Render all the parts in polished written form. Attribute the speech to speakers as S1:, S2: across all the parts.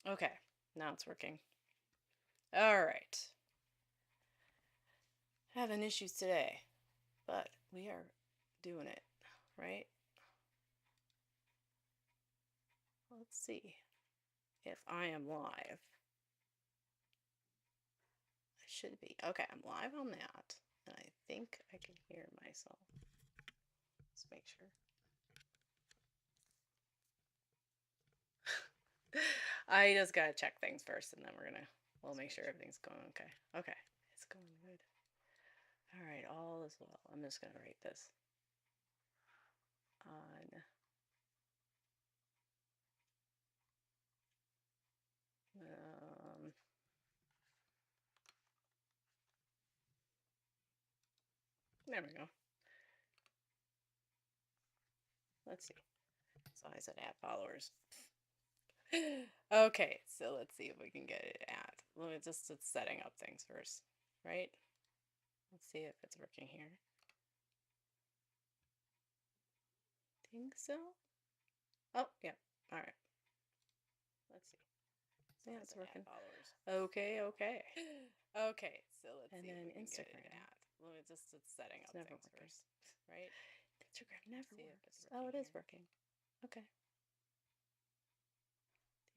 S1: Okay, now it's working. All right. Having issues today, but we are doing it, right? Let's see if I am live. I should be. Okay, I'm live on that, and I think I can hear myself. Let's make sure. I just gotta check things first, and then we'll make sure everything's going okay. Okay, it's going good. All right, all is well. I'm just gonna write this on. There we go. Let's see. So I said add followers. Okay, so let's see if we can get it at. Let me just it's setting up things first, right? Let's see if it's working here. Think so? Oh, yeah. All right. Let's see. Yeah, it's working. Okay, okay. Okay, so let's see. And then Instagram. Let me just it's setting up things first, right? Instagram never works. Oh, it is working. Okay.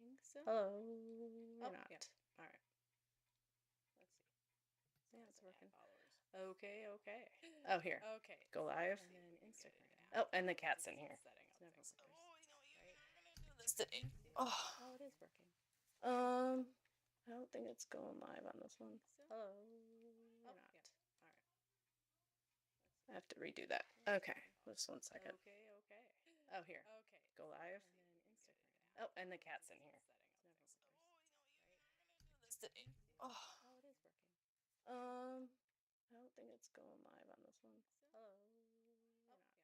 S1: Think so? Hello. Or not. Yeah. All right. Let's see. Yeah, it's working. Okay, okay. Oh, here. Okay. Go live. And then Instagram. Oh, and the cat's in here. It's never works. Oh, it is working. I don't think it's going live on this one. Hello. Or not. All right. I have to redo that. Okay. Just 1 second. Okay, okay. Oh, here. Okay. Go live. Oh, and the cat's in here. Oh, it is working. I don't think it's going live on this one. Hello. Or not. All right.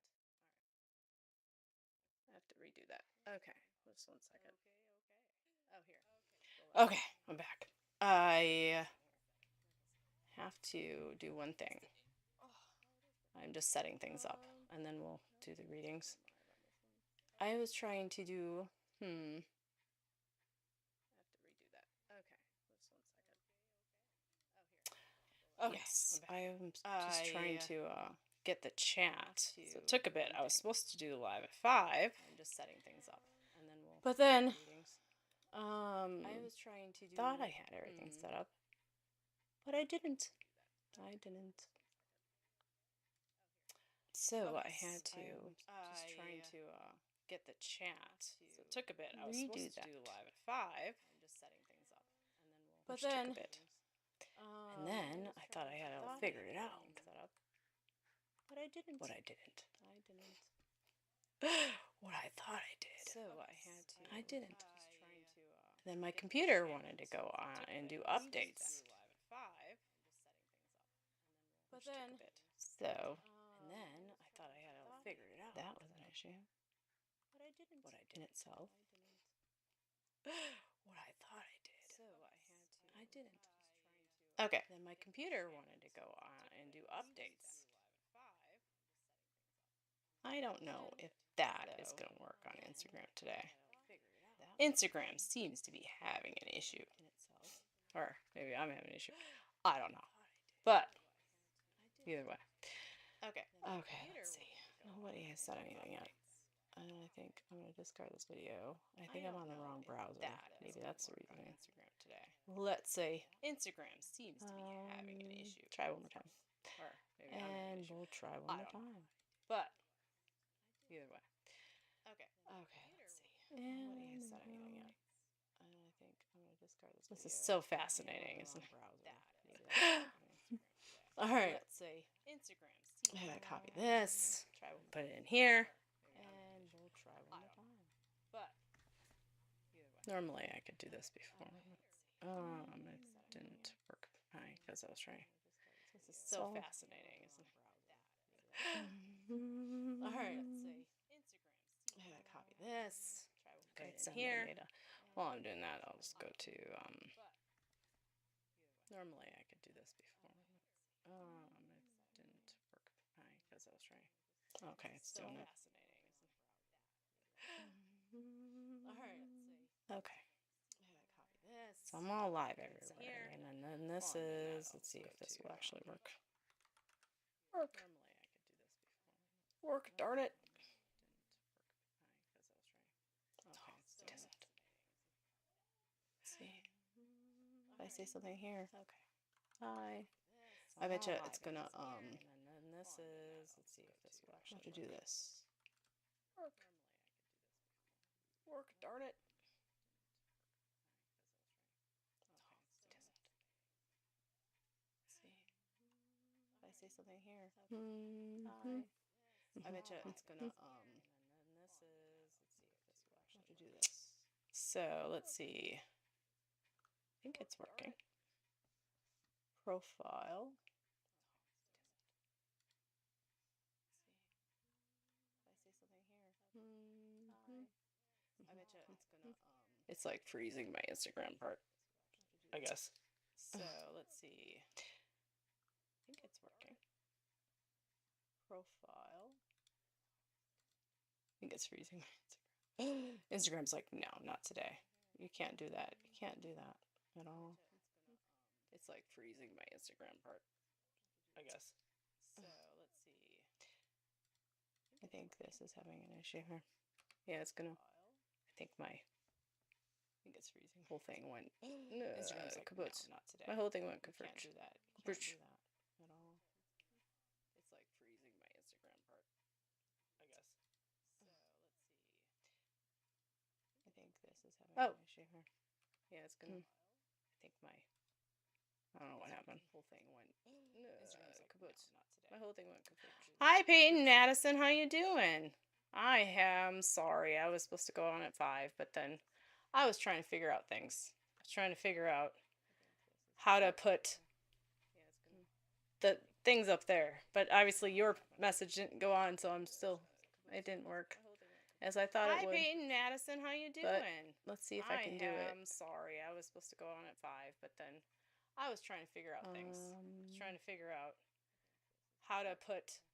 S1: I have to redo that. Okay. Just 1 second. Oh, here. Okay, I'm back. I have to do one thing. I'm just setting things up, and then we'll do the readings. I was trying to do, I have to redo that. Okay, just 1 second. Oh, here. Yes, I am just trying to get the chat. So it took a bit. I was supposed to do live at 5. I'm just setting things up, and then we'll. But then, I was trying to do. Thought I had everything set up, but I didn't. So I had to just trying to get the chat. So it took a bit. I was supposed to do live at 5. I'm just setting things up, and then we'll. But then, took a bit. And then I thought I had it all figured it out. But I didn't. What I thought I did. So I had to. I didn't. And then my computer wanted to go on and do updates. But then. So. And then I thought I had it all figured it out. That was an issue. But I didn't. What I didn't solve. What I thought I did. So I had to. I didn't. Okay. Then my computer wanted to go on and do updates. I don't know if that is going to work on Instagram today. Instagram seems to be having an issue. Or maybe I'm having an issue. I don't know. But either way. Okay, let's see. Nobody has said anything yet. And I think I'm going to discard this video. I think I'm on the wrong browser. Maybe that's the reason. Instagram today. Let's say Instagram seems to be having an issue. Try one more time. Or maybe and we'll try one more time. But either way. Okay, let's see. Nobody has said anything yet. And I think I'm going to discard this video. This is so fascinating, isn't it? All right. Let's say Instagram. I gotta copy this. Put it in here. And we'll try one more time. But normally I could do this before. It didn't work because I was trying. This is so fascinating, isn't it? All right. Let's say Instagram. I gotta copy this. Put it in here. While I'm doing that, I'll just go to. Normally I could do this before. It didn't work because I was trying. Okay, it's doing it. All right. Okay. So I'm all live everywhere. And then this is, let's see if this will actually work. Work, darn it. Oh, it doesn't. Let's see. If I say something here. Okay. Hi. I bet you it's gonna, and then this is, let's see if this will actually have to do this. Work, darn it. Oh, it doesn't. Let's see. If I say something here. Hi. I bet you it's gonna, and then this is, let's see if this will actually have to do this. So, let's see. I think it's working. Profile. I bet you it's gonna, it's like freezing my Instagram part, I guess. So, let's see. I think it's working. Profile. I think it's freezing my Instagram. Instagram's like, no, not today. You can't do that. You can't do that at all. It's like freezing my Instagram part, I guess. So, let's see. I think this is having an issue here. Yeah, it's gonna, I think it's freezing. The whole thing went, Instagram's like, no, not today. My whole thing went kaput. Can't do that. You can't do that at all. It's like freezing my Instagram part, I guess. So, let's see. I think this is having an issue here. Yeah, it's gonna, I think I don't know what happened. The whole thing went, kaput. Not today. My whole thing went kaput. Hi, Payton, Madison, how you doing? I am sorry. I was supposed to go on at 5, but then I was trying to figure out things. I was trying to figure out how to put the things up there. But obviously your message didn't go on, so it didn't work as I thought it would. Hi, Payton, Madison, how you doing? But let's see if I can do it. I'm sorry. I was supposed to go on at 5, but then I was trying to figure out things. I was trying to figure out how to put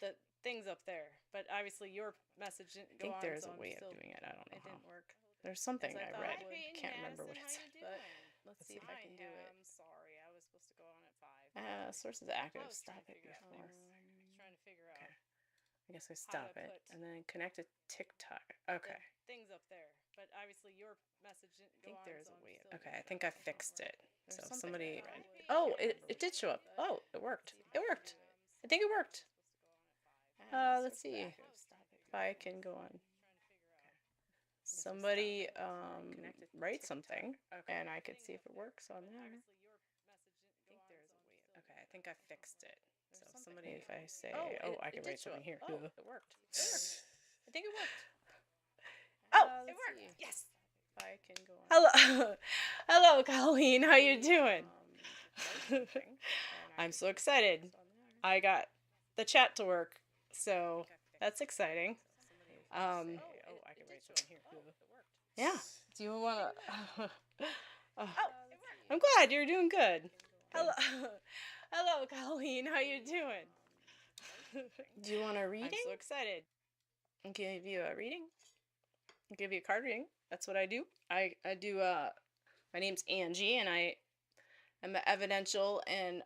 S1: the things up there, but obviously your message didn't go on. I think there's a way of doing it. I don't know. It didn't work. There's something I read. I can't remember what it said, but let's see if I can do it. I'm sorry. I was supposed to go on at 5. Sources active. Stop it before. Trying to figure out. Okay. I guess I stop it and then connect to TikTok. Okay. Things up there, but obviously your message didn't go on. I think there's a way. Okay, I think I fixed it. So somebody. Oh, it did show up. Oh, it worked. It worked. I think it worked. Let's see if I can go on. Somebody write something, and I could see if it works on there. Okay, I think I fixed it. So somebody, if I say, I can write something here. Oh, it worked. I think it worked. Oh, it worked. Yes. If I can go on. Hello, hello, Colleen. How you doing? I'm so excited. I got the chat to work. So that's exciting. I can write something here. Yeah. Do you want to? I'm glad you're doing good. Hello, hello, Colleen. How you doing? Do you want a reading? I'm so excited. I'll give you a reading. I'll give you a card reading. That's what I do. I do. My name's Angie, and I'm an evidential and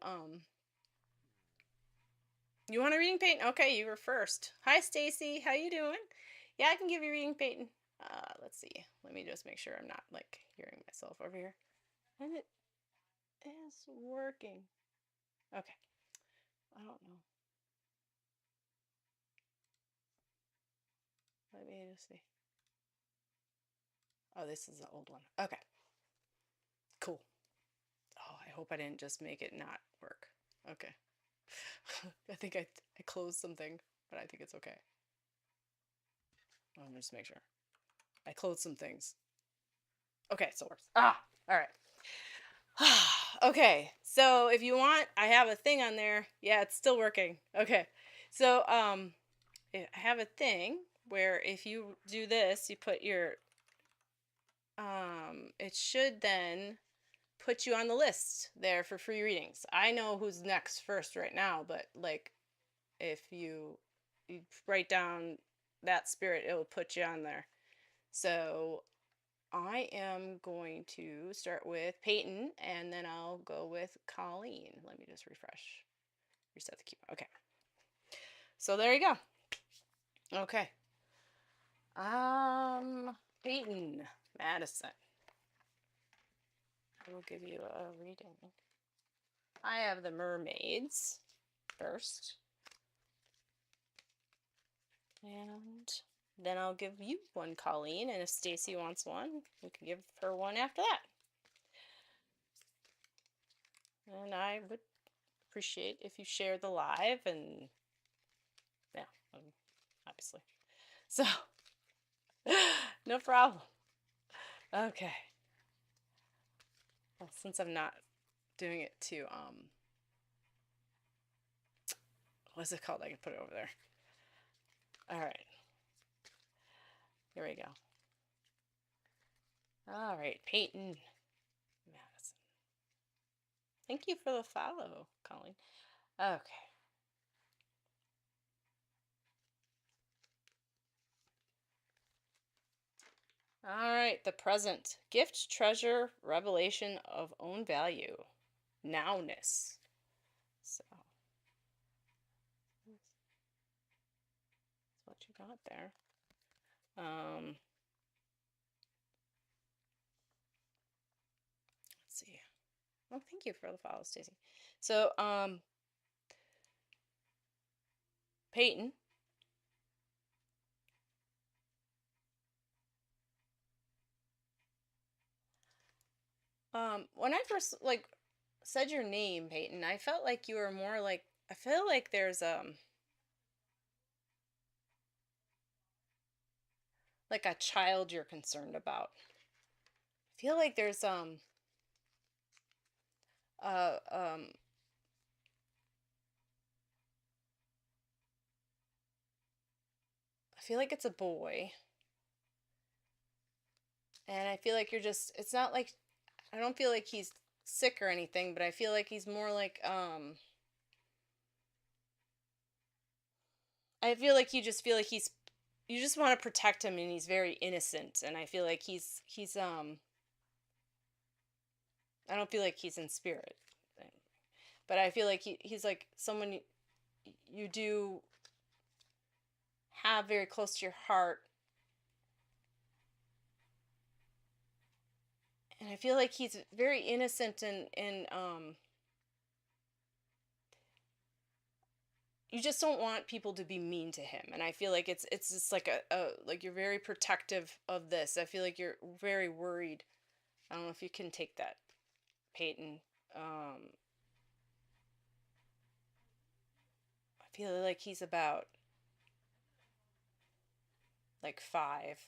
S1: You want a reading, Payton? Okay, you were first. Hi, Stacy. How you doing? Yeah, I can give you a reading, Payton. Let's see. Let me just make sure I'm not, like, hearing myself over here. And it is working. Okay. I don't know. Let me just see. Oh, this is the old one. Okay. Cool. Oh, I hope I didn't just make it not work. Okay. I think I closed something, but I think it's okay. Let me just make sure. I closed some things. Okay, so it works. All right. Okay, so if you want, I have a thing on there. Yeah, it's still working. Okay, so I have a thing where if you do this, you put your, it should then put you on the list there for free readings. I know who's next first right now, but like if you write down that spirit, it will put you on there. So I am going to start with Payton and then I'll go with Colleen. Let me just reset the keyboard. Okay. So there you go. Okay. Payton, Madison. I will give you a reading. I have the mermaids first. And then I'll give you one, Colleen, and if Stacy wants one, we can give her one after that. And I would appreciate if you share the live and yeah, obviously. So, no problem. Okay. Well, since I'm not doing it to, what's it called? I can put it over there. All right. Here we go. All right, Payton, Madison. Thank you for the follow, Colleen. Okay. All right, the present. Gift, treasure, revelation of own value. Nowness. So, that's what you got there. Let's see. Oh, thank you for the follow, Stacy. So, Payton. When I first said your name, Payton, I felt like you were more like, I feel like there's like a child you're concerned about. I feel like there's uh um I feel like it's a boy. And I feel like you're just, it's not like, I don't feel like he's sick or anything, but I feel like he's more like I feel like you just feel like he's, you just want to protect him and he's very innocent, and I feel like he's I don't feel like he's in spirit. But I feel like he's like someone you do have very close to your heart. And I feel like he's very innocent and you just don't want people to be mean to him. And I feel like it's just like a like you're very protective of this. I feel like you're very worried. I don't know if you can take that, Payton. I feel like he's about like 5,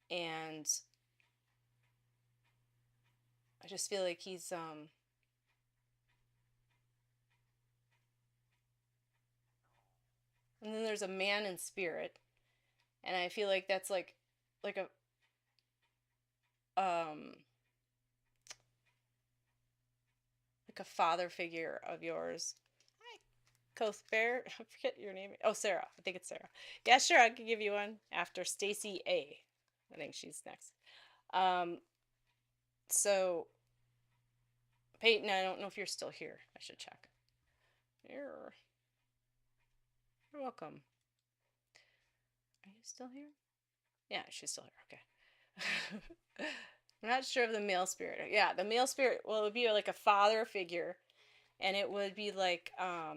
S1: and I just feel like he's and then there's a man in spirit, and I feel like that's like a um like a father figure of yours. Hi, Coast Bear. I forget your name. Oh, Sarah. I think it's Sarah. Yeah, sure. I could give you one after Stacy A. I think she's next. Um, so Payton, I don't know if you're still here. I should check. You're welcome. Are you still here? Yeah, she's still here. Okay. I'm not sure of the male spirit. Yeah, the male spirit, well, it would be like a father figure, and it would be like, I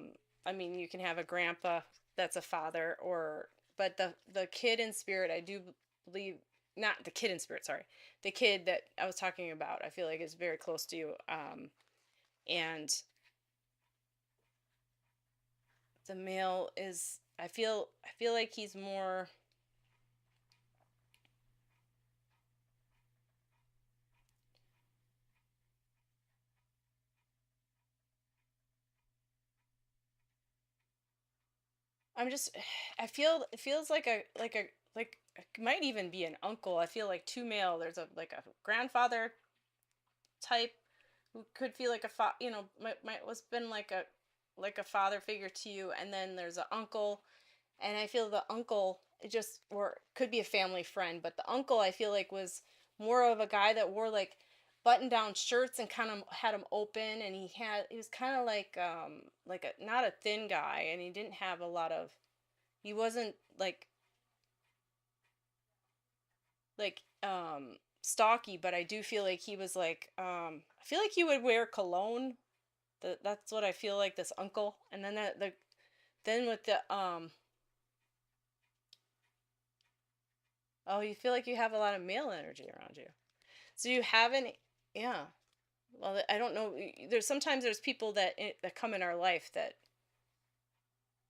S1: mean, you can have a grandpa that's a father, or, but the kid in spirit, I do believe, not the kid in spirit, sorry, the kid that I was talking about, I feel like is very close to you, and the male is, I feel like he's more. I'm just I feel it feels like it might even be an uncle. I feel like two male. There's a like a grandfather type who could feel like a might was been like a father figure to you, and then there's an uncle, and I feel the uncle it just, or could be a family friend, but the uncle I feel like was more of a guy that wore like button down shirts and kind of had them open, and he was kind of like a, not a thin guy, and he didn't have a lot of, he wasn't like stocky, but I do feel like he was like, I feel like he would wear cologne. That's what I feel like, this uncle. And then then with the oh, you feel like you have a lot of male energy around you. So you have any, yeah. Well, I don't know. There's sometimes there's people that come in our life that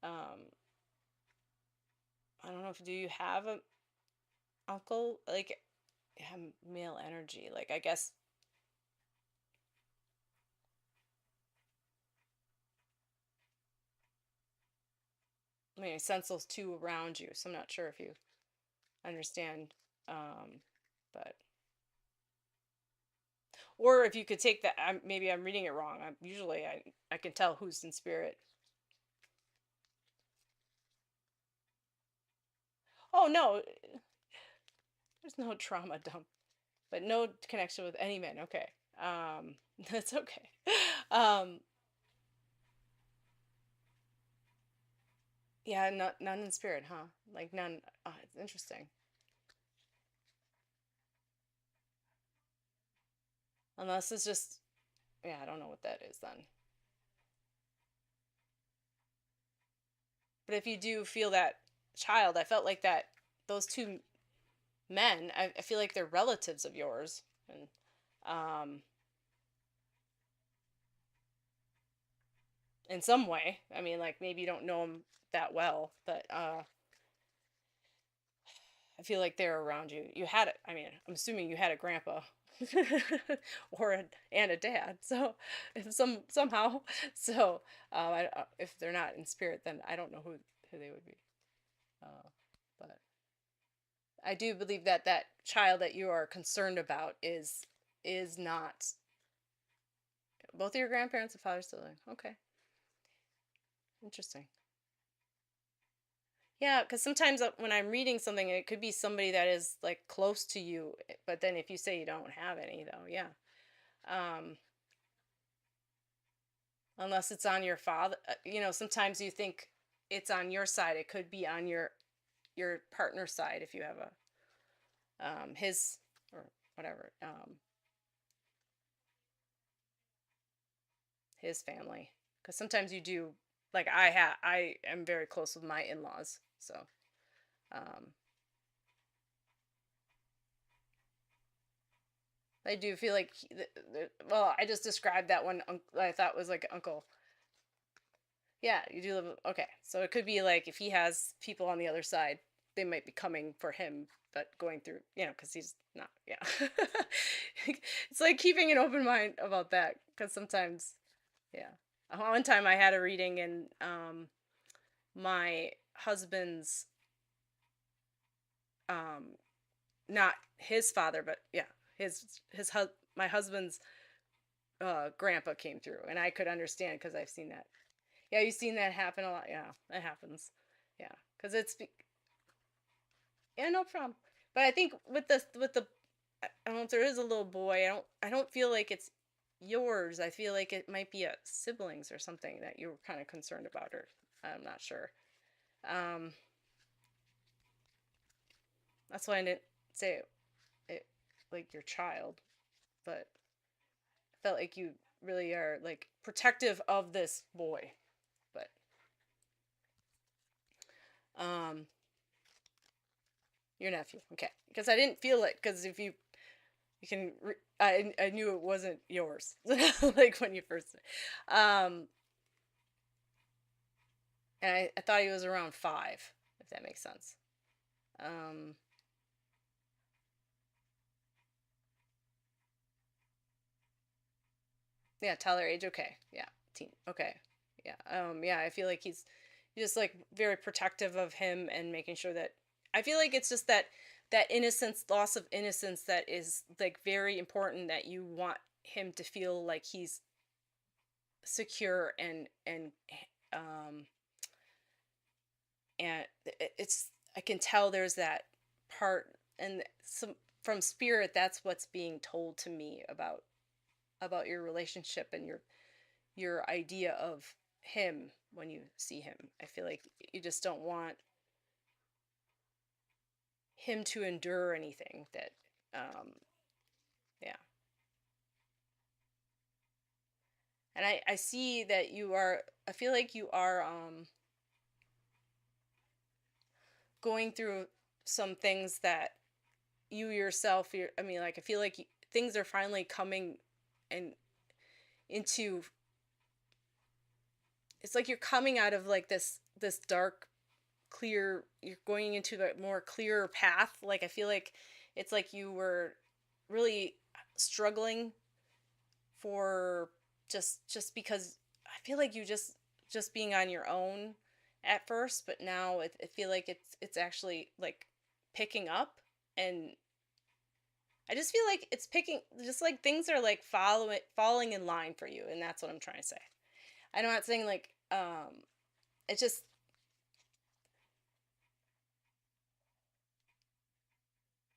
S1: um I don't know if, do you have a uncle like, have male energy? Like, I guess, I mean, I sense those two around you, so I'm not sure if you understand. Um, but, or if you could take that, maybe I'm reading it wrong. Usually I can tell who's in spirit. Oh no, there's no trauma dump, but no connection with any men. Okay, that's okay. Um, yeah, none in spirit, huh? Like none. It's interesting. Unless it's just, yeah, I don't know what that is then. But if you do feel that child, I felt like that those two men, I feel like they're relatives of yours, and um, in some way. I mean, like maybe you don't know them that well, but I feel like they're around you. You had it. I mean, I'm assuming you had a grandpa, and a dad. So, if somehow, so if they're not in spirit, then I don't know who they would be. Uh, but I do believe that that child that you are concerned about is not both of your grandparents, a father still living. Okay, interesting. Yeah, because sometimes when I'm reading something, it could be somebody that is like close to you, but then if you say you don't have any, though, yeah. Um, unless it's on your father, sometimes you think it's on your side. It could be on your partner's side if you have a his or whatever, his family. Because sometimes you do, like I am very close with my in-laws, so um, I do feel like well, I just described that one I thought was like uncle. Yeah, you do live. Okay, so it could be like if he has people on the other side, they might be coming for him, but going through, because he's not. Yeah, it's like keeping an open mind about that, because sometimes, yeah. One time I had a reading, and my husband's, um, not his father, but yeah, my husband's grandpa came through, and I could understand because I've seen that. Yeah, you've seen that happen a lot. Yeah, that happens. Yeah, because yeah, no problem. But I think with the I don't know if there is a little boy. I don't feel like it's yours. I feel like it might be a siblings or something that you were kind of concerned about, or I'm not sure. Um, that's why I didn't say it like your child, but I felt like you really are like protective of this boy. But um, your nephew, okay? Because I didn't feel it. Because if you can, I knew it wasn't yours, like when you first, um, and I thought he was around 5, if that makes sense. Um, yeah, Tyler age, okay, yeah, teen, okay, yeah, yeah. I feel like he's just like very protective of him and making sure that, I feel like it's just that innocence, loss of innocence, that is like very important. That you want him to feel like he's secure, um, and it's I can tell there's that part, and some from spirit, that's what's being told to me about your relationship and your idea of him when you see him. I feel like you just don't want him to endure anything that yeah. And I see that I feel like you are going through some things that you yourself I mean, like, I feel like things are finally coming and into, it's like you're coming out of like this dark, clear, you're going into a more clearer path. Like, I feel like it's like you were really struggling for, just because I feel like you just being on your own at first, but now I feel like it's actually like picking up. And I just feel like it's picking, just like things are like falling in line for you, and that's what I'm trying to say. I'm not saying like it just,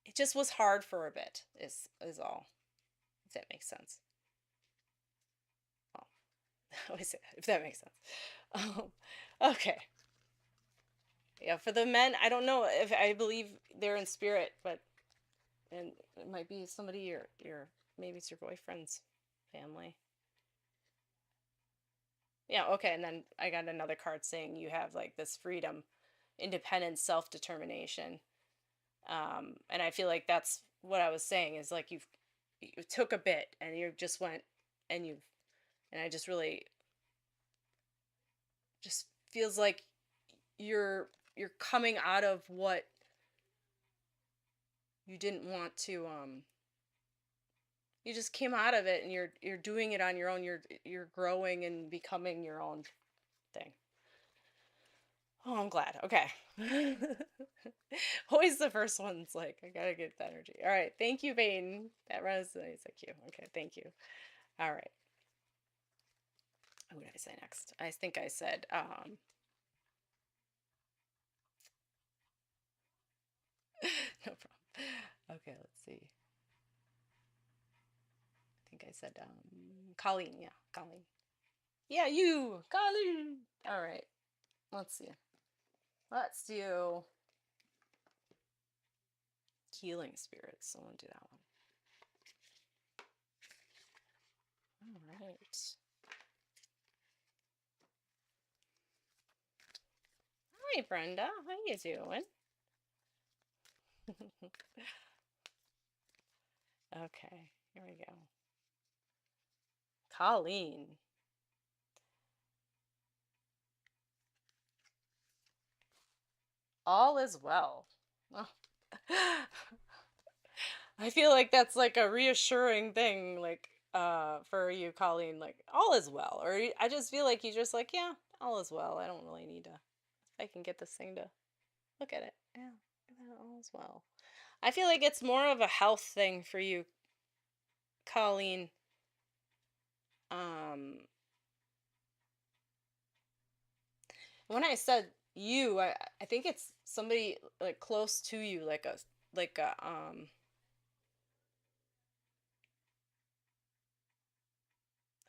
S1: it just was hard for a bit, is all. If that makes sense. Well, I always say that, if that makes sense. Um, okay. Yeah, for the men, I don't know if I believe they're in spirit, but and it might be somebody your maybe it's your boyfriend's family. Yeah, okay, and then I got another card saying you have like this freedom, independence, self-determination. And I feel like that's what I was saying, is like you took a bit and you just went, and and I just really, just feels like you're coming out of what you didn't want to, you just came out of it, and you're doing it on your own. You're growing and becoming your own thing. Oh, I'm glad. Okay. Always the first one's like, I gotta get the energy. All right. Thank you, Payton. That resonates. Thank you. Okay. Thank you. All right. What did I say next? I think I said, no problem. Okay. Let's see. I think I said, Colleen. Yeah. Colleen. Yeah. You. Colleen. All right. Let's see. Let's do healing spirits. So I want to do that one. All right. Hi, Brenda. How you doing? Okay, here we go. Colleen. All is well. Oh. I feel like that's like a reassuring thing, like, for you, Colleen, like, all is well. Or I just feel like you just like, yeah, all is well. I don't really need to, if I can get this thing to look at it. Yeah, yeah, all is well. I feel like it's more of a health thing for you, Colleen. Um, when I said you, I think it's somebody like close to you, like a I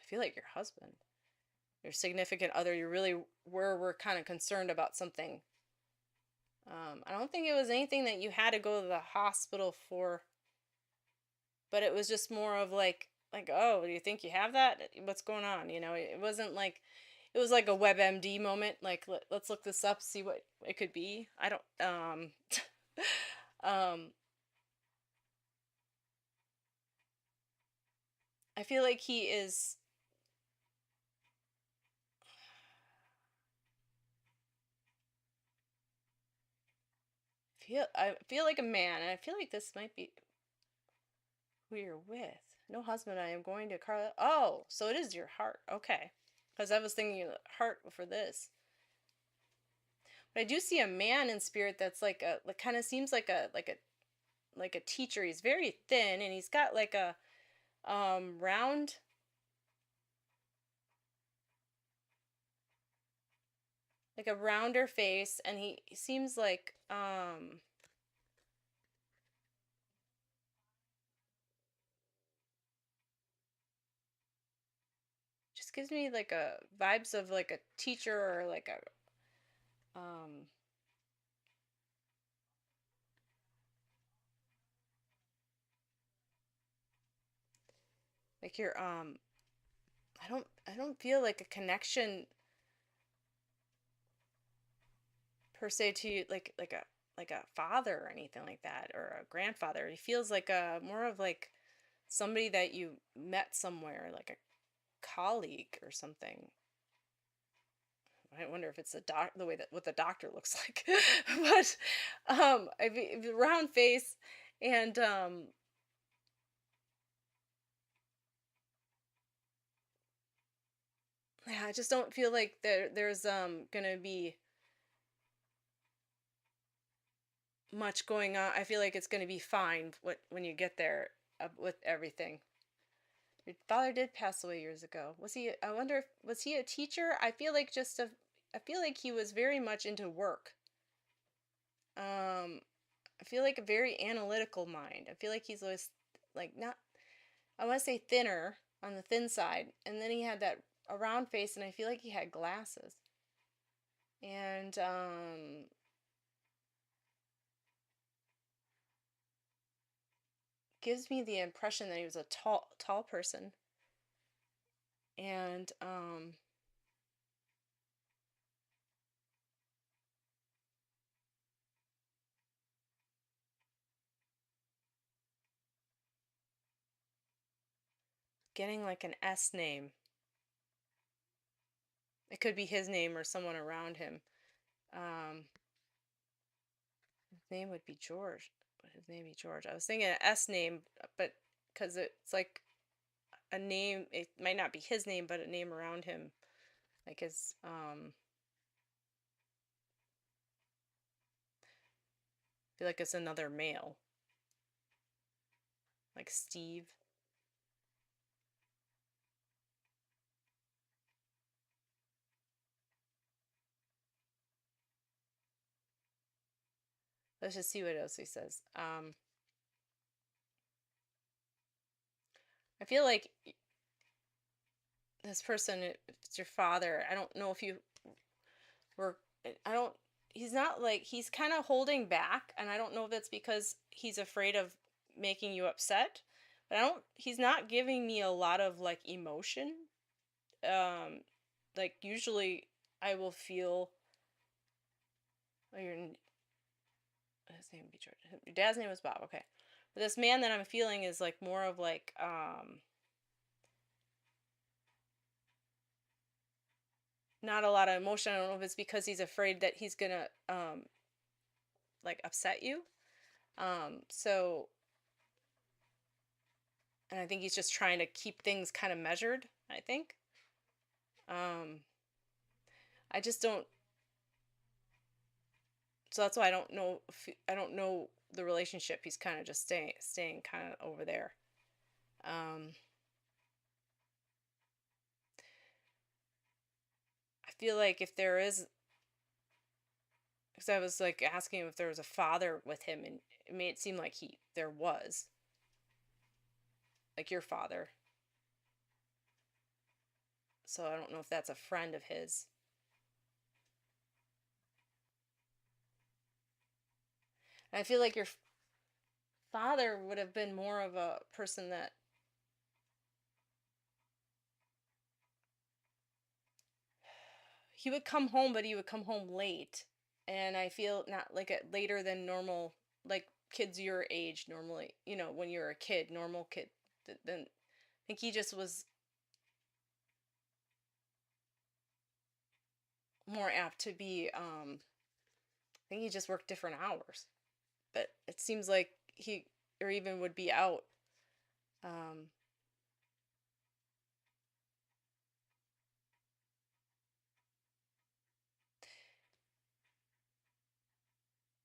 S1: feel like your husband, your significant other. You really were kind of concerned about something. I don't think it was anything that you had to go to the hospital for, but it was just more of like, oh, do you think you have that? What's going on? It wasn't like, it was like a WebMD moment. Like, let's look this up, see what it could be. I don't um I feel like he is, I feel like a man, and I feel like this might be who you're with. No husband, I am going to Carla. Oh, so it is your heart. Okay. Because I was thinking heart for this. But I do see a man in spirit that's like kind of seems like a teacher. He's very thin, and he's got like a round, like a rounder face, and he seems like just gives me like a vibes of like a teacher or like a like you're I don't feel like a connection per se to you, like a father or anything like that, or a grandfather. He feels like a more of like somebody that you met somewhere, like a colleague or something. I wonder if it's the way that what the doctor looks like. But I mean, round face, and yeah, I just don't feel like there's gonna be much going on. I feel like it's gonna be fine when you get there, with everything. Your father did pass away years ago. Was he? I wonder if was he a teacher? I feel like I feel like he was very much into work. Um, I feel like a very analytical mind. I feel like he's always like not. I want to say thinner on the thin side, and then he had that a round face, and I feel like he had glasses. And gives me the impression that he was a tall person, and getting like an S name. It could be his name or someone around him. Um, his name would be George. Would his name be George? I was thinking an S name, but because it's like a name, it might not be his name, but a name around him, like his I feel like it's another male, like Steve. Let's just see what else he says. I feel like this person, if it's your father, I don't know if you were, I don't, he's not like, he's kind of holding back, and I don't know if that's because he's afraid of making you upset, but he's not giving me a lot of like emotion. Um, like usually I will feel, oh, his name would be George. Your dad's name was Bob, okay. But this man that I'm feeling is like more of like, not a lot of emotion. I don't know if it's because he's afraid that he's gonna like upset you. So and I think he's just trying to keep things kind of measured, I think. Um I just don't so that's why I don't know if, I don't know the relationship. He's kind of just staying kind of over there. Um I feel like if there is, because I was like asking him if there was a father with him, and it made it seem like there was, like your father. So I don't know if that's a friend of his. And I feel like your father would have been more of a person that he would come home, but he would come home late. And I feel not like later than normal, like kids your age normally, when you're a kid, normal kid. Then I think he just was more apt to be, I think he just worked different hours. But it seems like he, or even would be out. Um,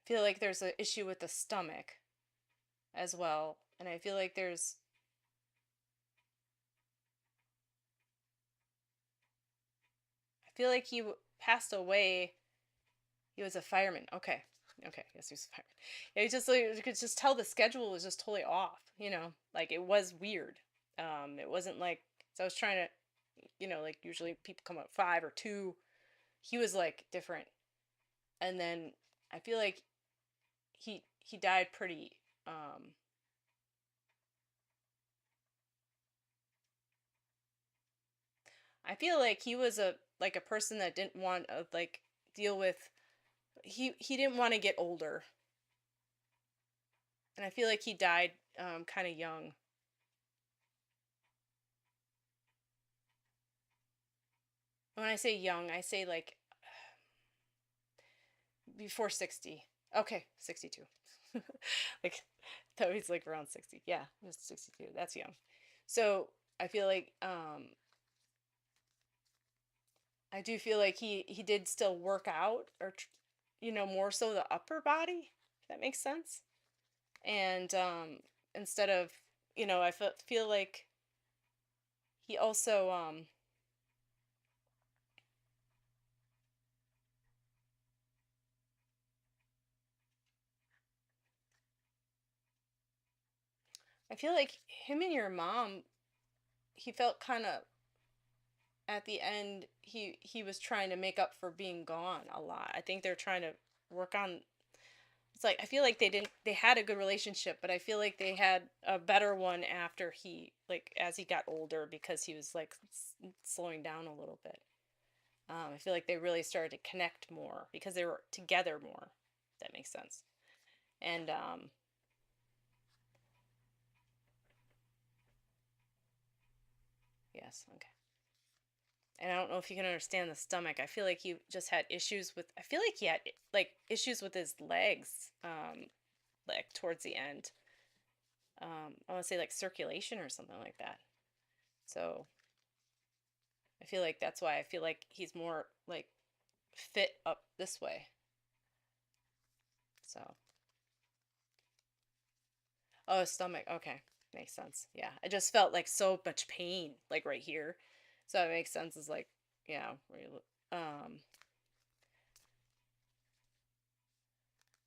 S1: feel like there's an issue with the stomach as well. And I feel like I feel like he passed away He was a fireman. Okay. Okay. Yes, he was a fireman. Yeah, he just like you could just tell the schedule was just totally off, Like it was weird. It wasn't like so I was trying to like usually people come at 5 or 2. He was like different. And then I feel like he died pretty I feel like he was a person that didn't want to like deal with he didn't want to get older. And I feel like he died kind of young. When I say young, I say like before 60. Okay, 62. Like that was like around 60. Yeah, it was 62. That's young. So, I feel like I do feel like he did still work out or more so the upper body, if that makes sense. And instead of, I feel like he also I feel like him and your mom, he felt kind of at the end he was trying to make up for being gone a lot. I think they're trying to work on it's like I feel like they had a good relationship, but I feel like they had a better one after he like as he got older because he was like slowing down a little bit. I feel like they really started to connect more because they were together more. If that makes sense. And yes, okay. And I don't know if you can understand the stomach. I feel like he just had issues with. I feel like he had like issues with his legs, like towards the end. I want to say like circulation or something like that. So I feel like that's why I feel like he's more like fit up this way. So oh, stomach. Okay, makes sense. Yeah, I just felt like so much pain, like right here. So it makes sense. Is like yeah,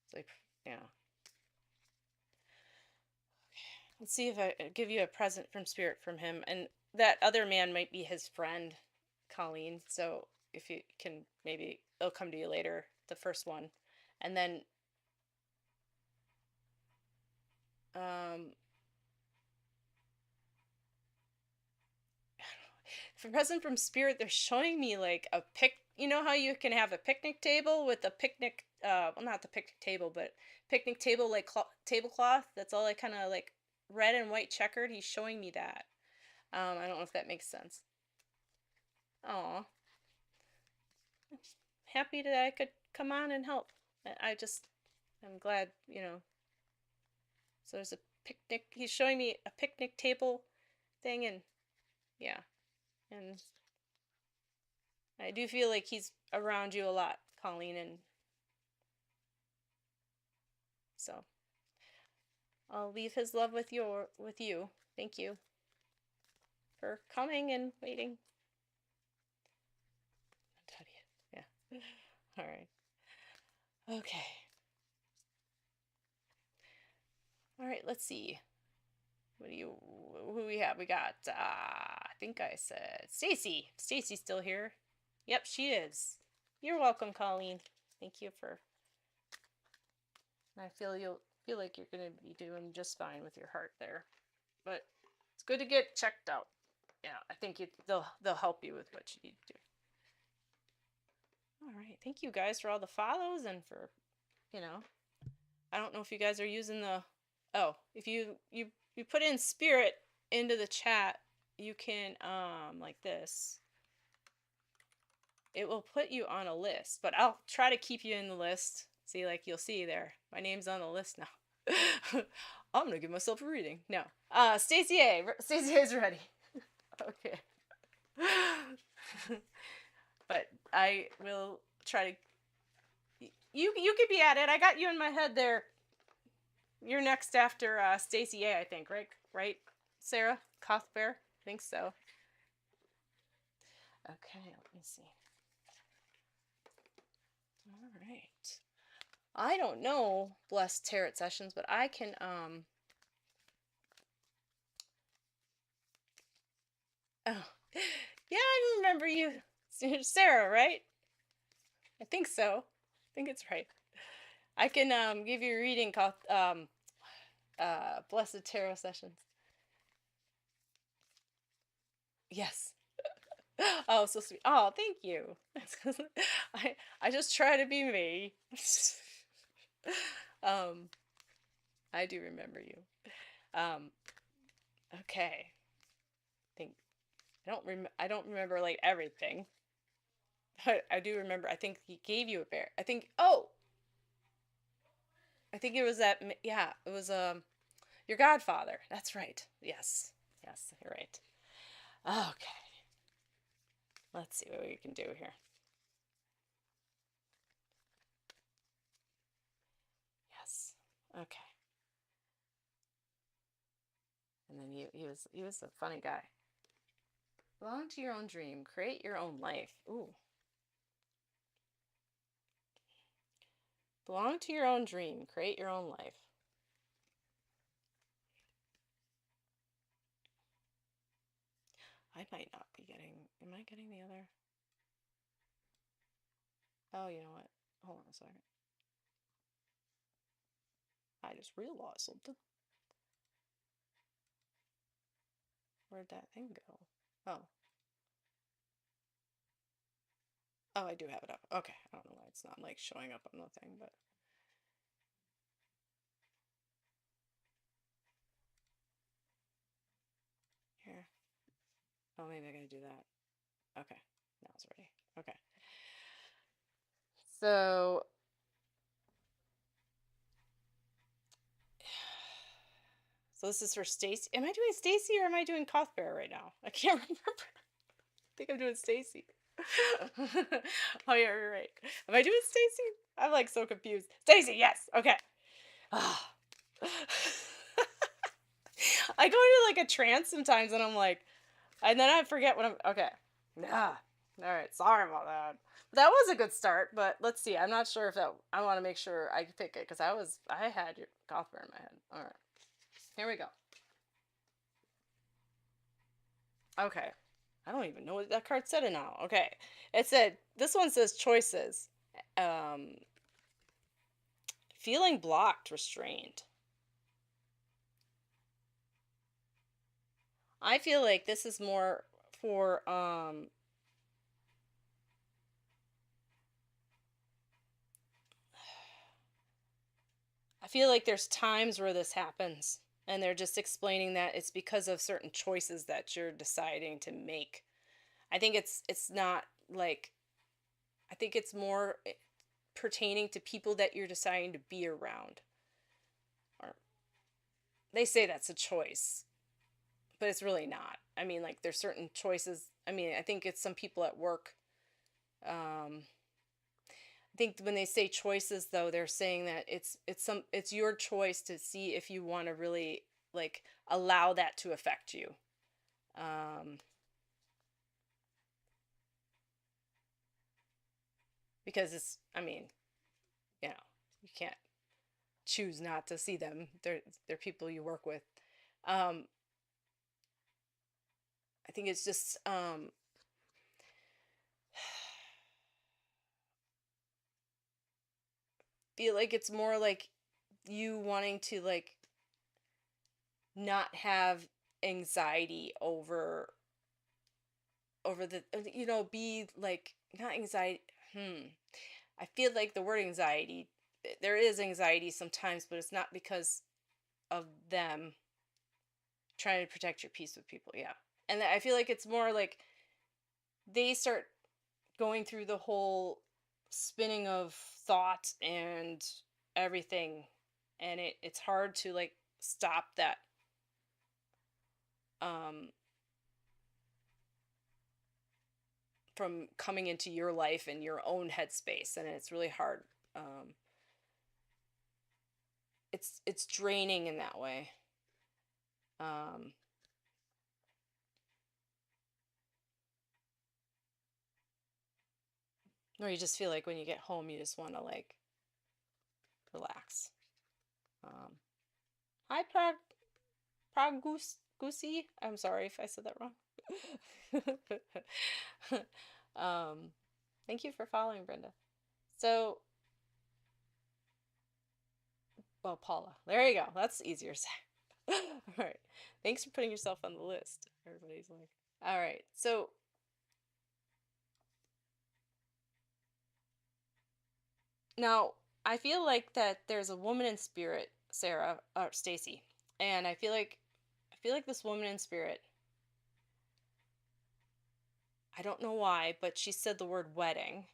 S1: it's like yeah. Let's see if I give you a present from spirit from him. And that other man might be his friend, Colleen. So if you can, maybe they'll come to you later, the first one. And then um, for present from spirit, they're showing me like a You know how you can have a picnic table with a picnic, well, not the picnic table, but picnic table like tablecloth. That's all like kind of like red and white checkered. He's showing me that. I don't know if that makes sense. Oh, happy that I could come on and help. I'm glad, So there's a picnic. He's showing me a picnic table thing, and yeah, and I do feel like he's around you a lot, Colleen, and so I'll leave his love with you. Thank you for coming and waiting. Yeah. All right. Okay. All right. Let's see. Who we have? We got, I think I said Stacy. Stacy's still here. Yep, she is. You're welcome, Colleen. Thank you for, I you'll feel like you're going to be doing just fine with your heart there. But it's good to get checked out. Yeah, I think they'll help you with what you need to do. All right. Thank you guys for all the follows and for, I don't know if you guys are using if you put in spirit into the chat, you can like this. It will put you on a list, but I'll try to keep you in the list. See, like you'll see there, my name's on the list now. I'm gonna give myself a reading. No, Stacy A. Stacy A is ready. Okay. But I will try to. You could be at it. I got you in my head there. You're next after Stacy A. I think, right? Right, Sarah Cuthbert. I think so. Okay, let me see. All right. I don't know Blessed Tarot Sessions, but I can, oh, yeah, I remember you. Sarah, right? I think so. I think it's right. I can, give you a reading called, Blessed Tarot Sessions. Yes. Oh, so sweet. Oh, thank you. I just try to be me. um, I do remember you. Um, okay. Think I don't remember like everything. But I do remember I think he gave you a bear. I think it was that yeah, it was your godfather. That's right. Yes. Yes, you're right. Okay. Let's see what we can do here. Yes. Okay. And then he was a funny guy. Belong to your own dream. Create your own life. Ooh. Belong to your own dream. Create your own life. I might not be getting. Am I getting the other? Oh, you know what? Hold on a second. I just realized something. Where'd that thing go? Oh. Oh, I do have it up. Okay. I don't know why it's not like showing up on the thing, but here. Oh, maybe I gotta do that. Okay. Now it's ready. Okay. So this is for Stacy. Am I doing Stacy or am I doing Cuthbert right now? I can't remember. I think I'm doing Stacy. Oh yeah, you're right. Am I doing Stacy? I'm like so confused. Stacy, yes. Okay. I go into like a trance sometimes and I'm like, and then I forget what I'm okay. Yeah. All right. Sorry about that. But that was a good start, but let's see. I'm not sure if that I want to make sure I pick it because I had your Cuthbert in my head. All right. Here we go. Okay. I don't even know what that card said now. Okay. It said, this one says choices. Um, Feeling blocked, restrained. I feel like this is more for, I feel like there's times where this happens and they're just explaining that it's because of certain choices that you're deciding to make. I think it's not like I think it's more pertaining to people that you're deciding to be around. Or they say that's a choice, but it's really not. I mean, like there's certain choices. I mean, I think it's some people at work. I think when they say choices, though, they're saying that it's your choice to see if you want to really like allow that to affect you. Um, because it's, I mean, you know, you can't choose not to see them. They're people you work with. Um, I think it's just feel like it's more like you wanting to like not have anxiety over the be like not anxiety. I feel like the word anxiety, there is anxiety sometimes, but it's not because of them trying to protect your peace with people. Yeah. And I feel like it's more like they start going through the whole spinning of thought and everything, and it's hard to like stop that um from coming into your life and your own headspace, and it's really hard. um it's draining in that way. um or you just feel like when you get home you just want to like
S2: relax. Hi, Goosey. I'm sorry if I said that wrong. Thank you for following, Brenda. So, well, Paula. There you go. That's easier to say. All right. Thanks for putting yourself on the list. Everybody's like, all right. So, now I feel like that there's a woman in spirit, Sarah or Stacy, and I feel like this woman in spirit. I don't know why, but she said the word wedding,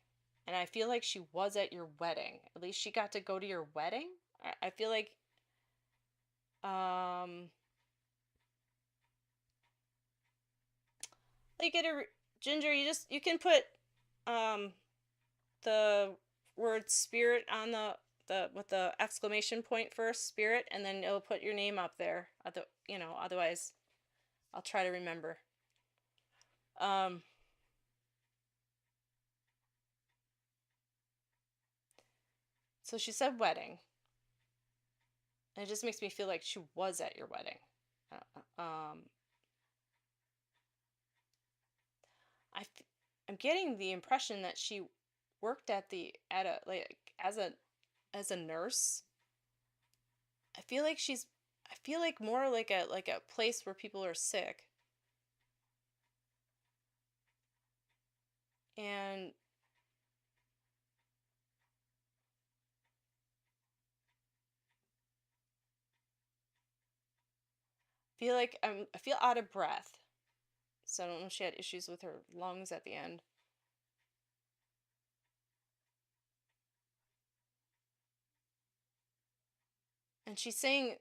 S2: and I feel like she was at your wedding. At least she got to go to your wedding. I feel like um like at a Ginger, you can put um the word spirit on the with the exclamation point first, spirit, and then it'll put your name up there. Otherwise I'll try to remember. Um so she said wedding. And it just makes me feel like she was at your wedding. Um I I'm getting the impression that she worked at a like as a nurse. I feel like more like a place where people are sick. And I feel out of breath. So I don't know if she had issues with her lungs at the end. And she's saying,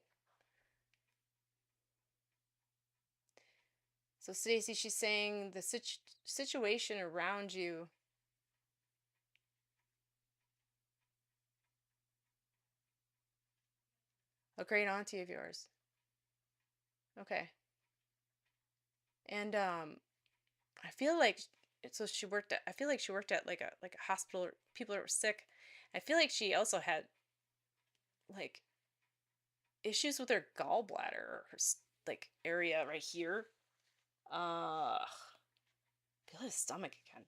S2: so Stacy, she's saying the situation around you. A great auntie of yours. Okay. And I feel like I feel like she worked at like a hospital or people that were sick. I feel like she also had like issues with her gallbladder or her like area right here. Feel his stomach again.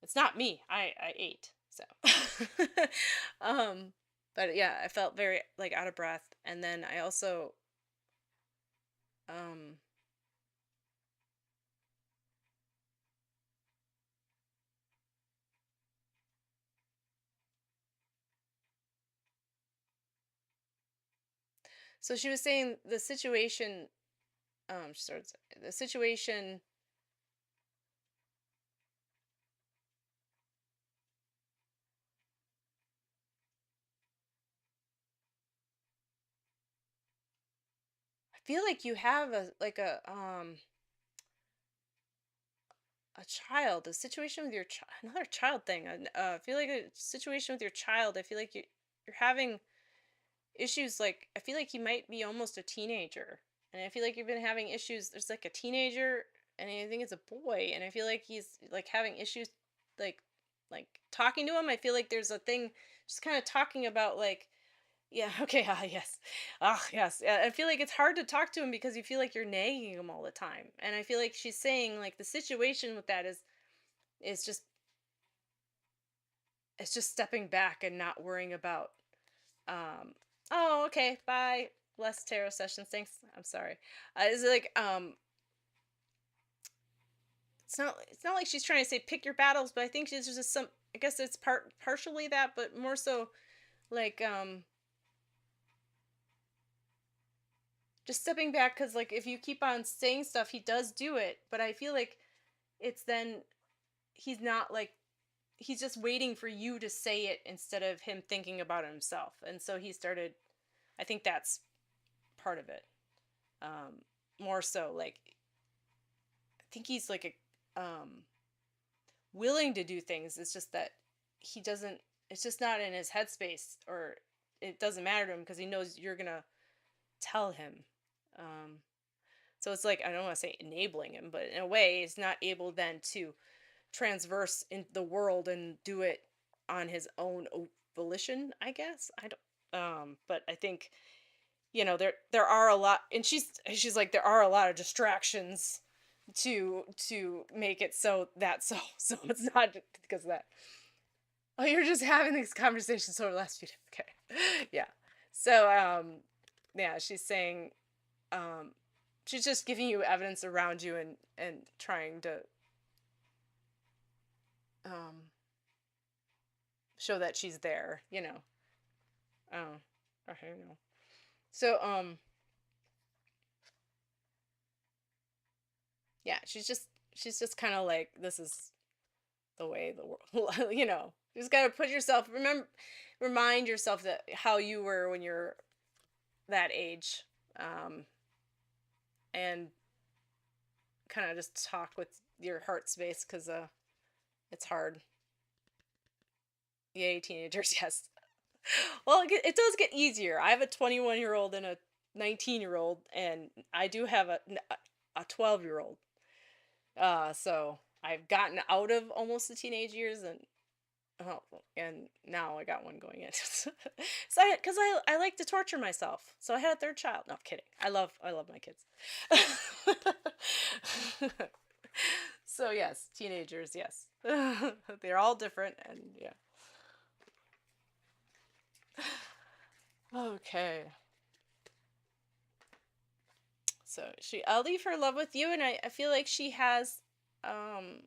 S2: It's not me. I ate. So um but yeah, I felt very like out of breath, and then I also um so she was saying the situation she started the situation. I feel like you have a child, a situation with your another child thing. I feel like a situation with your child. I feel like you're having issues. Like I feel like he might be almost a teenager, and I feel like you've been having issues. There's like a teenager, and I think it's a boy, and I feel like he's like having issues, like like talking to him. I feel like there's a thing, just kind of talking about like. Yeah, okay, yes. Ah, yes. I feel like it's hard to talk to him because you feel like you're nagging him all the time. And I feel like she's saying like the situation with that is just it's just stepping back and not worrying about um oh, okay, bye. Less tarot sessions. Thanks. I'm sorry. It's like it's not like she's trying to say pick your battles, but I think she's just some I guess it's partially that, but more so like just stepping back, because like if you keep on saying stuff he does do it, but I feel like it's then he's not like he's just waiting for you to say it instead of him thinking about it himself, and so he started. I think that's part of it. um More so like I think he's like a willing to do things. It's just that he doesn't, it's just not in his headspace, or it doesn't matter to him because he knows you're gonna tell him. um so it's like I don't want to say enabling him, but in a way he's not able then to transverse in the world and do it on his own volition, I guess. I don't but I think, there are a lot, and she's like, there are a lot of distractions to make it so that so so it's not because of that. Oh, you're just having these conversations over the last few days. Okay. Yeah. So yeah, she's saying um she's just giving you evidence around you and trying to um show that she's there. Oh, okay, no. So yeah, she's just kind of like, this is the way the world. You just got to put yourself, remind yourself that how you were when you're that age, um and kind of just talk with your heart space, because it's hard. Yay, teenagers. Yes. Well, it does get easier. I have a 21-year-old and a 19-year-old, and I do have a 12-year-old. So I've gotten out of almost the teenage years, and now I got one going in. So because I like to torture myself, so I had a third child. No, I'm kidding. I love my kids. So yes, teenagers, yes. They're all different, and yeah. Okay. So I'll leave her love with you, and I feel like she has, um,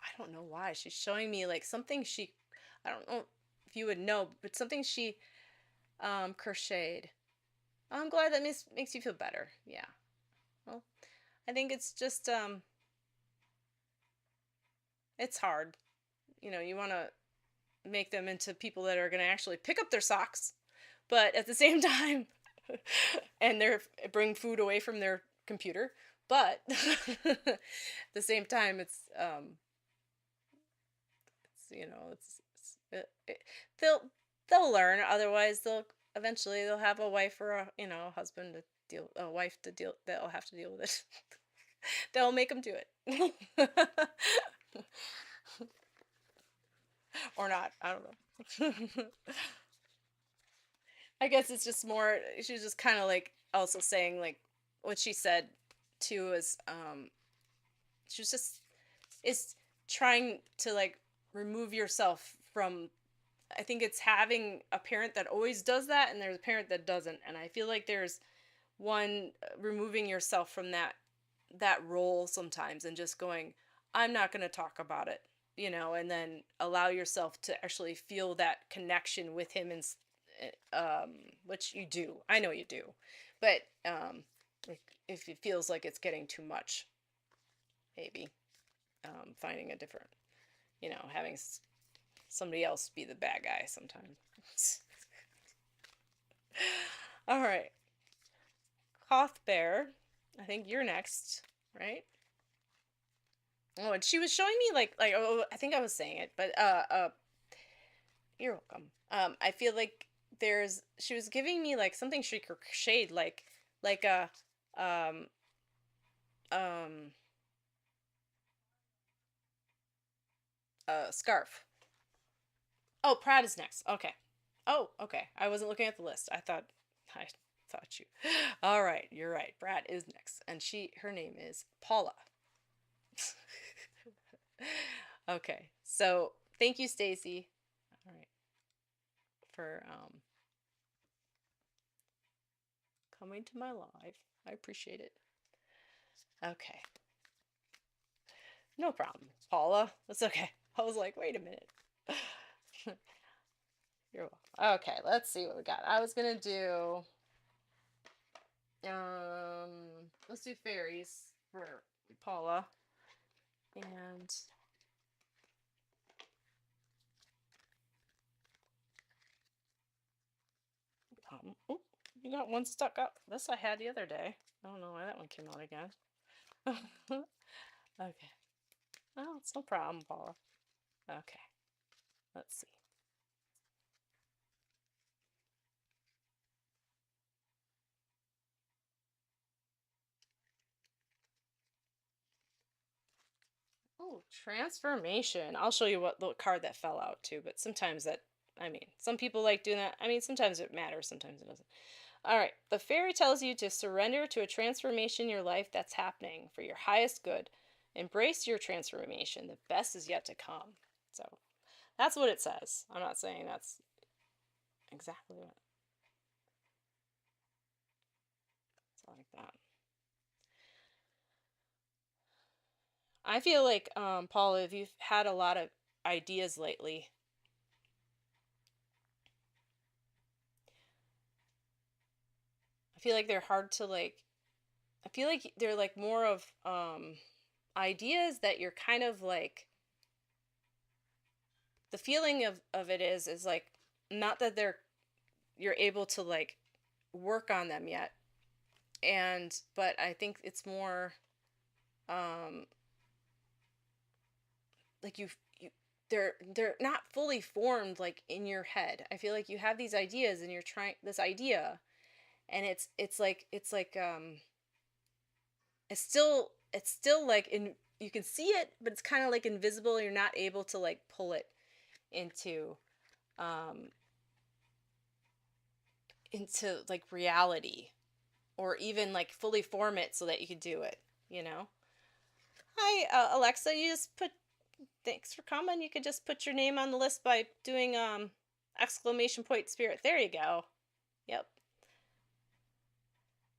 S2: I don't know why she's showing me like something I don't know if you would know, but something she, crocheted. I'm glad that makes you feel better. Yeah. Well, I think it's just, it's hard. You want to make them into people that are going to actually pick up their socks, but at the same time, and they're bring food away from their computer. But at the same time, they'll learn. Otherwise, they'll have a wife or a husband to deal, a wife to deal. They'll have to deal with it. They'll make them do it. Or not. I don't know. I guess it's just more. She's just kind of like also saying like what she said too is, she was just is trying to like remove yourself from. I think it's having a parent that always does that, and there's a parent that doesn't, and I feel like there's one, removing yourself from that role sometimes, and just going, I'm not going to talk about it, and then allow yourself to actually feel that connection with him, and which you do. I know you do. But like, if it feels like it's getting too much, maybe finding a different, having somebody else be the bad guy sometimes. All right. Koth Bear, I think you're next, right? Oh, and she was showing me oh, I think I was saying it, but you're welcome. I feel like she was giving me like something she crocheted, like um um a scarf. Oh, Pratt is next. Okay. Oh, okay. I wasn't looking at the list. I thought you. All right, you're right. Brad is next, and her name is Paula. Okay. So, thank you, Stacy. All right. For coming to my live. I appreciate it. Okay. No problem. Paula. That's okay. I was like, wait a minute. You're welcome. Okay, let's see what we got. I was gonna do let's do fairies for Paula. And oh, you got one stuck up. This I had the other day. I don't know why that one came out again. Okay. Oh, it's no problem, Paula. Okay. Let's see. Oh, transformation. I'll show you what the card that fell out too, but sometimes that, I mean, some people like doing that. I mean, sometimes it matters, sometimes it doesn't. All right. The fairy tells you to surrender to a transformation in your life that's happening for your highest good. Embrace your transformation. The best is yet to come. So that's what it says. I'm not saying that's exactly what it's like that. I feel like, Paula, if you've had a lot of ideas lately, I feel like they're hard to like. I feel like they're like more of ideas that you're kind of like, the feeling of it is like, not that you're able to like work on them yet, and but I think it's more um like you they're not fully formed like in your head. I feel like you have these ideas and you're trying this idea, and it's like it's still like in, you can see it, but it's kind of like invisible. You're not able to like pull it into um into like reality, or even like fully form it so that you could do it, you know. Hi, Alexa, you just put, thanks for coming. You could just put your name on the list by doing exclamation point spirit. There you go. Yep.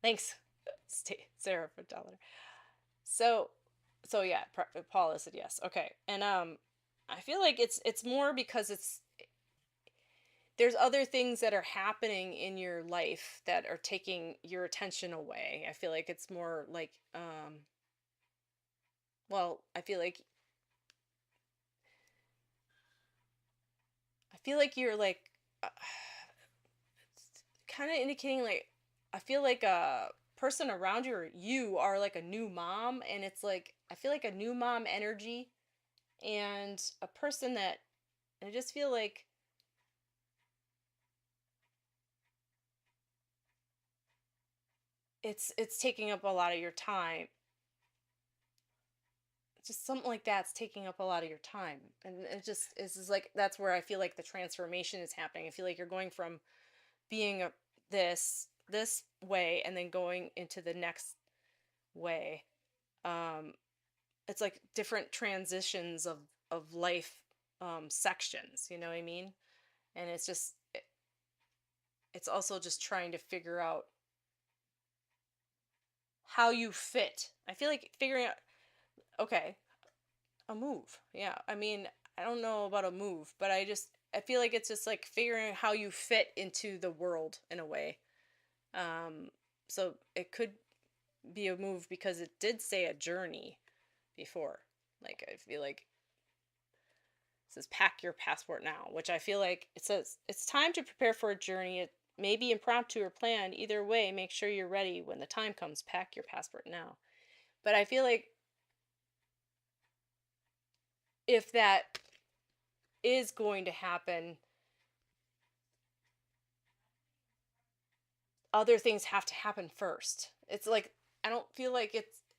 S2: Thanks, Sarah, for $1. So, so yeah, Paula said yes. Okay, and I feel like it's more because there's other things that are happening in your life that are taking your attention away. I feel like it's more like well, I feel like you're like uh, kind of indicating like, I feel like a person around you are like a new mom, and it's like I feel like a new mom energy, and a person that, I just feel like it's taking up a lot of your time. Just something like that's taking up a lot of your time, and it just is like, that's where I feel like the transformation is happening. I feel like you're going from being this way and then going into the next way. um it's like different transitions of life, sections, you know what I mean. And it's just it's also just trying to figure out how you fit. I feel like figuring out, okay, a move, yeah, I mean, I don't know about a move, but I feel like it's just like figuring out how you fit into the world in a way. um so it could be a move because it did say a journey before. Like, I feel like it says pack your passport now, which I feel like it says it's time to prepare for a journey. It may be impromptu or planned. Either way, make sure you're ready when the time comes. Pack your passport now. But I feel like if that is going to happen, other things have to happen first. It's like, I don't feel like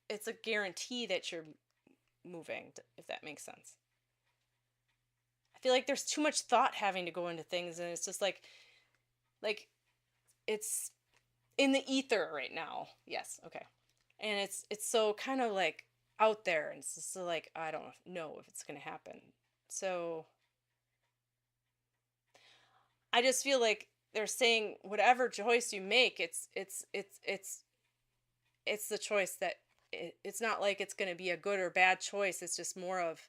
S2: it's a guarantee that you're moving, if that makes sense. I feel like there's too much thought having to go into things, and it's just like it's in the ether right now. Yes, okay. And it's so kind of like out there, and it's just so like, I don't know if it's going to happen. So I just feel like they're saying whatever choice you make, it's the choice that, it's not like it's going to be a good or bad choice. It's just more of,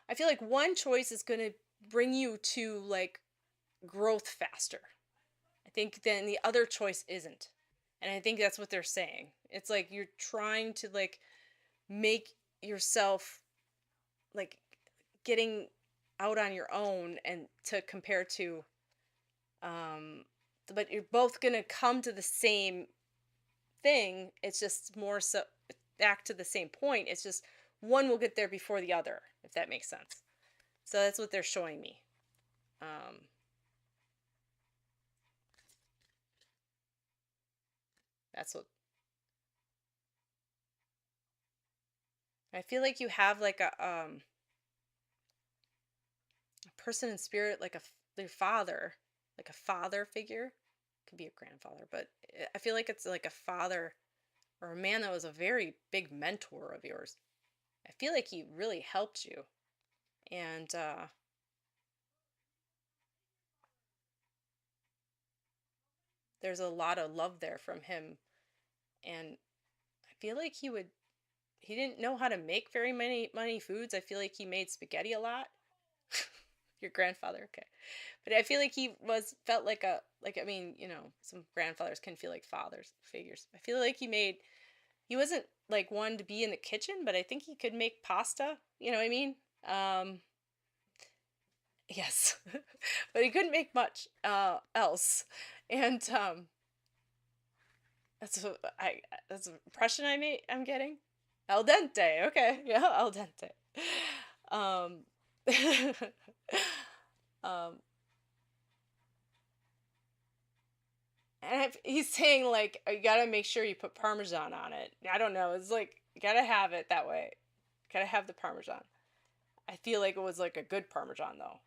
S2: I feel like one choice is going to bring you to like growth faster. I think then the other choice isn't. And I think that's what they're saying. It's like you're trying to like make yourself like getting out on your own, and to compare to um but you're both going to come to the same thing. It's just more so back to the same point. It's just one will get there before the other, if that makes sense. So that's what they're showing me. Um that's what I feel like you have like a person in spirit, like your father, like a father figure. Could be a grandfather, but I feel like it's like a father or a man that was a very big mentor of yours. I feel like he really helped you. And there's a lot of love there from him. And I feel like he didn't know how to make very many foods. I feel like he made spaghetti a lot. Your grandfather, okay. But I feel like he felt like I mean, some grandfathers can feel like fathers figures. I feel like he wasn't like one to be in the kitchen, but I think he could make pasta, you know what I mean? Um yes. But he couldn't make much else. And that's the impression I'm getting. Al dente. Okay. Yeah, al dente. Um um and if he's saying like you gotta make sure you put parmesan on it. I don't know. It's like you gotta have it that way. Gotta have the parmesan. I feel like it was like a good parmesan though.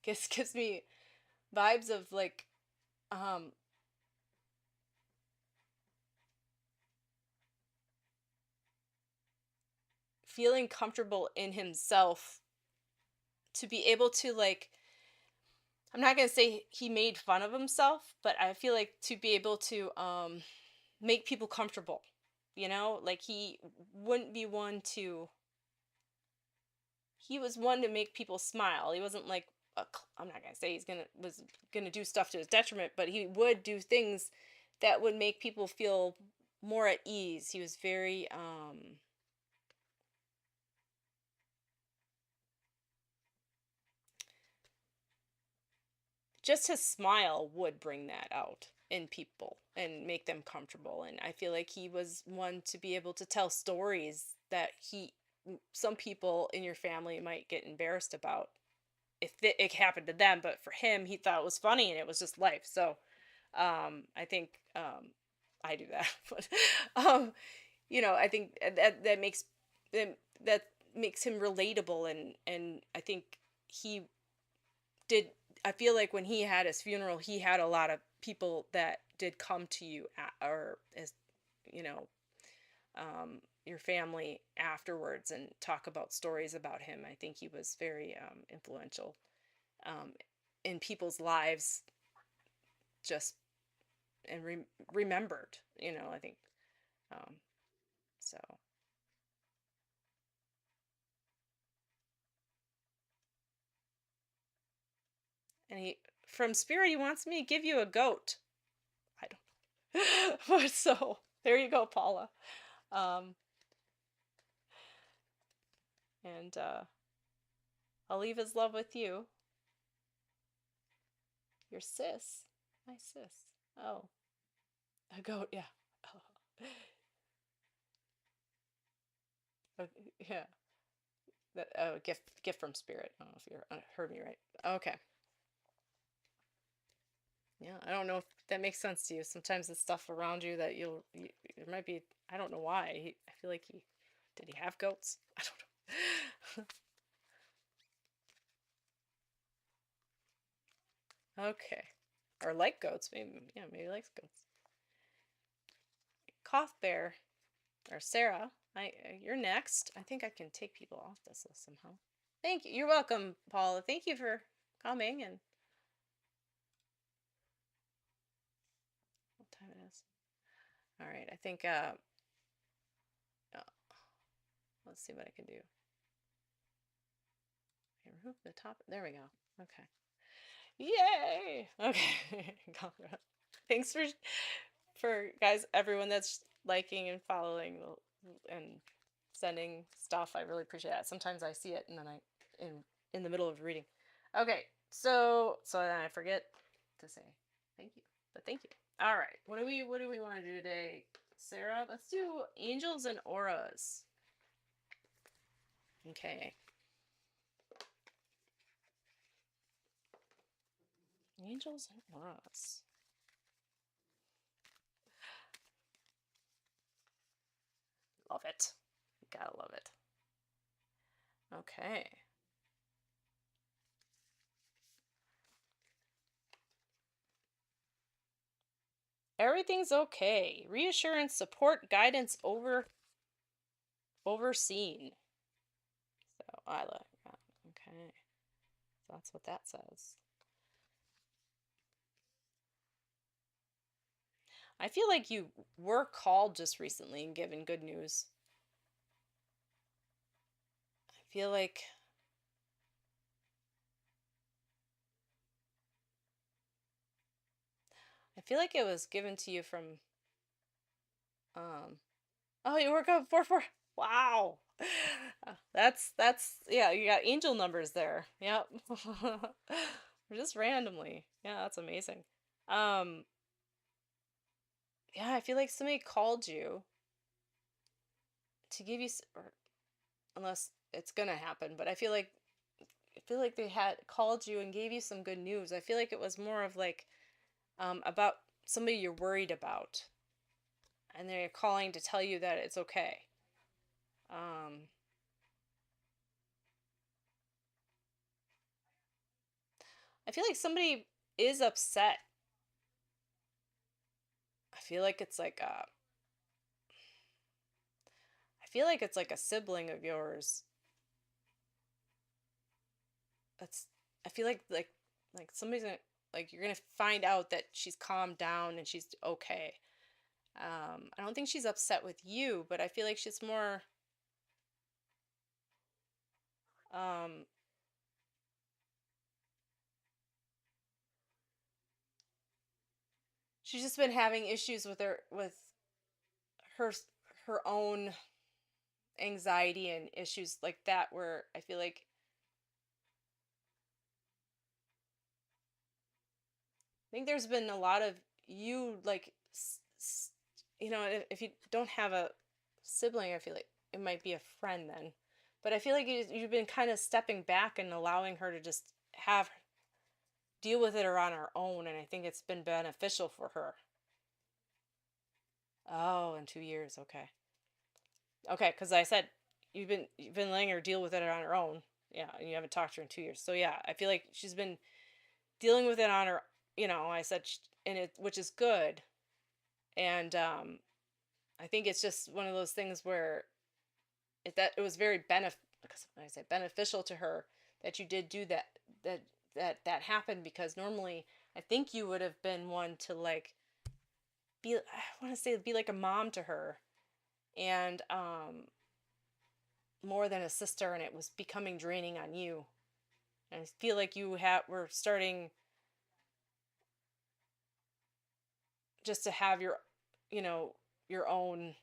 S2: Gives me vibes of like um feeling comfortable in himself to be able to like I'm not gonna say he made fun of himself, but I feel like to be able to make people comfortable, like wouldn't be one to he was one to make people smile. He wasn't like I'm not gonna say was gonna do stuff to his detriment, but he would do things that would make people feel more at ease. He was very just his smile would bring that out in people and make them comfortable. And I feel like he was one to be able to tell stories that some people in your family might get embarrassed about if it happened to them, but for him, he thought it was funny and it was just life. So, I think I do that, but um, I think that makes him relatable, and I think he did. I feel like when he had his funeral, he had a lot of people that did come to you or as you know your family afterwards and talk about stories about him. I think he was very influential um, in people's lives, just and remembered. I think um, so. And from spirit, he wants me to give you a goat. I don't. But so there you go, Paula. Um, and I'll leave his love with you, your sis, my sis. Oh, a goat. Yeah. Oh. Yeah. That gift from spirit. I don't know if you heard me right. Okay. Yeah, I don't know if that makes sense to you. Sometimes the stuff around you that there might be. I don't know why. I feel like did he have goats? I don't know. Okay, or like goats, maybe. Yeah, maybe he likes goats. Cough bear or Sarah. You're next. I think I can take people off this list somehow. Thank you. You're welcome, Paula. Thank you for coming and what time it is. All right, I think uh let's see what I can do. Okay, remove the top. There we go. Okay. Yay! Okay. Thanks for guys, everyone that's liking and following and sending stuff. I really appreciate that. Sometimes I see it and then in the middle of reading. Okay, so then I forget to say thank you. But thank you. All right. What do we want to do today, Sarah? Let's do angels and auras. Okay. Angels and auras.
S1: Okay. Everything's okay. Reassurance, support, guidance overseen. So I like that. Okay. So that's what that says. I feel like you were called just recently and given good news. I feel like it was given to you from um oh, you work out 4-4. Wow. That's yeah, you got angel numbers there. Yep. Just randomly. Yeah, that's amazing. Um yeah, I feel like somebody called you to give you or unless it's going to happen, but I feel like they had called you and gave you some good news. I feel like it was more of like about somebody you're worried about, and they're calling to tell you that it's okay. Um, I feel like somebody is upset. I feel like it's like I feel like it's like a sibling of yours. That's I feel like somebody's gonna like you're gonna find out that she's calmed down and she's okay. I don't think she's upset with you, but I feel like she's more um she's just been having issues with her her own anxiety and issues like that where I feel like I think there's been a lot of you like if you don't have a sibling I feel like it might be a friend then. But I feel like you've been kind of stepping back and allowing her to just have deal with it on her own and I think it's been beneficial for her. Oh, in 2 years, okay. Okay, because I said you've been letting her deal with it on her own. Yeah, and you haven't talked to her in 2 years. So yeah, I feel like she's been dealing with it on her. I said, and it which is good. And I think it's just one of those things where it was very I say beneficial to her that you did do that that that happened because normally I think you would have been one to like be I want to say be like a mom to her and more than a sister and it was becoming draining on you. And I feel like were starting just to have you know, your own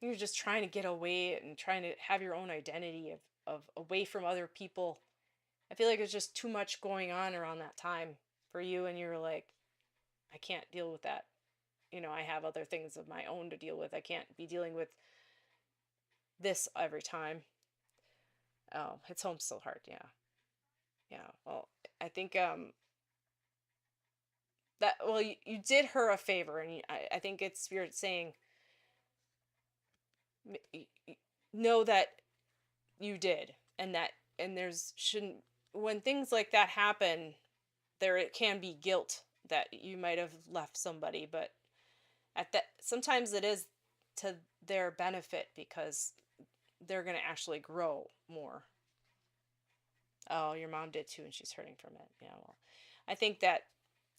S1: you're just trying to get away and trying to have your own identity of away from other people. I feel like there's just too much going on around that time for you and you're like I can't deal with that. I have other things of my own to deal with. I can't be dealing with this every time. Oh, it's home so hard. Yeah. Yeah. Well, I think that well you did her a favor and I think it's spirit saying know that you did and that and there's shouldn't when things like that happen there it can be guilt that you might have left somebody but at that sometimes it is to their benefit because they're going to actually grow more. Oh, your mom did too and she's hurting from it. Yeah, well, I think that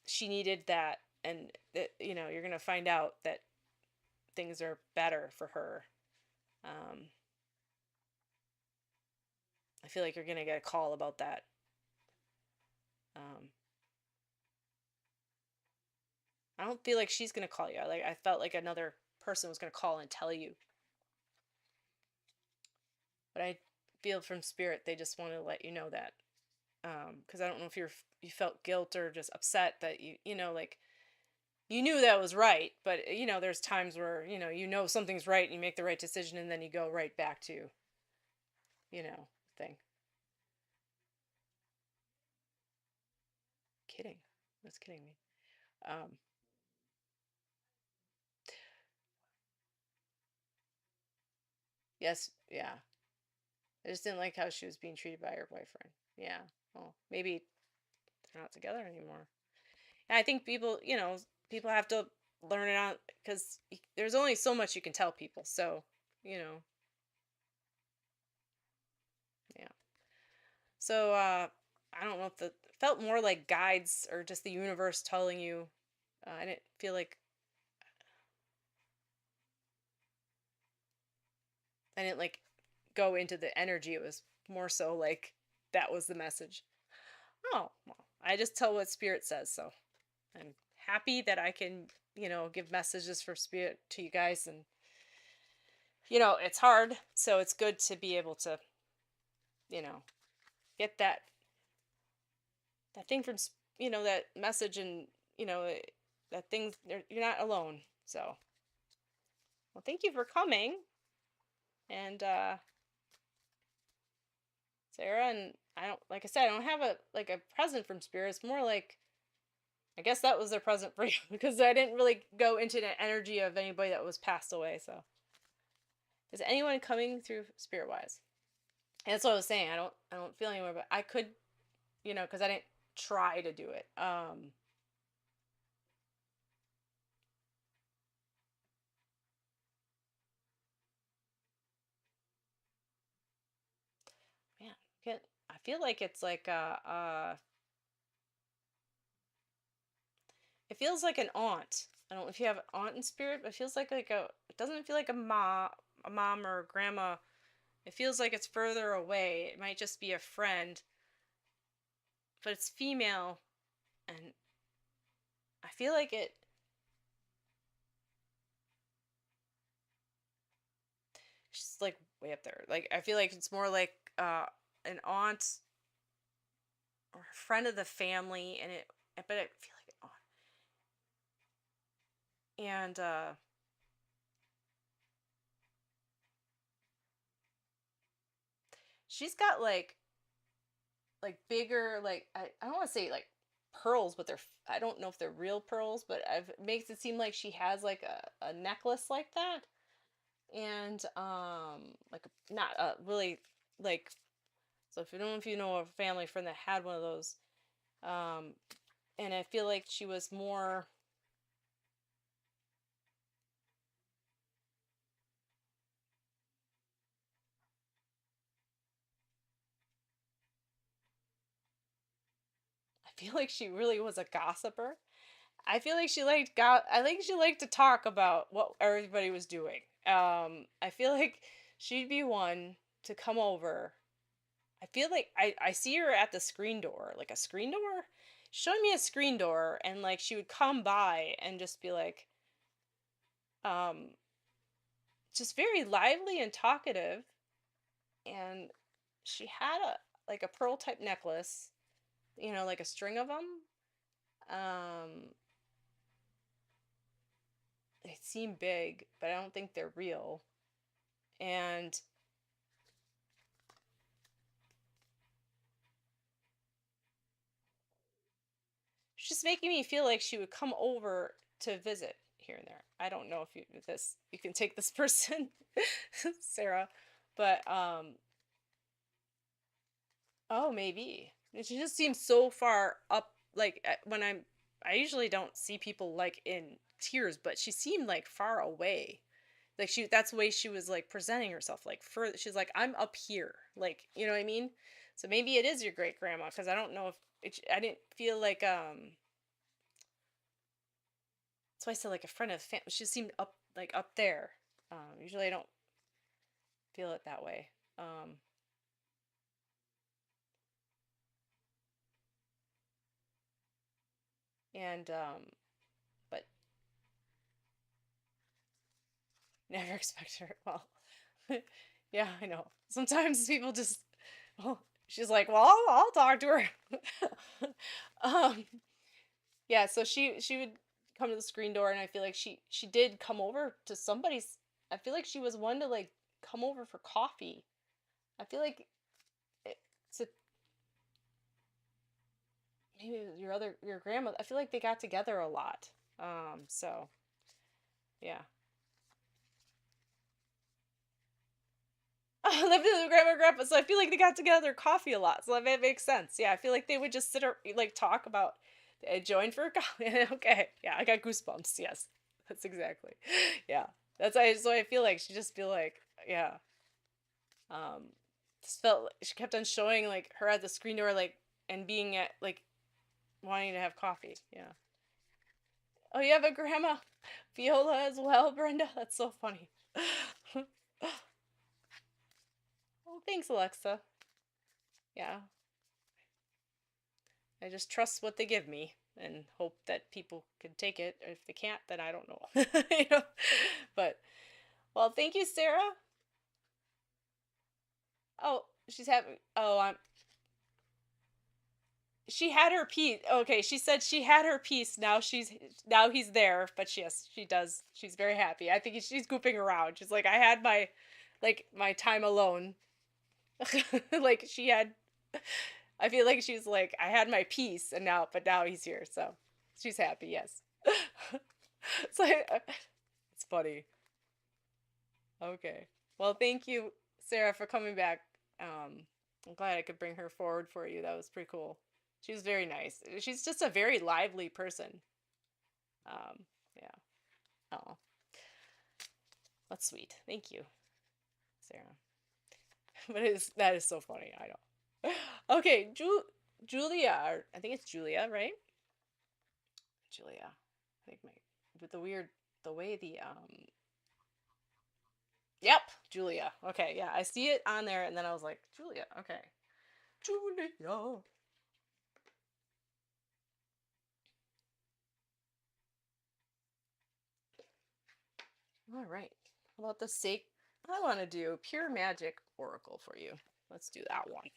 S1: she needed that and that you're going to find out that things are better for her. um I feel like you're going to get a call about that. um I don't feel like she's going to call you. I felt like another person was going to call and tell you, but I feel from spirit they just want to let you know that because I don't know if you felt guilt or just upset that like you knew that was right, but there's times where something's right and you make the right decision and then you go right back to you know thing. Kidding. What's kidding me? um
S2: Yes, yeah. I just didn't like how she was being treated by her boyfriend. Yeah. Well, maybe they're not together anymore. And I think people, people have to learn it out because there's only so much you can tell people. So, you know, yeah. So, I don't know if the felt more like guides or just the universe telling you. I didn't feel like I didn't like go into the energy. It was more so like that was the message. Oh, well, I just tell what spirit says. So I'm happy that I can, give messages for spirit to you guys. And, it's hard. So it's good to be able to, you know, get that thing from, that message and, that thing, you're not alone. So, well, thank you for coming. And, Sarah, and I don't, like I said, I don't have a present from spirit. It's more like, I guess that was their present for you because I didn't really go into the energy of anybody that was passed away. So, is anyone coming through spirit wise? And that's what I was saying. I don't feel anywhere, but I could, because I didn't try to do it. Man, I feel like it's like it feels like an aunt. I don't know if you have an aunt in spirit, but it feels like a. It doesn't feel like a mom or a grandma. It feels like it's further away. It might just be a friend, but it's female, and I feel like she's like way up there. Like I feel like it's more like an aunt or a friend of the family, and but I feel like an aunt. And she's got bigger, I don't want to say like pearls, but I don't know if they're real pearls, but it makes it seem like she has like a necklace like that. And like not really, like, so if you don't know, if you know a family friend that had one of those. um and I feel like she was more, I feel like she really was a gossiper. I feel like I think she liked to talk about what everybody was doing. I feel like she'd be one to come over. I feel like I see her at the screen door, like a screen door, showing me a screen door, and like she would come by and just be like, um, just very lively and talkative. And she had a pearl type necklace, like a string of them. Um, they seem big, but I don't think they're real. And she's just making me feel like she would come over to visit here and there. I don't know if you can take this person, Sarah, but oh, maybe. She just seems so far up. Like when I usually don't see people like in tears, but she seemed like far away. Like that's the way she was like presenting herself. Like further, she's like, I'm up here. Like, you know what I mean? So maybe it is your great grandma because I don't know if I didn't feel like that's why I said like a friend of the family. She seemed up there. Usually I don't feel it that way. Um, and but never expect her. Well, yeah, I know. Sometimes people just. Well, she's like, well, I'll talk to her. um, yeah. So she would come to the screen door, and I feel like she did come over to somebody's. I feel like she was one to like come over for coffee. I feel like it's a, maybe it was your grandmother. I feel like they got together a lot. So yeah. lived with grandma and grandpa, so I feel like they got together coffee a lot. So that makes sense. Yeah, I feel like they would just like talk about join for a coffee. Okay, yeah, I got goosebumps. Yes, that's exactly. Yeah, that's why. So I feel like she just feel like yeah. Um, just felt she kept on showing like her at the screen door like and being at like wanting to have coffee. Yeah. Oh, you have a grandma Viola as well, Brenda. That's so funny. Oh, thanks, Alexa. Yeah, I just trust what they give me and hope that people can take it. If they can't, then I don't know. you know. But well, thank you, Sarah. Oh, she's having. Oh, I'm. She had her piece. Okay, she said she had her piece. Now he's there. But yes, she does. She's very happy. I think she's goofing around. She's like, I had my time alone. like she had. I feel like she's like, I had my piece, but now he's here. So she's happy. Yes. so it's funny. Okay. Well, thank you, Sarah, for coming back. I'm glad I could bring her forward for you. That was pretty cool. She was very nice. She's just a very lively person. Um, yeah. Oh, that's sweet. Thank you, Sarah. but that is so funny. I know. Okay, Julia. I think it's Julia, right? Julia. I think my with the weird the way the. Yep, Julia. Okay, yeah, I see it on there, and then I was like, Julia. Okay, Julia. All right. How about the sake? I want to do pure magic oracle for you. Let's do that one.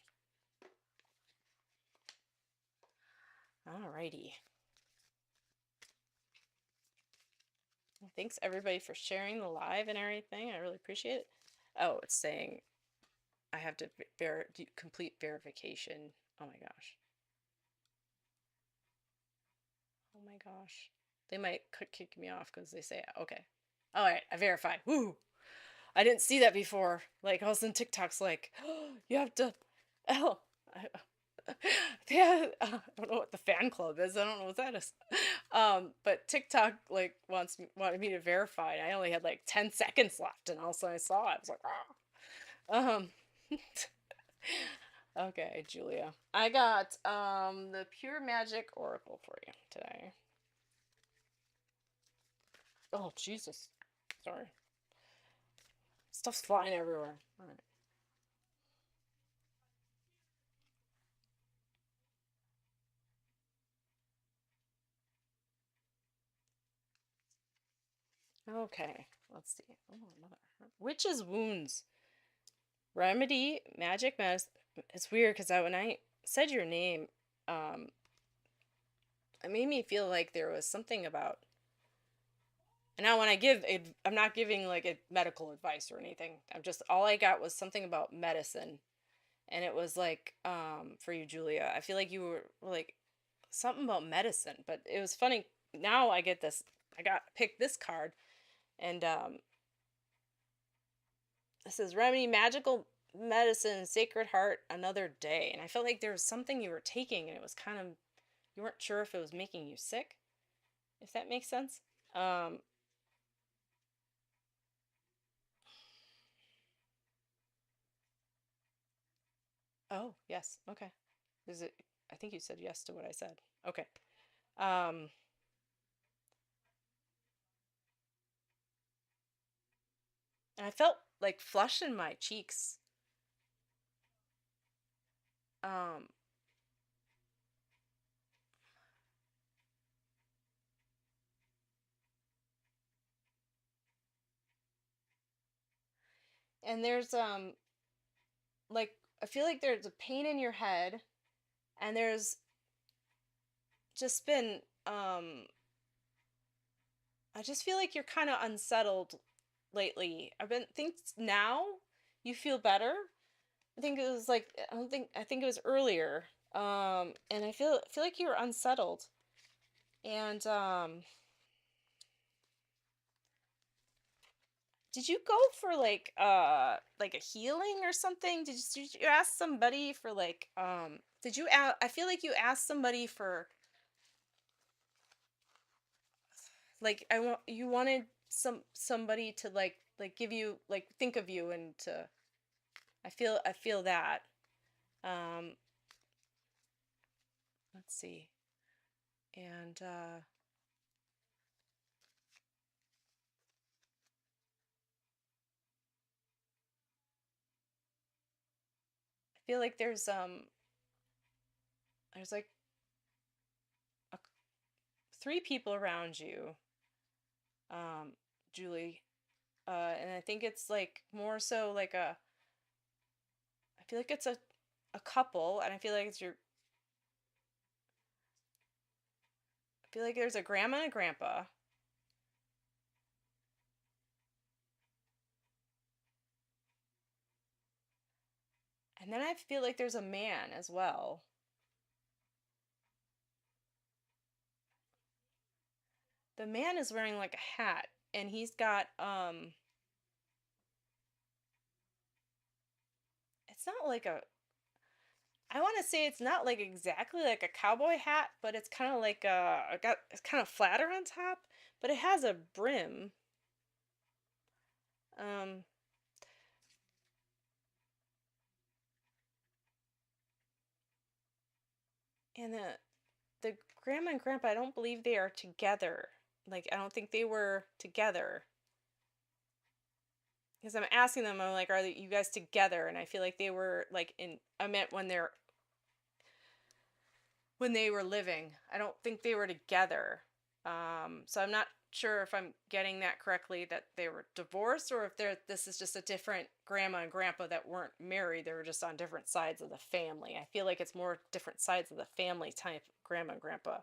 S2: All righty. Thanks everybody for sharing the live and everything. I really appreciate it. Oh, it's saying I have to do complete verification. Oh my gosh. Oh my gosh. They might kick me off because they say, okay. All right, I verified. Woo! I didn't see that before. Like, all of a sudden TikTok's like, oh, you have to. Oh, yeah, I don't know what the fan club is. I don't know what that is. But TikTok like wanted me to verify, and I only had like 10 seconds left, and all of a sudden I saw it. I was like, ah. Okay, Julia. I got the Pure Magic Oracle for you today. Oh Jesus. Sorry. Stuff's flying everywhere. All right. Okay, let's see. Oh, another witch's wounds. Remedy magic medicine. It's weird because when I said your name, um, it made me feel like there was something about. And now when I give, I'm not giving like a medical advice or anything. I'm just all I got was something about medicine, and it was like for you, Julia. I feel like you were like something about medicine, but it was funny. Now I get this. I got picked this card, and this is remedy magical medicine sacred heart another day, and I felt like there was something you were taking, and it was kind of you weren't sure if it was making you sick, if that makes sense. Um, oh yes, okay. Is it? I think you said yes to what I said. Okay. Um, and I felt like flush in my cheeks. Um, and there's like I feel like there's a pain in your head, and there's just been I just feel like you're kind of unsettled lately. I've been think now you feel better. I think it was like I think it was earlier. And I feel like you were unsettled. And Did you go for like a healing or something? Did you ask somebody for did you I feel like you asked somebody for like I want you wanted somebody to give you think of you and to I feel that. Um let's see. And I feel like there's like a, three people around you, um Julie. And I think it's like more so like I feel like it's a couple, and I feel like there's a grandma and a grandpa, and then I feel like there's a man as well. The man is wearing like a hat, and he's got it's not like a I want to say it's not like exactly like a cowboy hat, but it's kind of like it's kind of flatter on top, but it has a brim. Um and the grandma and grandpa, I don't believe they are together. Like I don't think they were together. Because I'm asking them, I'm like, are you guys together? And I feel like they were like I meant when they were living. I don't think they were together. So I'm not sure if I'm getting that correctly, that they were divorced, or if this is just a different grandma and grandpa that weren't married. They were just on different sides of the family. I feel like it's more different sides of the family type grandma and grandpa.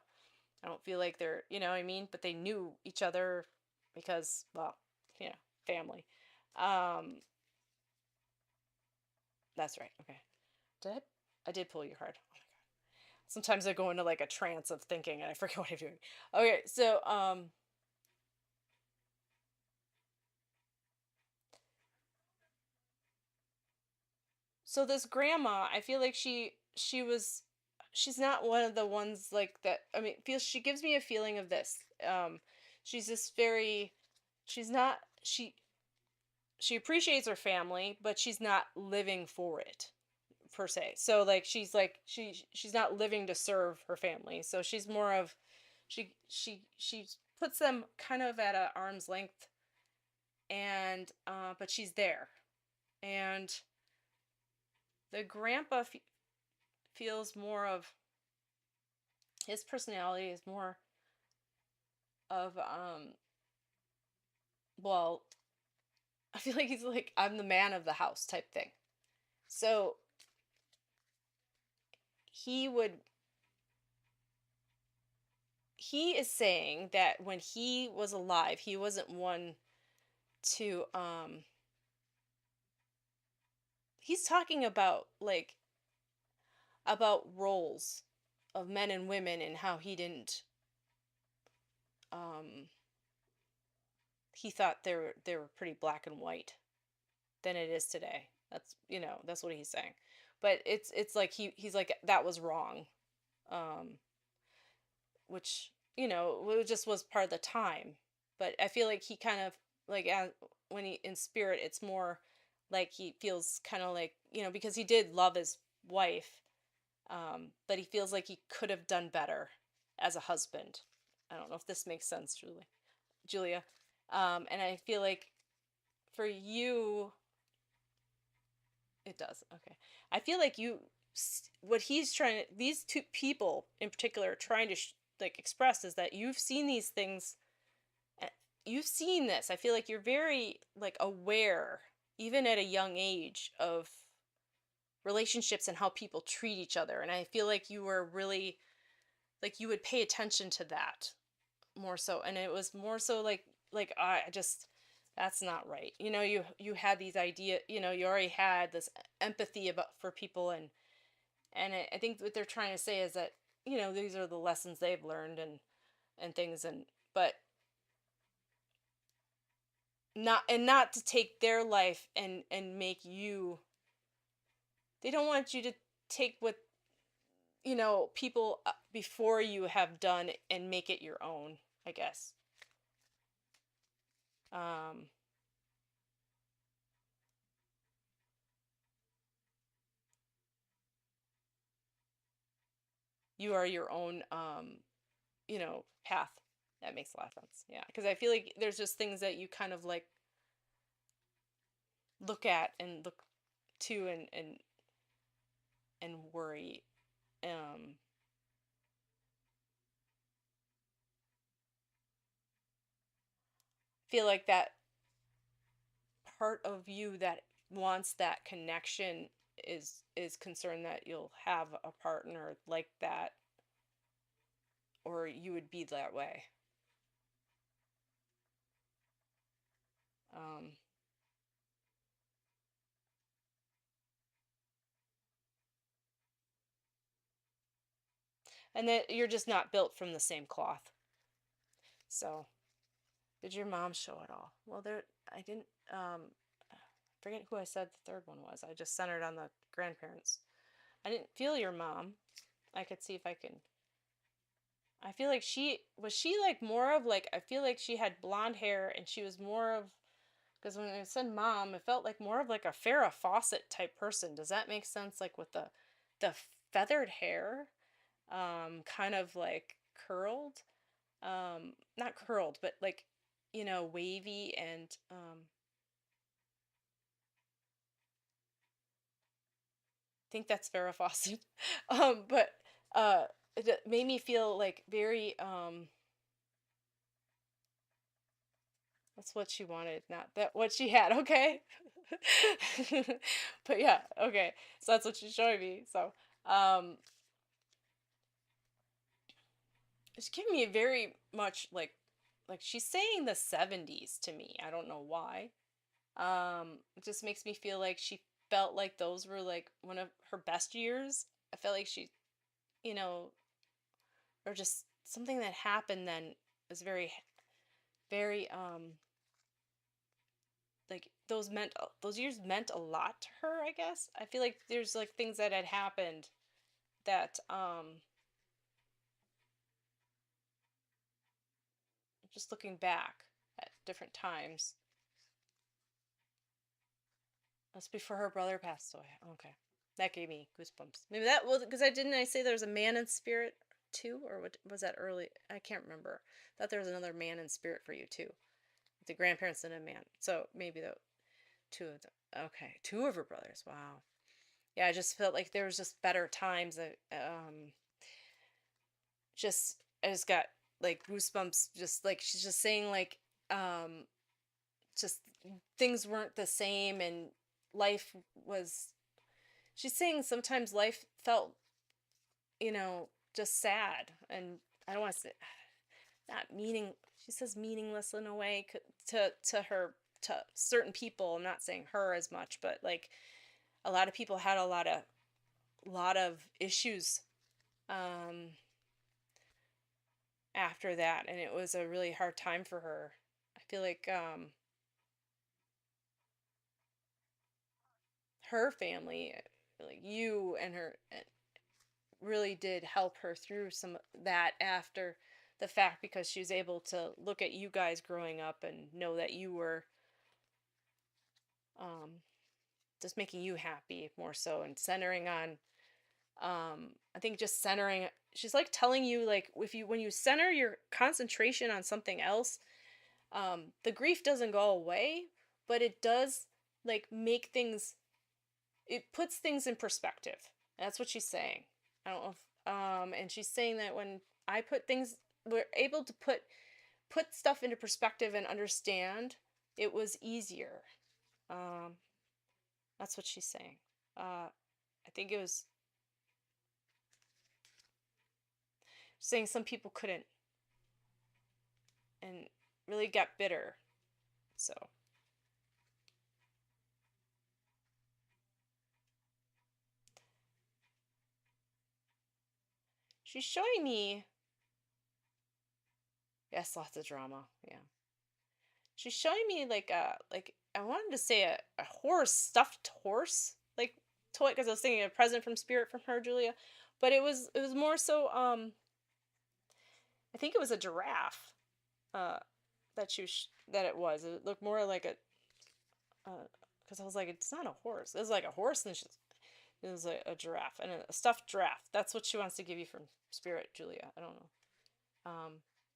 S2: I don't feel like they're, you know what I mean? But they knew each other because, well, you know, family. Um, that's right. Okay. Did I did pull your card. Oh my god. Sometimes I go into like a trance of thinking and I forget what I'm doing. Okay, so this grandma, I feel like she's not one of the ones like that. I mean, feels she gives me a feeling of this. She's this very she's not she appreciates her family, but she's not living for it per se. So she's not living to serve her family. So she's more of she puts them kind of at a arm's length, and but she's there. And the grandpa feels more of his personality is more of well, I feel like he's like I'm the man of the house type thing. So he would he is saying that when he was alive, he wasn't one to he's talking about about roles of men and women and how um he thought they were pretty black and white than it is today. That's that's what he's saying. But it's like he's like that was wrong. Um which it just was part of the time. But I feel like he kind of when he in spirit, it's more like he feels kind of like because he did love his wife, but he feels like he could have done better as a husband. I don't know if this makes sense, Julia. And I feel like for you, it does. Okay. I feel like what he's trying to, these two people in particular are trying to express is that you've seen these things. You've seen this. I feel like you're very aware, even at a young age, of relationships and how people treat each other. And I feel like you were really you would pay attention to that more so. And it was more so I just that's not right. You had these you already had this empathy about for people, and I think what they're trying to say is that these are the lessons they've learned and things, and but not to take their life and make you. They don't want you to take what, people before you have done and make it your own, I guess. Um you are your own, path. That makes a lot of sense. Yeah, because I feel like there's just things that you kind of like look at and look to and worry. Feel like that part of you that wants that connection is concerned that you'll have a partner like that, or you would be that way. Um, and that you're just not built from the same cloth. So, did your mom show it all? Well, I didn't. Forget who I said the third one was. I just centered on the grandparents. I didn't feel your mom. I could see if I can. I feel like she like more of like, I feel like she had blonde hair and she was more of, because when I said mom, it felt like more of like a Farrah Fawcett type person. Does that make sense? Like with the feathered hair, kind of like curled, not curled, but like, wavy, and I think that's Farrah Fawcett. But it made me feel like very, that's what she wanted, not that what she had. Okay. But yeah, okay. So that's what she's showing me. So it's giving me a very much like she's saying the 70s to me. I don't know why. It just makes me feel like she felt like those were like one of her best years. I felt like she, you know, or just something that happened then was very, very, like those years meant a lot to her, I guess. I feel like there's like things that had happened that, just looking back at different times. That's before her brother passed away. Okay. That gave me goosebumps. Maybe that was because I say there was a man in spirit too, or what was that early? I can't remember. Thought there was another man in spirit for you too. The grandparents and a man. So maybe the two of them. Okay, two of her brothers. Wow. Yeah, I just felt like there was just better times. Just I just got like goosebumps. Just like she's just saying like, um, just things weren't the same, and life was. She's saying sometimes life felt, just sad, and I don't want to say not meaning. She says meaningless in a way, to her, to certain people. I'm not saying her as much, but like a lot of people had a lot of issues, um after that, and it was a really hard time for her. I feel like, her family, like you and her, really did help her through some of that after the fact, because she was able to look at you guys growing up and know that you were, um, just making you happy more so, and centering on, I think just centering, she's like telling you like, if you when you center your concentration on something else, the grief doesn't go away, but it does like make things, it puts things in perspective. That's what she's saying. I don't know if, and she's saying that when I put things, we're able to put stuff into perspective and understand, it was easier. Um, that's what she's saying. I think it was saying some people couldn't, and really got bitter. So she's showing me, yes, lots of drama. Yeah. she's showing me like I wanted to say a horse, stuffed horse, like toy, because I was thinking a present from spirit from her, Julia, but it was more so I think it was a giraffe. That that it was. It looked more like a because I was like, it's not a horse. It was like a horse, and it was a giraffe and a stuffed giraffe. That's what she wants to give you from spirit, Julia. I don't know.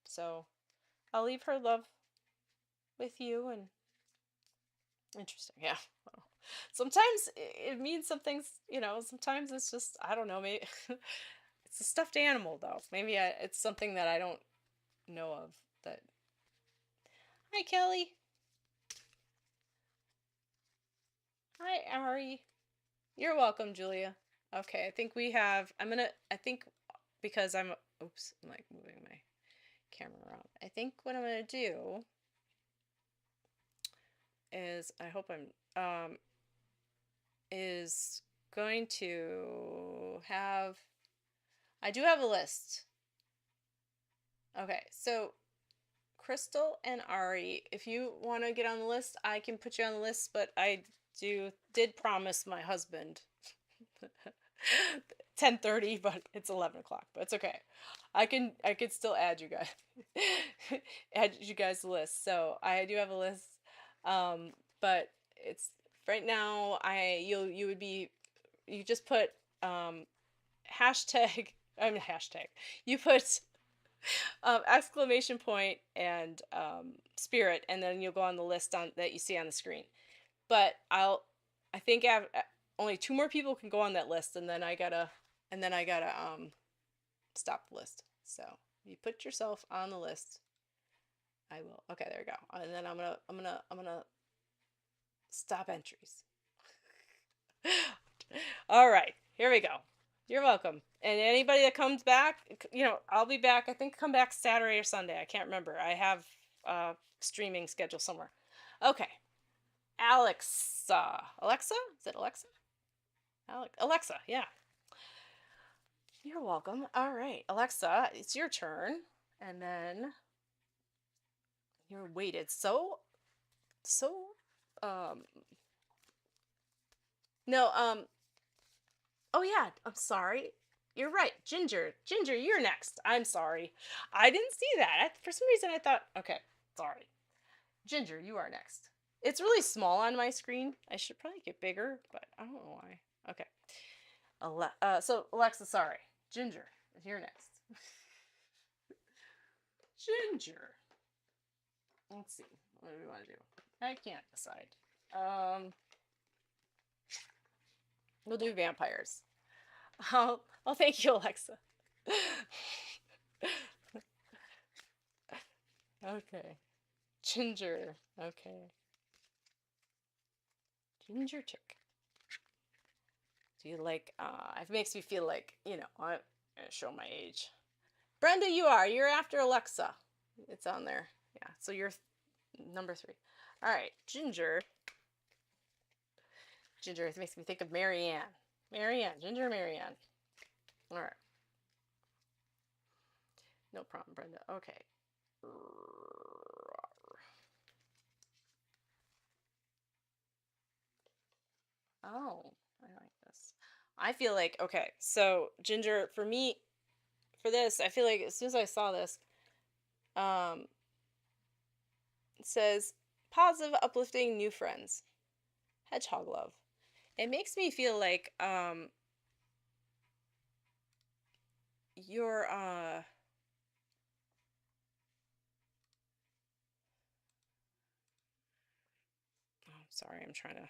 S2: So I'll leave her love with you and interesting. Yeah. Well, sometimes it means some things, sometimes it's just, I don't know, maybe it's a stuffed animal though. Maybe it's something that I don't know of that. Hi, Kelly. Hi, Ari. You're welcome, Julia. Okay, I think I think because oops, I'm like moving my camera around. I think what I'm gonna do is, I hope is going to I do have a list. Okay, so Crystal and Ari, if you want to get on the list, I can put you on the list, but I did promise my husband 10:30, but it's 11 o'clock, but it's okay. I could still add you guys add you guys to the list. So I do have a list. But it's right now you just put hashtag I mean hashtag. You put exclamation point and spirit, and then you'll go on the list on that you see on the screen. But I think only two more people can go on that list, and then I gotta stop the list. So you put yourself on the list. I will. Okay, there we go. And then I'm gonna stop entries. All right, here we go. You're welcome. And anybody that comes back, I'll be back. I think come back Saturday or Sunday. I can't remember. I have streaming schedule somewhere. Okay. Alexa. Alexa? Is it Alexa? Alexa, yeah. You're welcome. All right. Alexa, it's your turn. And then you're weighted. No, oh yeah, I'm sorry. You're right. Ginger, you're next. I'm sorry. I didn't see that. For some reason I thought, okay, sorry. Ginger, you are next. It's really small on my screen. I should probably get bigger, but I don't know why. Okay. So Alexa, sorry. Ginger, you're next. Ginger. Let's see. What do we want to do? I can't decide. We'll do vampires. Oh, thank you, Alexa. Okay. Ginger. Okay. Ginger chick. Do you like, it makes me feel like, I'm gonna show my age. Brenda, you're after Alexa. It's on there. Yeah, so you're number 3. All right, Ginger. Ginger, it makes me think of Marianne. Ginger Marianne. All right. No problem, Brenda. Okay. Oh, I like this. I feel like, okay, so Ginger, for me, for this, I feel like as soon as I saw this, it says positive, uplifting new friends. Hedgehog love. It makes me feel like you're oh, sorry, I'm trying to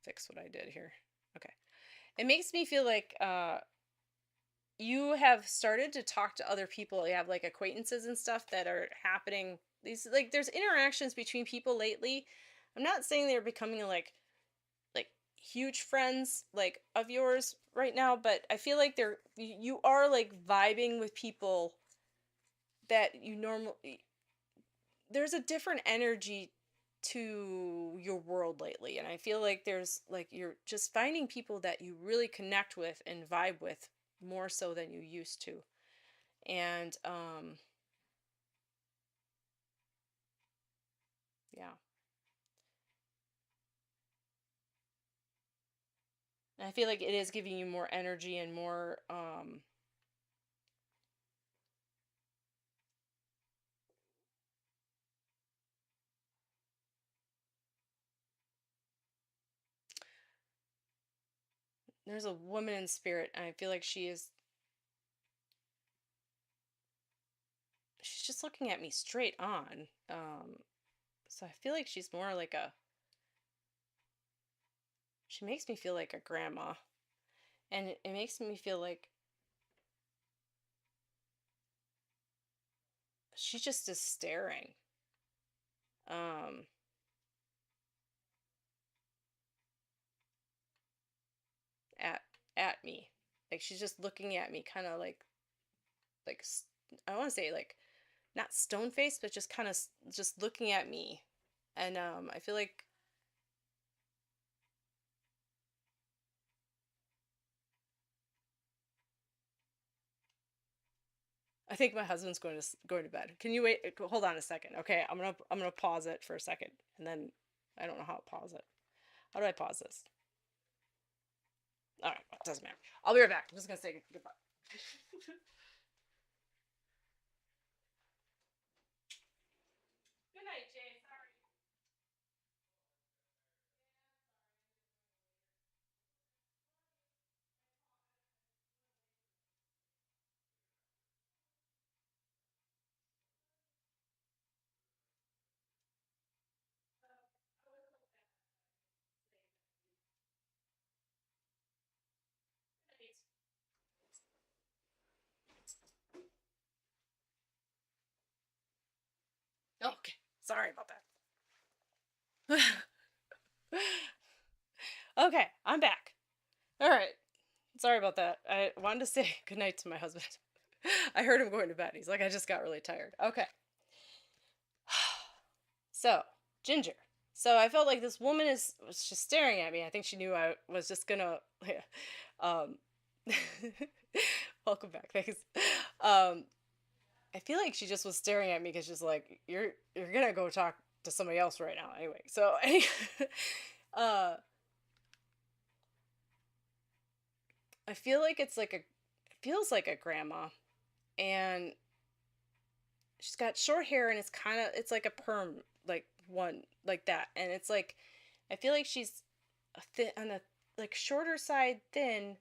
S2: fix what I did here. Okay. It makes me feel like you have started to talk to other people. You have like acquaintances and stuff that are happening. These, like, there's interactions between people lately. I'm not saying they're becoming like huge friends like of yours right now, but I feel like you are like vibing with people that you normally, there's a different energy to your world lately, and I feel like there's like you're just finding people that you really connect with and vibe with more so than you used to. And
S1: Yeah. And I feel like it is giving you more energy and more there's a woman in spirit, and I feel like she's just looking at me straight on. So I feel like she's more like she makes me feel like a grandma, and it makes me feel like she just is staring um at me. Like she's just looking at me kind of like I want to say like not stone faced, but just kind of just looking at me. And I feel like I think my husband's going to bed. Can you wait? Hold on a second. Okay, I'm gonna pause it for a second, and then I don't know how to pause it. How do I pause this? All right, it doesn't matter. I'll be right back. I'm just gonna say goodbye. Good night, Jay. Sorry. Okay, sorry about that. Okay, I'm back. All right. Sorry about that. I wanted to say goodnight to my husband. I heard him going to bed. He's like, I just got really tired. Okay. So, Ginger. So I felt like this woman was just staring at me. I think she knew I was just gonna um welcome back, thanks. Um I feel like she just was staring at me because she's like, you're gonna go talk to somebody else right now anyway. So uh I feel like it feels like a grandma, and she's got short hair, and it's like a perm, like one like that, and it's like I feel like she's on the like shorter side, thin,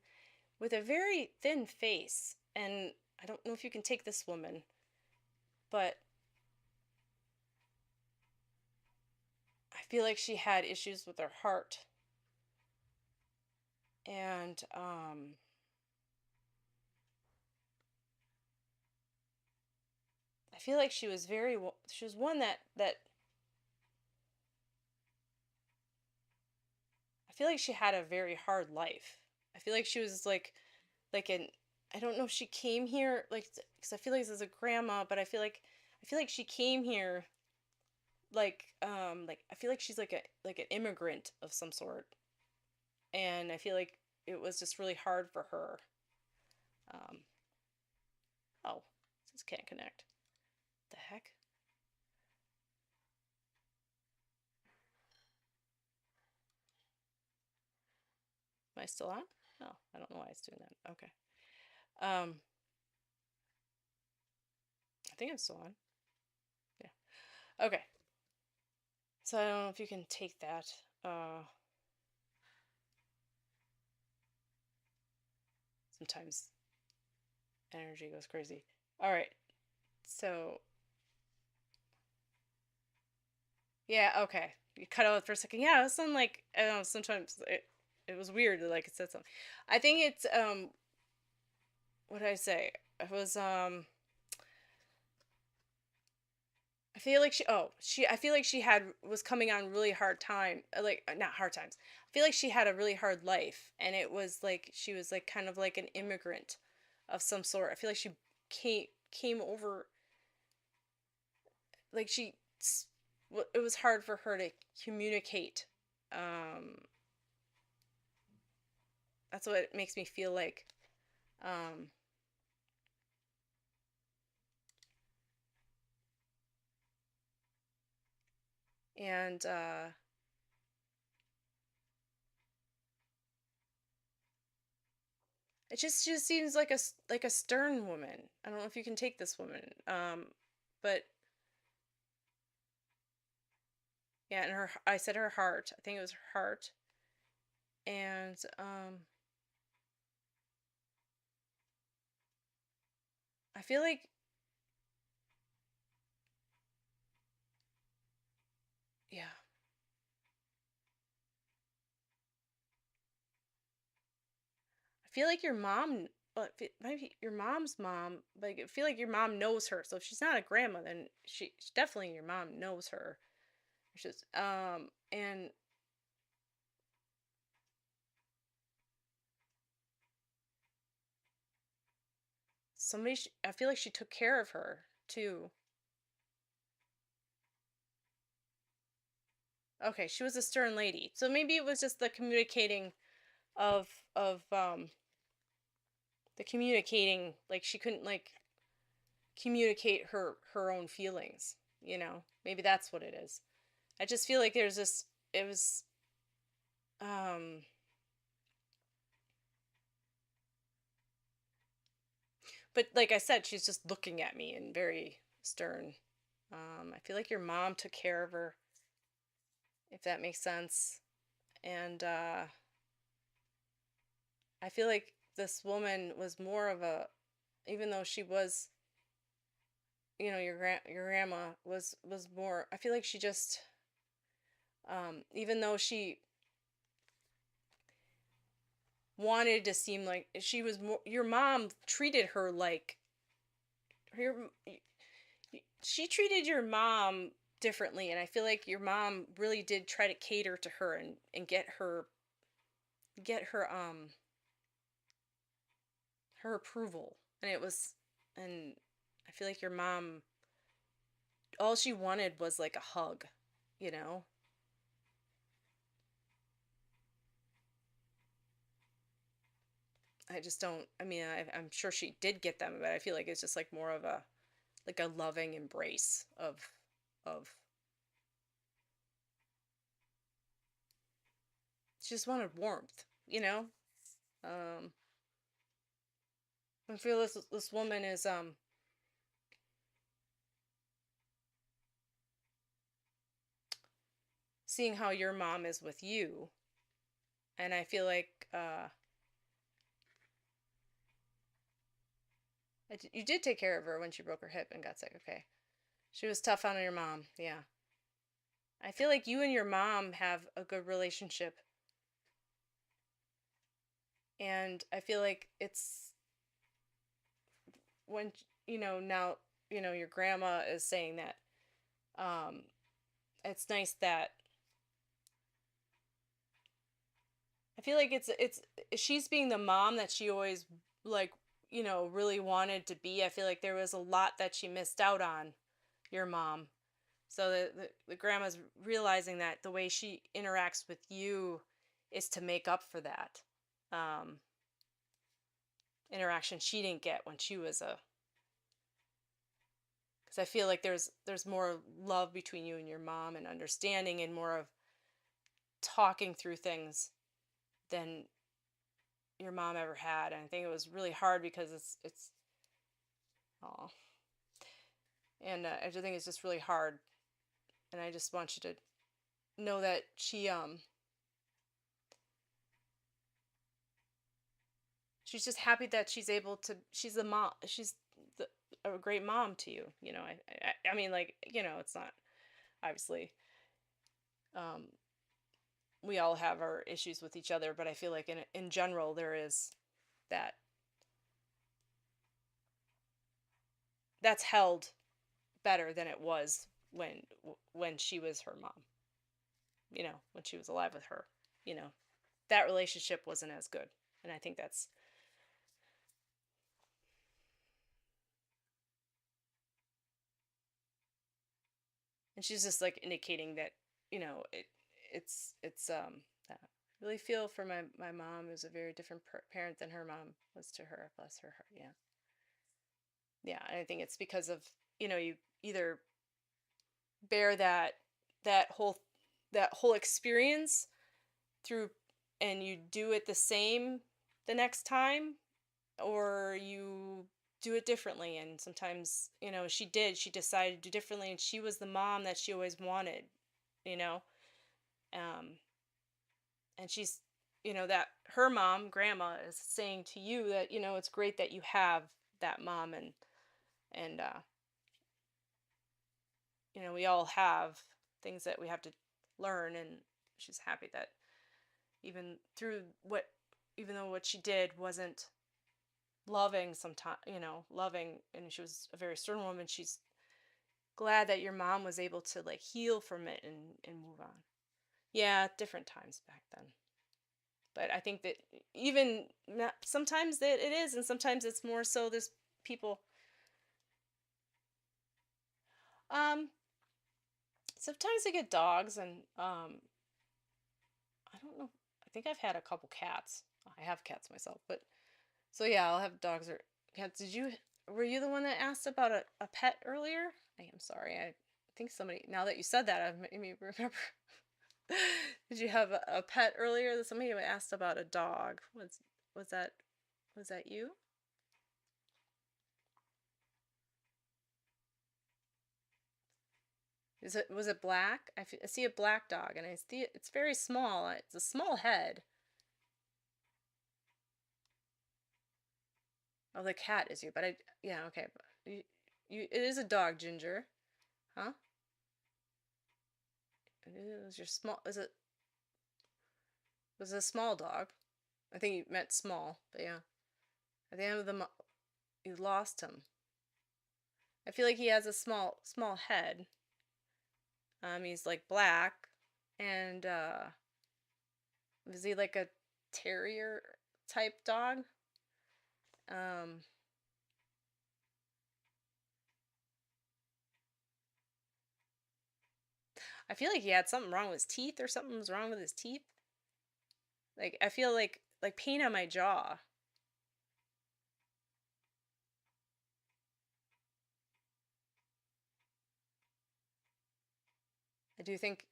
S1: with a very thin face. And I don't know if you can take this woman, but I feel like she had issues with her heart, and I feel like she was one that I feel like she had a very hard life. I feel like she was like an I don't know if she came here like because I feel like this is a grandma, but I feel like she came here like I feel like she's like an immigrant of some sort, and I feel like it was just really hard for her. Um, oh, this can't connect. The heck? Am I still on? No, I don't know why it's doing that. Okay. Um, I think I'm still on. Yeah. Okay. So I don't know if you can take that. Sometimes energy goes crazy. All right. So yeah. Okay. You cut out for a second. Yeah. It was something like I don't know. Sometimes it was weird. Like it said something. I think it's what did I say? It was I feel like I feel like she had was coming on really hard time, like not hard times. I feel like she had a really hard life, and it was like she was like kind of like an immigrant of some sort. I feel like she came over like it was hard for her to communicate. Um that's what it makes me feel like. Um
S2: And it just seems like like a stern woman. I don't know if you can take this woman. But yeah, and I said her heart. I think it was her heart. And I feel like, yeah, I feel like your mom, well, maybe your mom's mom, like I feel like your mom knows her. So if she's not a grandma, then definitely your mom knows her. She's and I feel like she took care of her too. Okay, she was a stern lady. So maybe it was just the communicating of the communicating, like she couldn't like communicate her own feelings, you know. Maybe that's what it is. I just feel like there's this it was um but like I said, she's just looking at me and very stern. I feel like your mom took care of her, if that makes sense. And I feel like this woman was more of a, even though she was, you know, your grandma was more. I feel like she just, even though she wanted to seem like she was more, your mom treated her like your, she treated your mom differently, and I feel like your mom really did try to cater to her and get her approval, and it was, and I feel like your mom, all she wanted was like a hug, you know. I just don't, I mean, I'm sure she did get them, but I feel like it's just like more of a, like a loving embrace of she just wanted warmth, you know. um I feel this woman is seeing how your mom is with you, and I feel like you did take care of her when she broke her hip and got sick. Okay, she was tough on your mom. Yeah, I feel like you and your mom have a good relationship, and I feel like it's when, you know, now, you know, your grandma is saying that um it's nice that, I feel like it's she's being the mom that she always, like, you know, really wanted to be. I feel like there was a lot that she missed out on, your mom. So the grandma's realizing that the way she interacts with you is to make up for that um interaction she didn't get when she was a, because I feel like there's more love between you and your mom, and understanding, and more of talking through things than your mom ever had. And I think it was really hard because it's oh, and I just think it's just really hard. And I just want you to know that she's just happy that she's able to, she's the mom, she's the, a great mom to you, you know. I mean, like, you know, it's not, obviously, um we all have our issues with each other, but I feel like in general there is that, that's held better than it was when she was her mom, you know, when she was alive with her, you know, that relationship wasn't as good. And I think that's, and she's just like indicating that, you know, it's I really feel for my mom, who's a very different parent than her mom was to her, bless her heart. Yeah, yeah. And I think it's because of, you know, you either bear that that whole that whole experience through, and you do it the same the next time, or you do it differently. And sometimes, she decided to do differently, and she was the mom that she always wanted, you know um and she's, that her mom, grandma, is saying to you that, it's great that you have that mom. And we all have things that we have to learn. And she's happy that even through what even though what she did wasn't loving, sometimes, loving, and she was a very stern woman, she's glad that your mom was able to like heal from it and move on. Yeah, different times back then. But I think that even sometimes that it is, and sometimes it's more so there's people. Um, Sometimes I get dogs, and I don't know. I think I've had a couple cats. I have cats myself, but so yeah, I'll have dogs or cats. Were you the one that asked about a pet earlier? I am sorry. I think somebody, now that you said that, I've made me remember. Did you have a pet earlier? That somebody asked about a dog. Was that was that you? Was it black? I see a black dog, and I see it's very small. It's a small head. Oh, the cat is you, but yeah, okay. But it is a dog, Ginger, huh? It was your small. Was it a small dog? I think you meant small, but yeah. At the end of you lost him. I feel like he has a small head. He's like black, and was he like a terrier type dog? Um, I feel like he had something wrong with his teeth, or something was wrong with his teeth. Like I feel like pain on my jaw. I do think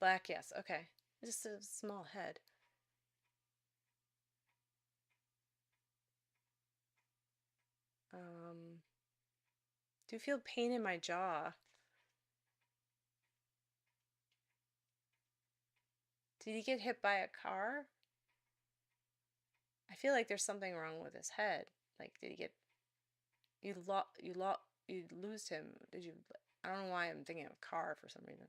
S2: black, yes, okay. Just a small head. Um, do feel pain in my jaw. Did he get hit by a car? I feel like there's something wrong with his head. Like, did he get you lose him? Did you? I don't know why I'm thinking of a car for some reason.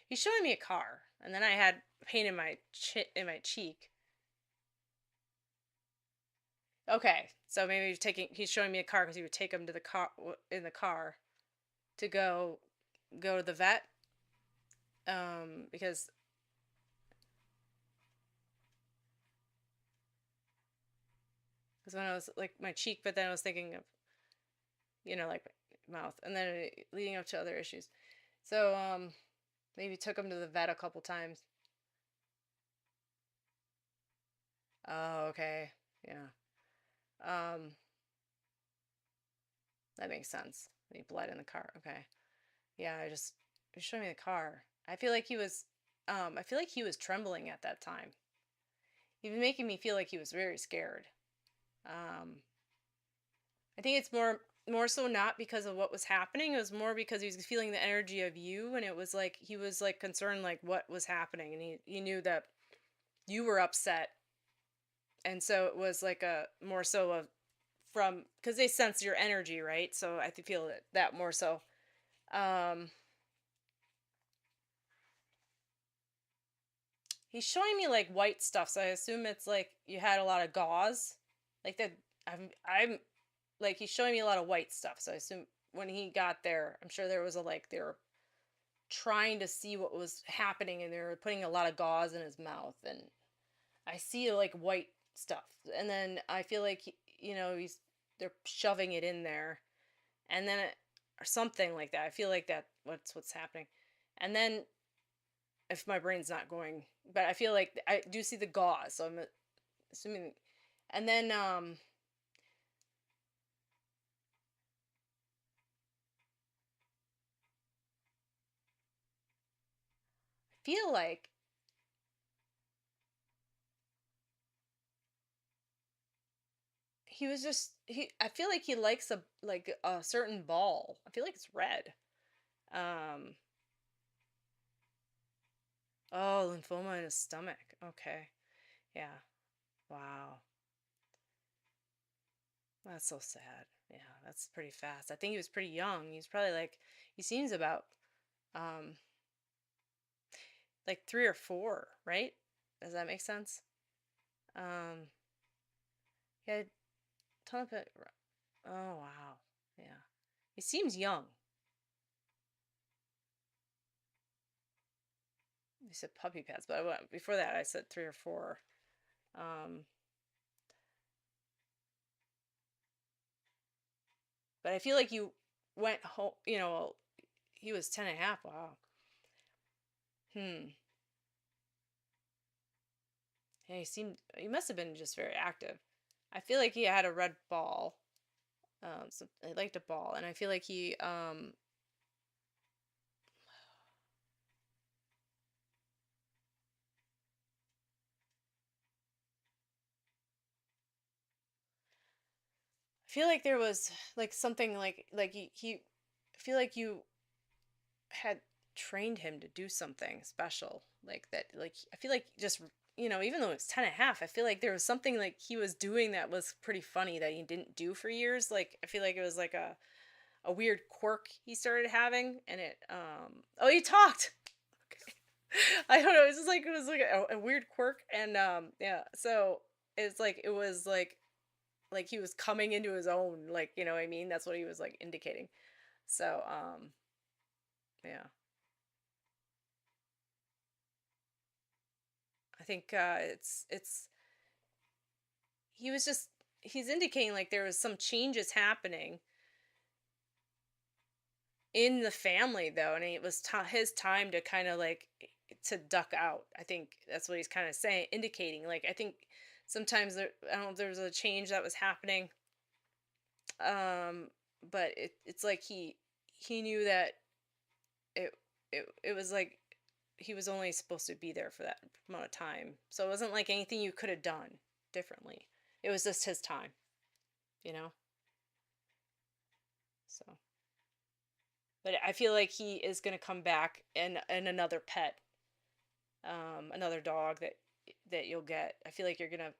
S2: He's showing me a car, and then I had pain in my cheek. Okay, so maybe he's showing me a car because he would take him to the car in the car to go to the vet. Because when I was like my cheek, but then I was thinking of, like mouth, and then leading up to other issues. So maybe took him to the vet a couple times. Oh, okay, yeah. Um, that makes sense. He bled in the car. Okay, yeah. He showed me the car. I feel like he was trembling at that time. He was making me feel like he was very scared. Um, I think it's more so not because of what was happening. It was more because he was feeling the energy of you, and it was like he was like concerned like what was happening, and he knew that you were upset, and so it was like a more so of from because they sense your energy, right? So I feel that more so. Um, he's showing me like white stuff, so I assume it's like you had a lot of gauze, like that. I'm like he's showing me a lot of white stuff, so I assume when he got there, I'm sure there was a like they were trying to see what was happening, and they were putting a lot of gauze in his mouth, and I see like white stuff, and then I feel like they're shoving it in there, and then or something like that. I feel like that what's happening, and then if my brain's not going, but I feel like I do see the gauze, so I'm assuming, and then feel like he was just he I feel like he likes a certain ball. I feel like it's red. Um oh, lymphoma in his stomach. Okay. Yeah. Wow. That's so sad. Yeah, that's pretty fast. I think he was pretty young. He's probably he seems about um like 3 or 4, right? Does that make sense? Um yeah, ton of it. Oh, wow. Yeah. He seems young. You said puppy pads, but before that I said 3 or 4. Um but I feel like you went home, he was 10 and a half. Wow. Hmm. Yeah, he must have been just very active. I feel like he had a red ball. So I liked a ball, and I feel like I feel like there was like something he I feel like you had trained him to do something special like that. Like I feel like just even though it's 10 and a half, I feel like there was something like he was doing that was pretty funny that he didn't do for years. Like I feel like it was like a weird quirk he started having, and it oh, he talked. Okay. I don't know, it was like a weird quirk, and yeah, so it's like it was like he was coming into his own, like, you know what I mean? That's what he was like indicating. So yeah, I think it's he was just he's indicating like there was some changes happening in the family though, and it was his time to kind of to duck out. I think that's what he's kind of saying, indicating. Like I think sometimes I don't know if there was a change that was happening, um, but it's like he knew that it it was like he was only supposed to be there for that amount of time, so it wasn't like anything you could have done differently. It was just his time, you know. So, but I feel like he is gonna come back and another pet, another dog that you'll get. I feel like you're gonna,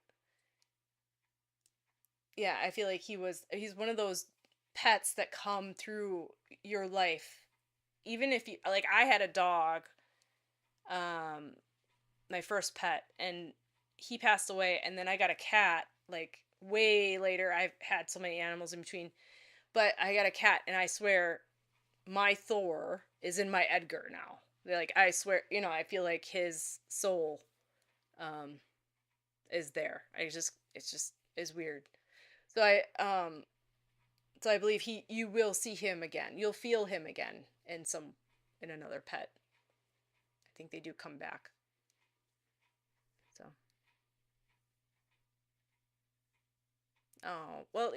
S2: yeah, I feel like he's one of those pets that come through your life. Even if you like I had a dog, um my first pet, and he passed away, and then I got a cat like way later. I've had so many animals in between, but I got a cat, and I swear my Thor is in my Edgar now. Like I swear, I feel like his soul um is there. It's just is weird. So I believe you will see him again. You'll feel him again in another pet. I think they do come back. So, oh, well,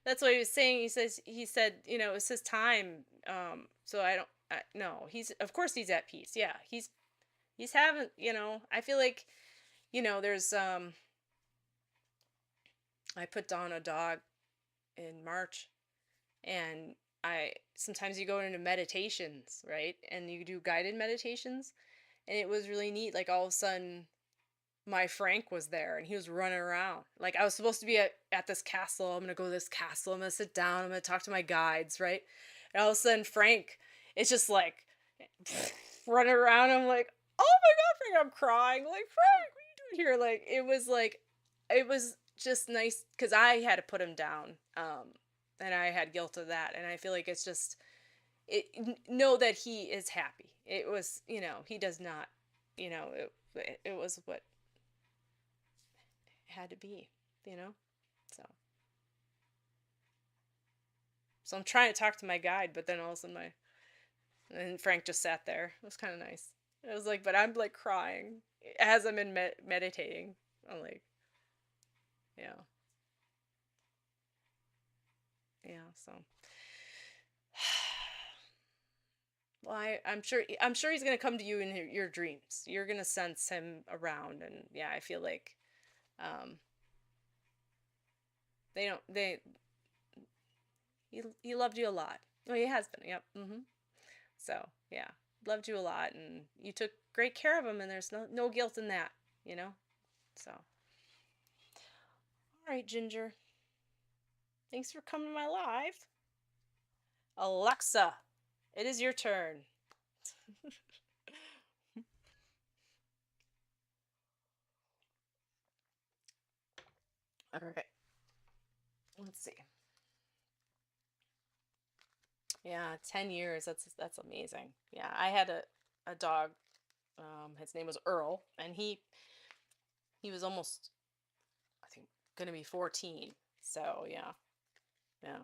S2: that's what he was saying. He said, it's his time. So no, of course he's at peace. Yeah. He's having, I feel like, there's, I put down a dog in March, and sometimes you go into meditations, right? And you do guided meditations, and it was really neat. Like all of a sudden my Frank was there, and he was running around. Like I was supposed to be at this castle. I'm gonna go to this castle. I'm gonna sit down. I'm gonna talk to my guides, right? And all of a sudden Frank, it's just like running around. I'm like, oh my god, Frank! I'm crying. Like Frank, what are you doing here? It was just nice because I had to put him down, and I had guilt of that. And I feel like it's just know that he is happy. It was, he does not, it was what had to be, you know? So I'm trying to talk to my guide, but then all of a sudden and Frank just sat there. It was kind of nice. It was like, but I'm like crying as I'm in meditating. I'm like, yeah. Yeah, so Well, I'm sure he's gonna come to you in your dreams. You're gonna sense him around, and yeah, I feel like um they don't they he loved you a lot. Well, he has been. Yep. So yeah, loved you a lot, and you took great care of him, and there's no guilt in that, you know. So all right, Ginger. Thanks for coming to my live. Alexa, it is your turn. All right. Let's see. Yeah, 10 years. That's amazing. Yeah, I had a dog. His name was Earl, and he was almost, I think, gonna be 14. So yeah, yeah.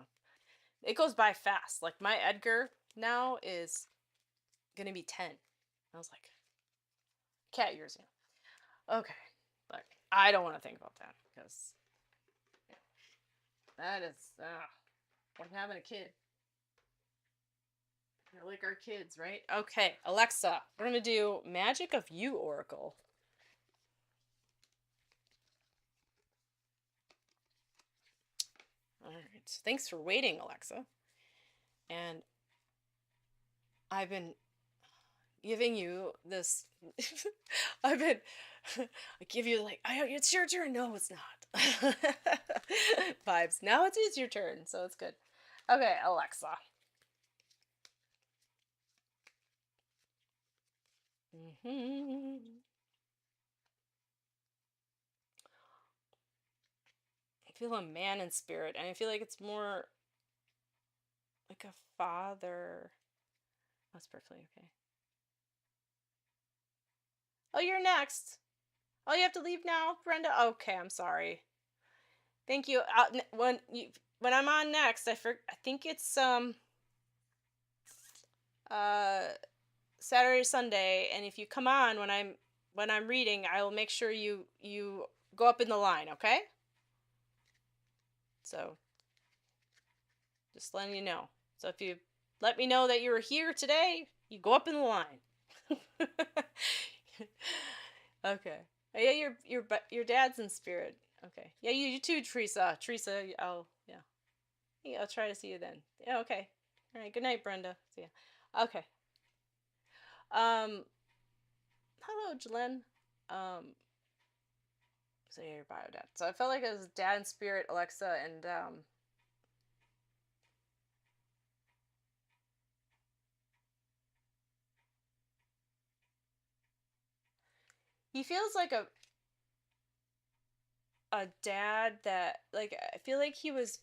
S2: It goes by fast. Like my Edgar now is gonna be 10. I was like, cat years, yeah. Okay. Look, I don't want to think about that because that is like having a kid. They're like our kids, right? Okay, Alexa, we're gonna do Magic of You Oracle. All right. Thanks for waiting, Alexa. And I've been giving you this. I've been. I give you like, it's your turn. No, it's not. Vibes. Now it is your turn, so it's good. Okay, Alexa. I feel a man in spirit, and I feel like it's more like a father. That's perfectly okay. Oh, you're next. Oh, you have to leave now, Brenda? Okay, I'm sorry. Thank you. When I'm on next, I think it's uh Saturday, Sunday, and if you come on when I'm reading, I will make sure you go up in the line, okay? So, just letting you know. So if you let me know that you were here today, you go up in the line. Okay. Oh, yeah, your dad's in spirit. Okay. Yeah, you too, Teresa. Teresa, yeah. Yeah, I'll try to see you then. Yeah, okay. All right. Good night, Brenda. See ya. Okay. Um, hello, Jalen. So yeah, your bio dad. So I felt like it was dad in spirit, Alexa, and he feels like a dad that, like, I feel like he was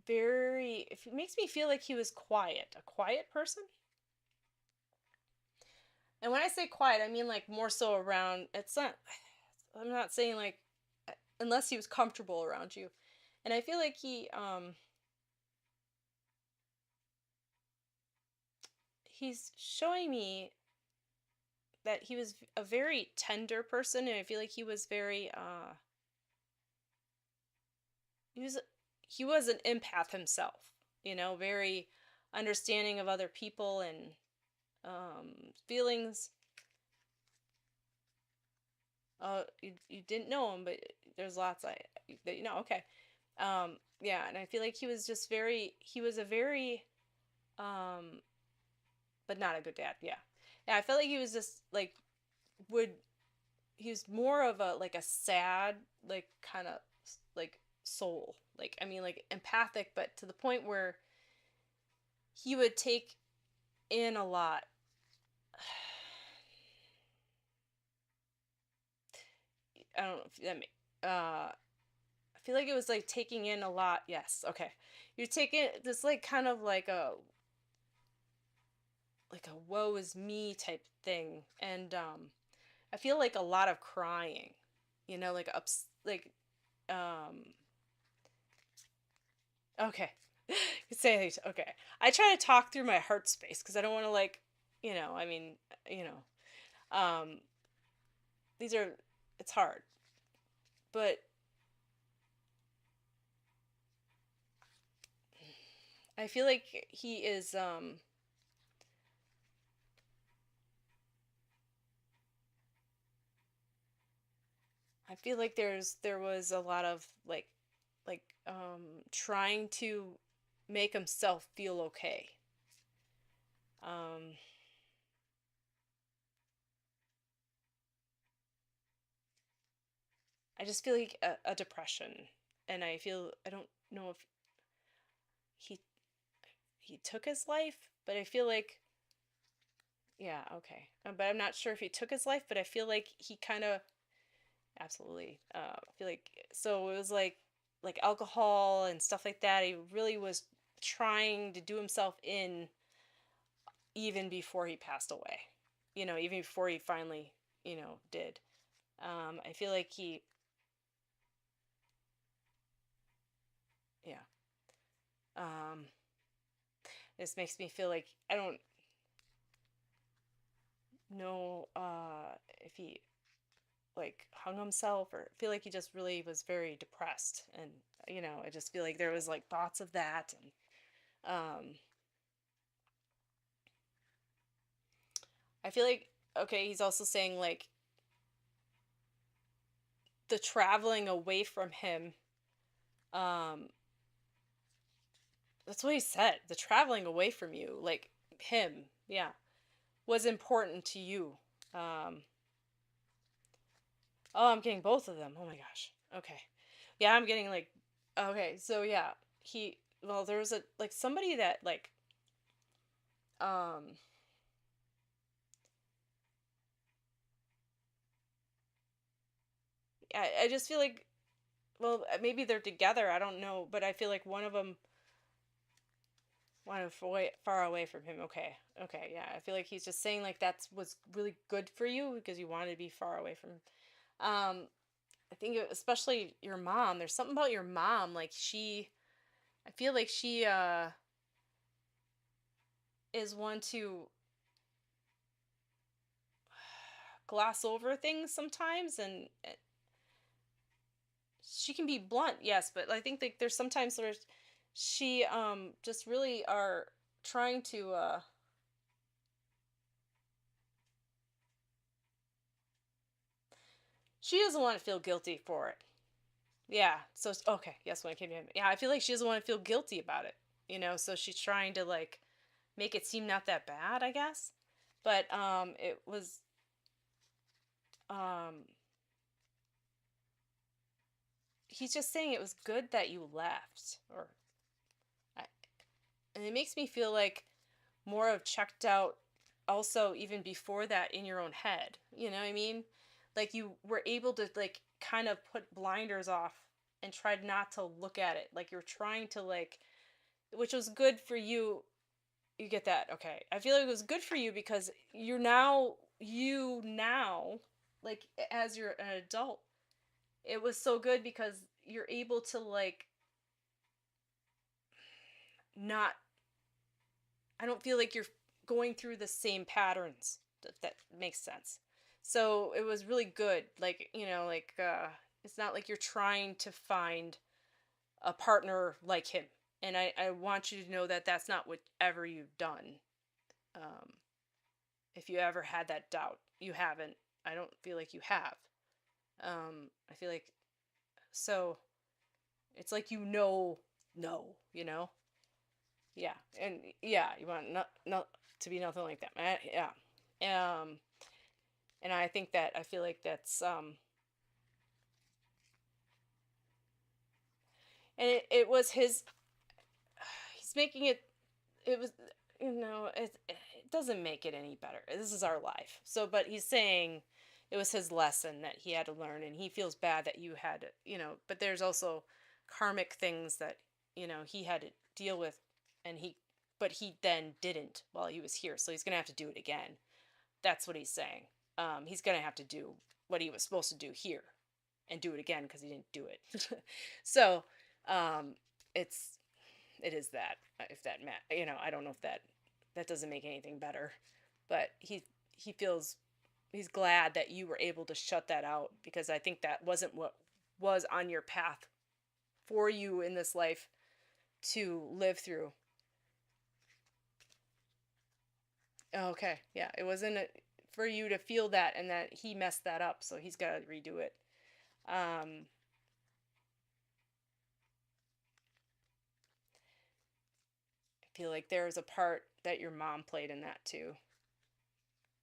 S2: very, it makes me feel like he was a quiet person. And when I say quiet, I mean like more so around, it's not, I'm not saying like unless he was comfortable around you. And I feel like he's showing me that he was a very tender person, and I feel like he was very he was he was an empath himself, very understanding of other people and feelings. You didn't know him, but there's lots that okay. Yeah, and I feel like he was a very um but not a good dad. Yeah. Yeah, I felt like he was just like would he was more of a like a sad like kind of like soul. Like I mean like empathic, but to the point where he would take in a lot. I don't know if that I feel like it was like taking in a lot. Yes. Okay. You're taking this like kind of like a woe is me type thing, and I feel like a lot of crying, like ups like um okay. Say it. Okay. I try to talk through my heart space because I don't want to like, I mean, you know, these are it's hard, but I feel like he is I feel like there was a lot of like trying to make himself feel okay. Um I just feel like a depression, and I don't know if he he took his life, but I feel like yeah, okay. But I'm not sure if he took his life, but I feel like he kind of absolutely. I feel like so it was like alcohol and stuff like that. He really was trying to do himself in even before he passed away. Even before he finally, did. I feel like he yeah. Um this makes me feel like I don't know if he like hung himself or feel like he just really was very depressed, and I just feel like there was like thoughts of that, and I feel like okay, he's also saying like the traveling away from him. um that's what he said, the traveling away from you, like him, yeah, was important to you. um oh, I'm getting both of them, oh my gosh, okay, yeah, I'm getting like okay, so yeah, he well there was a like somebody that like um I just feel like well maybe they're together, I don't know, but I feel like one of them wanted far away from him. Okay, okay, yeah, I feel like he's just saying like that's was really good for you because you wanted to be far away from I think especially your mom, there's something about your mom, like I feel like she is one to gloss over things sometimes, and she can be blunt, yes, but I think like there's sometimes there's she just really are trying to she doesn't want to feel guilty for it. Yeah, so okay, yes, when it came to him, yeah, I feel like she doesn't want to feel guilty about it, so she's trying to like make it seem not that bad, I guess. But it was um he's just saying it was good that you left, or I, and it makes me feel like more of checked out also even before that in your own head. You know what I mean? Like you were able to like kind of put blinders off and tried not to look at it. Like you're trying to like which was good for you. You get that. Okay. I feel like it was good for you because you now like as you're an adult, it was so good because you're able to like not I don't feel like you're going through the same patterns, if that makes sense. So it was really good. Like, like it's not like you're trying to find a partner like him. And I want you to know that that's not whatever you've done. Um, if you ever had that doubt, you haven't. I don't feel like you have. I feel like so it's like no, yeah, and yeah, you want not to be nothing like that. Yeah, and I think that I feel like that's and it was his. He's making it. It was it doesn't make it any better. This is our life. So, but he's saying it was his lesson that he had to learn, and he feels bad that you had to, But there's also karmic things that he had to deal with, and but he then didn't while he was here, so he's gonna have to do it again. That's what he's saying. He's gonna have to do what he was supposed to do here, and do it again because he didn't do it. So, um, it's it is that if that I don't know if that doesn't make anything better, but he feels he's glad that you were able to shut that out because I think that wasn't what was on your path for you in this life to live through. Oh, okay. Yeah, it wasn't for you to feel that and that he messed that up, so he's got to redo it. Um, I feel like there's a part that your mom played in that too.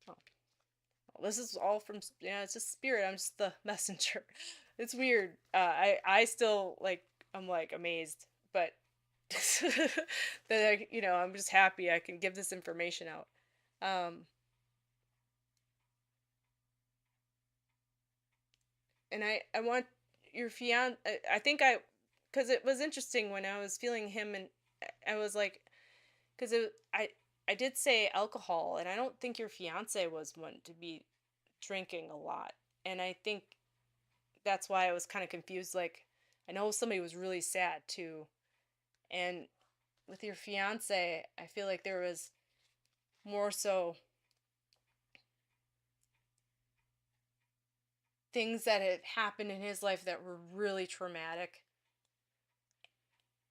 S2: Oh, well, this is all from yeah, it's just spirit. I'm just the messenger. It's weird. I still like I'm like amazed, but that I'm just happy I can give this information out. Um, and I want your fiance. I think because it was interesting when I was feeling him, and I was like, because I did say alcohol, and I don't think your fiance was one to be drinking a lot, and I think that's why I was kind of confused. Like, I know somebody was really sad too, and with your fiance, I feel like there was more so things that had happened in his life that were really traumatic,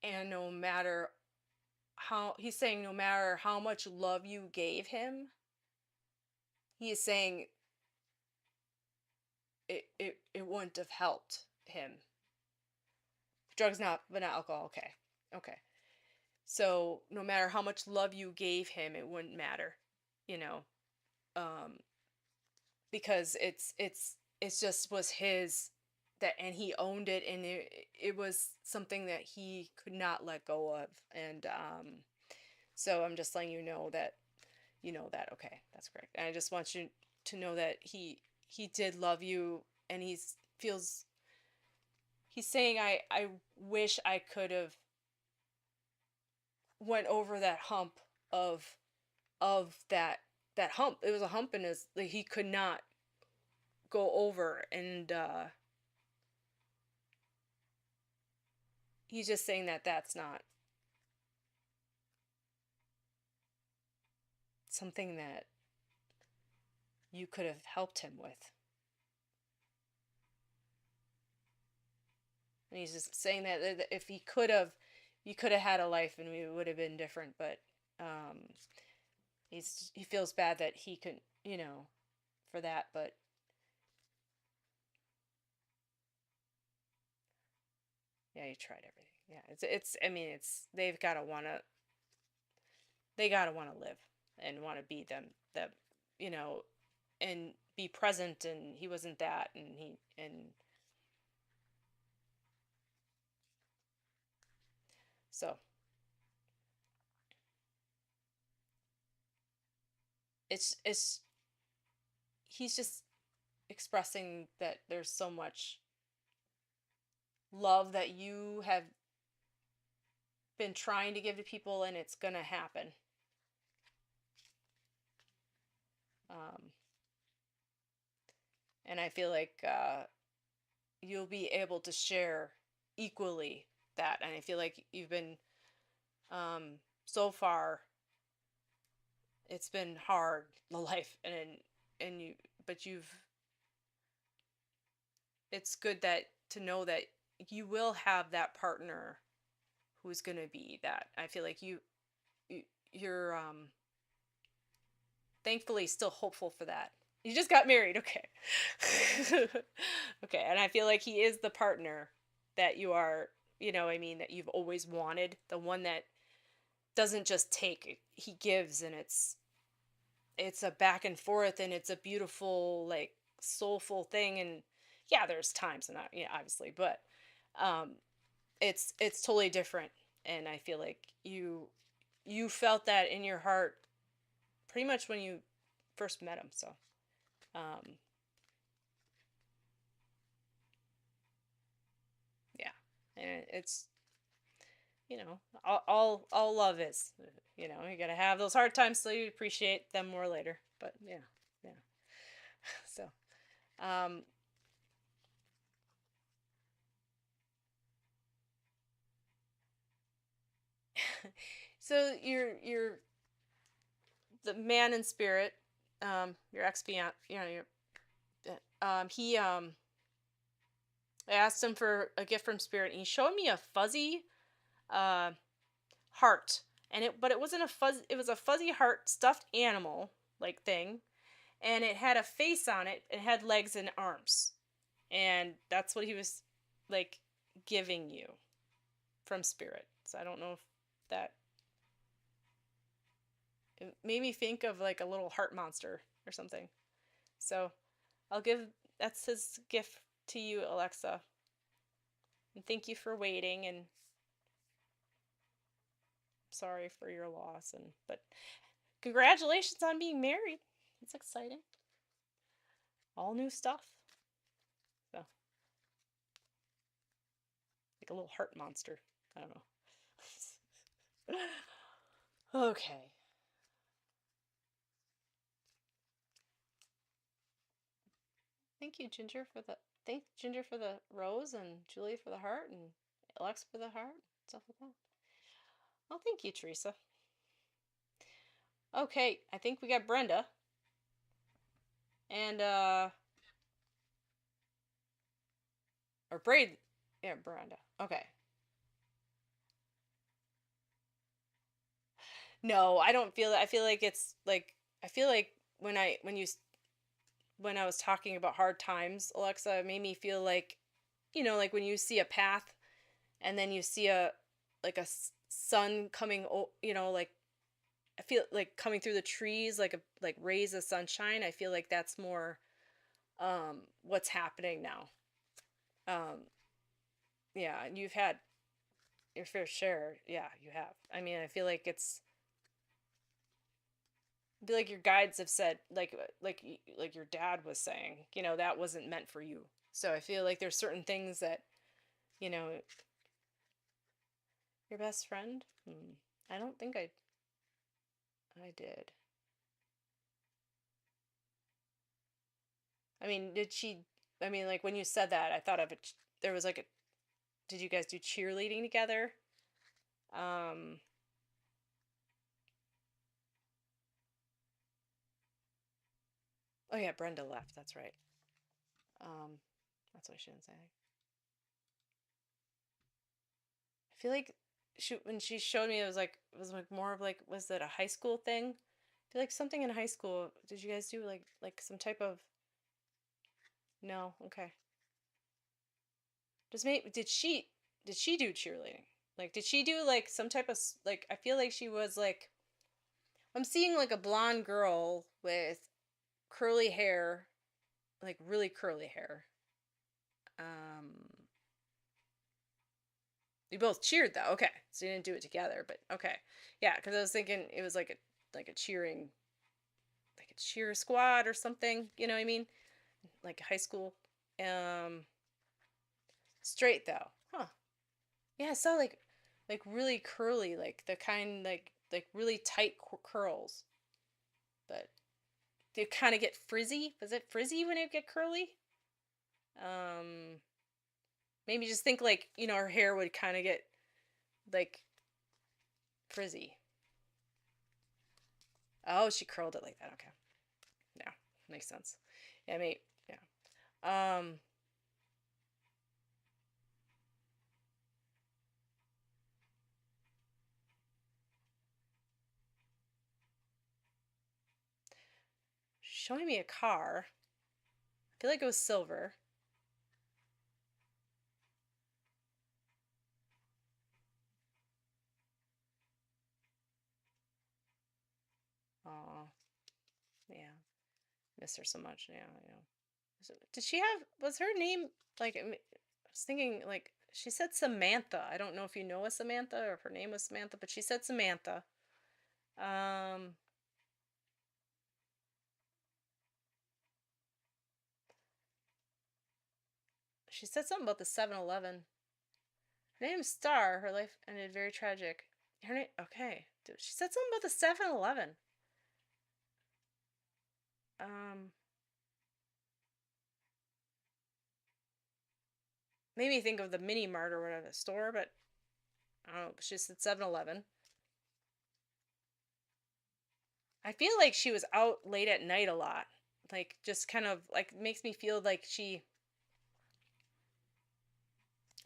S2: and no matter how he's saying no matter how much love you gave him, he is saying it wouldn't have helped him. Drugs not but not alcohol, okay. Okay. So no matter how much love you gave him, it wouldn't matter, you know. Um because it's just was his that and he owned it and it was something that he could not let go of and so I'm just letting you know that that okay, that's correct. And I just want you to know that he did love you and he's saying I wish I could have went over that hump of that hump. It was a hump in his like he could not go over and he's just saying that that's not something that you could have helped him with. And he's just saying that if he could have, you could have had a life and we would have been different. But um, he feels bad that he couldn't, for that. But yeah, he tried everything. Yeah, it's. I mean, it's they gotta wanna live and want to be them, you know, and be present. And he wasn't that, and so it's he's just expressing that there's so much love that you have been trying to give to people and it's gonna happen. um, and I feel like you'll be able to share equally that, and I feel like you've been so far it's been hard the life and you but you've it's good that to know that you will have that partner who's going to be that. I feel like you you're thankfully still hopeful for that. You just got married, okay. Okay, and I feel like he is the partner that you are, I mean, that you've always wanted, the one that doesn't just take, he gives, and it's a back and forth, and it's a beautiful, like, soulful thing. And yeah, there's times, and yeah, obviously, but um it's totally different. And I feel like you felt that in your heart pretty much when you first met him. So um yeah, and it's all love is, you gotta have those hard times so you appreciate them more later. But yeah, yeah. So um so you're the man in spirit, your ex fiance, your he I asked him for a gift from spirit, and he showed me a fuzzy uh heart, And but it wasn't a fuzz. It was a fuzzy heart stuffed animal like thing, and it had a face on it. It had legs and arms, and that's what he was like giving you from spirit. So I don't know if that, it made me think of like a little heart monster or something. So I'll give, that's his gift to you, Alexa. And thank you for waiting, and sorry for your loss, and but congratulations on being married. It's exciting. All new stuff. So like a little heart monster. I don't know. Okay. Thank you, Ginger, for the rose, and Julie for the heart, and Alex for the heart, stuff like that. Oh, thank you, Teresa. Okay, I think we got Brenda. And or Braid, yeah, Brenda. Okay. No, I don't feel that. I feel like it's like, I feel like when I was talking about hard times, Alexa, it made me feel like, like when you see a path and then you see a like a sun coming, like I feel like coming through the trees, like a like rays of sunshine. I feel like that's more what's happening now. Um yeah, and you've had your fair share. Yeah, you have. I mean, I feel like your guides have said, like your dad was saying, that wasn't meant for you. So I feel like there's certain things that, you know, your best friend? I don't think I did. I mean, did she, I mean, like when you said that, I thought of it, there was like a, did you guys do cheerleading together? Um, oh yeah, Brenda left, that's right. Um, that's why she didn't say anything. I feel like when she showed me, it was like more of like, was it a high school thing? I feel like something in high school. Did you guys do like some type of, no, okay. Did she do cheerleading? Like did she do like some type of like, I feel like she was like, I'm seeing like a blonde girl with curly hair, like really curly hair. Um you both cheered though. Okay. So you didn't do it together, but okay. Yeah, cuz I was thinking it was like a cheering, like a cheer squad or something, you know what I mean? Like high school. Um Straight though. Huh. Yeah, I saw like really curly, like the kind like really tight curls, but they kind of get frizzy. Was it frizzy when it get curly? Um, Maybe just think like, her hair would kind of get like frizzy. Oh, she curled it like that. Okay. Yeah, makes sense. Yeah, maybe. Yeah. Showing me a car. I feel like it was silver. Oh, yeah. Miss her so much. Yeah, yeah. Did she have, was her name like, I was thinking like she said Samantha. I don't know if you know a Samantha or if her name was Samantha, but she said Samantha. Um she said something about the 7-Eleven. Her name's Star. Her life ended very tragic. Her name, okay. She said something about the 7-Eleven. Um Made me think of the mini mart or whatever, the store, but I don't know. She said 7-Eleven. I feel like she was out late at night a lot. Like just kind of like makes me feel like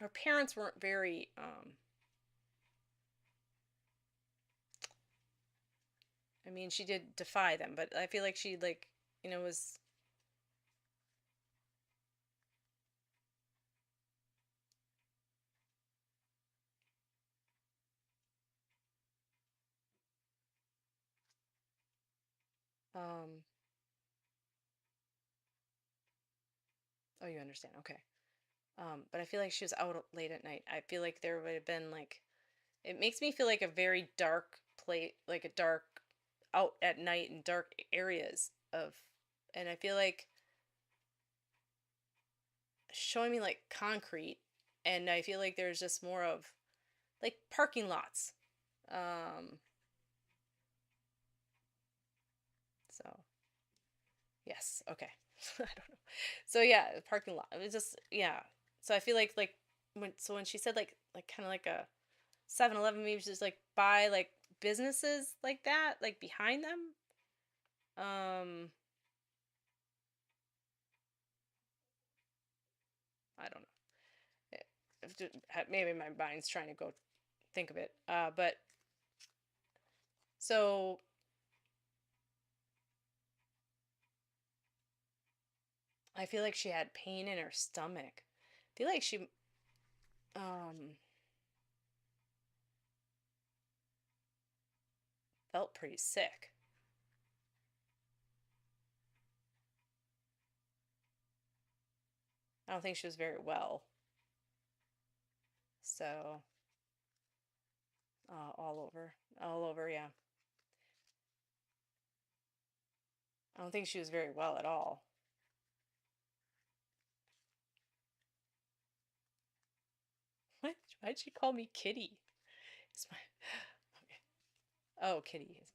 S2: her parents weren't very I mean, she did defy them, but I feel like she, like, was. Um, oh, you understand. Okay. But I feel like she was out late at night. I feel like there would have been like, it makes me feel like a very dark place, like a dark out at night in dark areas of, and I feel like showing me like concrete, and I feel like there's just more of like parking lots. Um, so yes, okay. I don't know. So yeah, the parking lot. It was just, yeah. So I feel like when she said like kind of like a 7-Eleven, maybe just like by like businesses like that, like behind them. Um, I don't know. Maybe my mind's trying to go think of it. But so I feel like she had pain in her stomach. I feel like she um felt pretty sick. I don't think she was very well. So all over, yeah. I don't think she was very well at all. What? Why'd she call me Kitty? It's my okay. Oh, Kitty is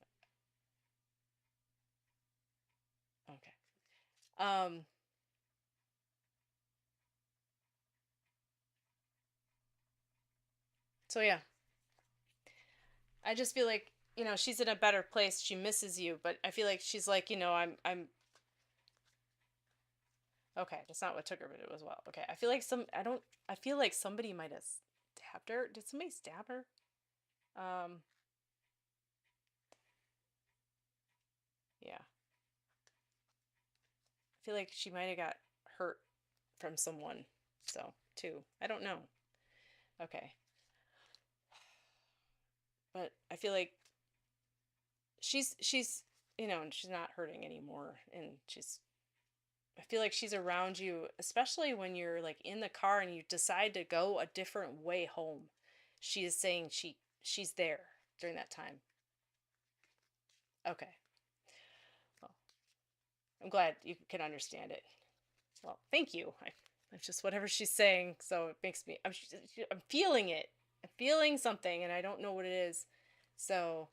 S2: my okay. Um. So yeah, I just feel like she's in a better place. She misses you, but I feel like she's like I'm okay. That's not what took her, but it was well. Okay, I feel like I don't. I feel like somebody might have stabbed her. Did somebody stab her? Um. Yeah. I feel like she might have got hurt from someone. So too. I don't know. Okay. But I feel like she's and she's not hurting anymore, and she's I feel like she's around you, especially when you're like in the car and you decide to go a different way home. She is saying she's there during that time. Okay. Well, I'm glad you can understand it. Well, thank you. I'm just whatever she's saying, so it makes me I'm feeling it. I'm feeling something and I don't know what it is. So,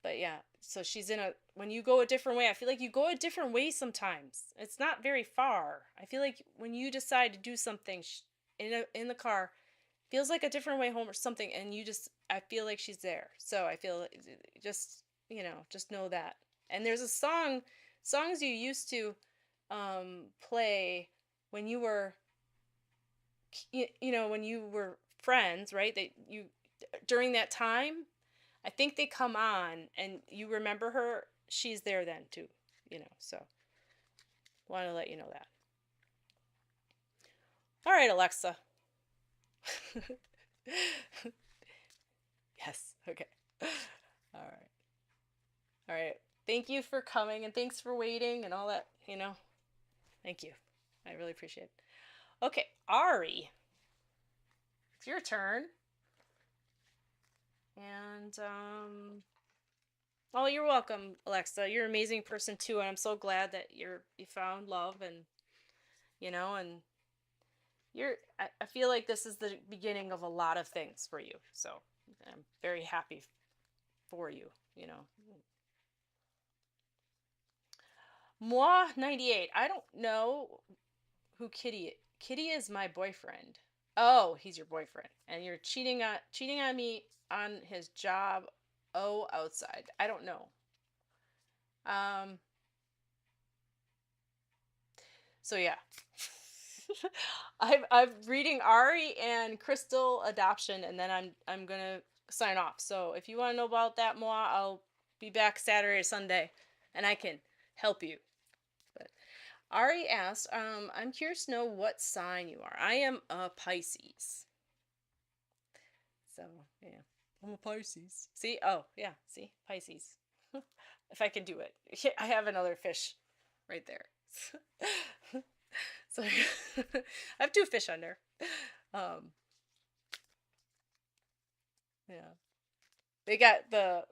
S2: but yeah, so she's in a when you go a different way, I feel like you go a different way sometimes. It's not very far. I feel like when you decide to do something in the car, feels like a different way home or something, and I feel like she's there. So I feel just just know that. And there's a songs you used to play when you were when you were friends, right? That you during that time, I think they come on and you remember her, she's there then too, So want to let you know that. All right, Alexa. Yes. Okay. All right. All right. Thank you for coming and thanks for waiting and all that. Thank you. I really appreciate it. Okay, Ari, it's your turn. And oh, you're welcome, Alexa. You're an amazing person too, and I'm so glad that you found love and I feel like this is the beginning of a lot of things for you. So I'm very happy for you. Moi 98. I don't know who Kitty is my boyfriend. Oh, he's your boyfriend. And you're cheating on me on his job. Oh, outside. I don't know. Um so yeah. I'm reading Ari and Crystal adoption, and then I'm gonna sign off. So if you want to know about that more, I'll be back Saturday or Sunday, and I can help you. But Ari asked, I'm curious to know what sign you are. I am a Pisces. So, yeah. I'm a Pisces. See? Oh, yeah. See? Pisces. If I can do it. I have another fish right there. So, I have two fish under. Yeah. They got the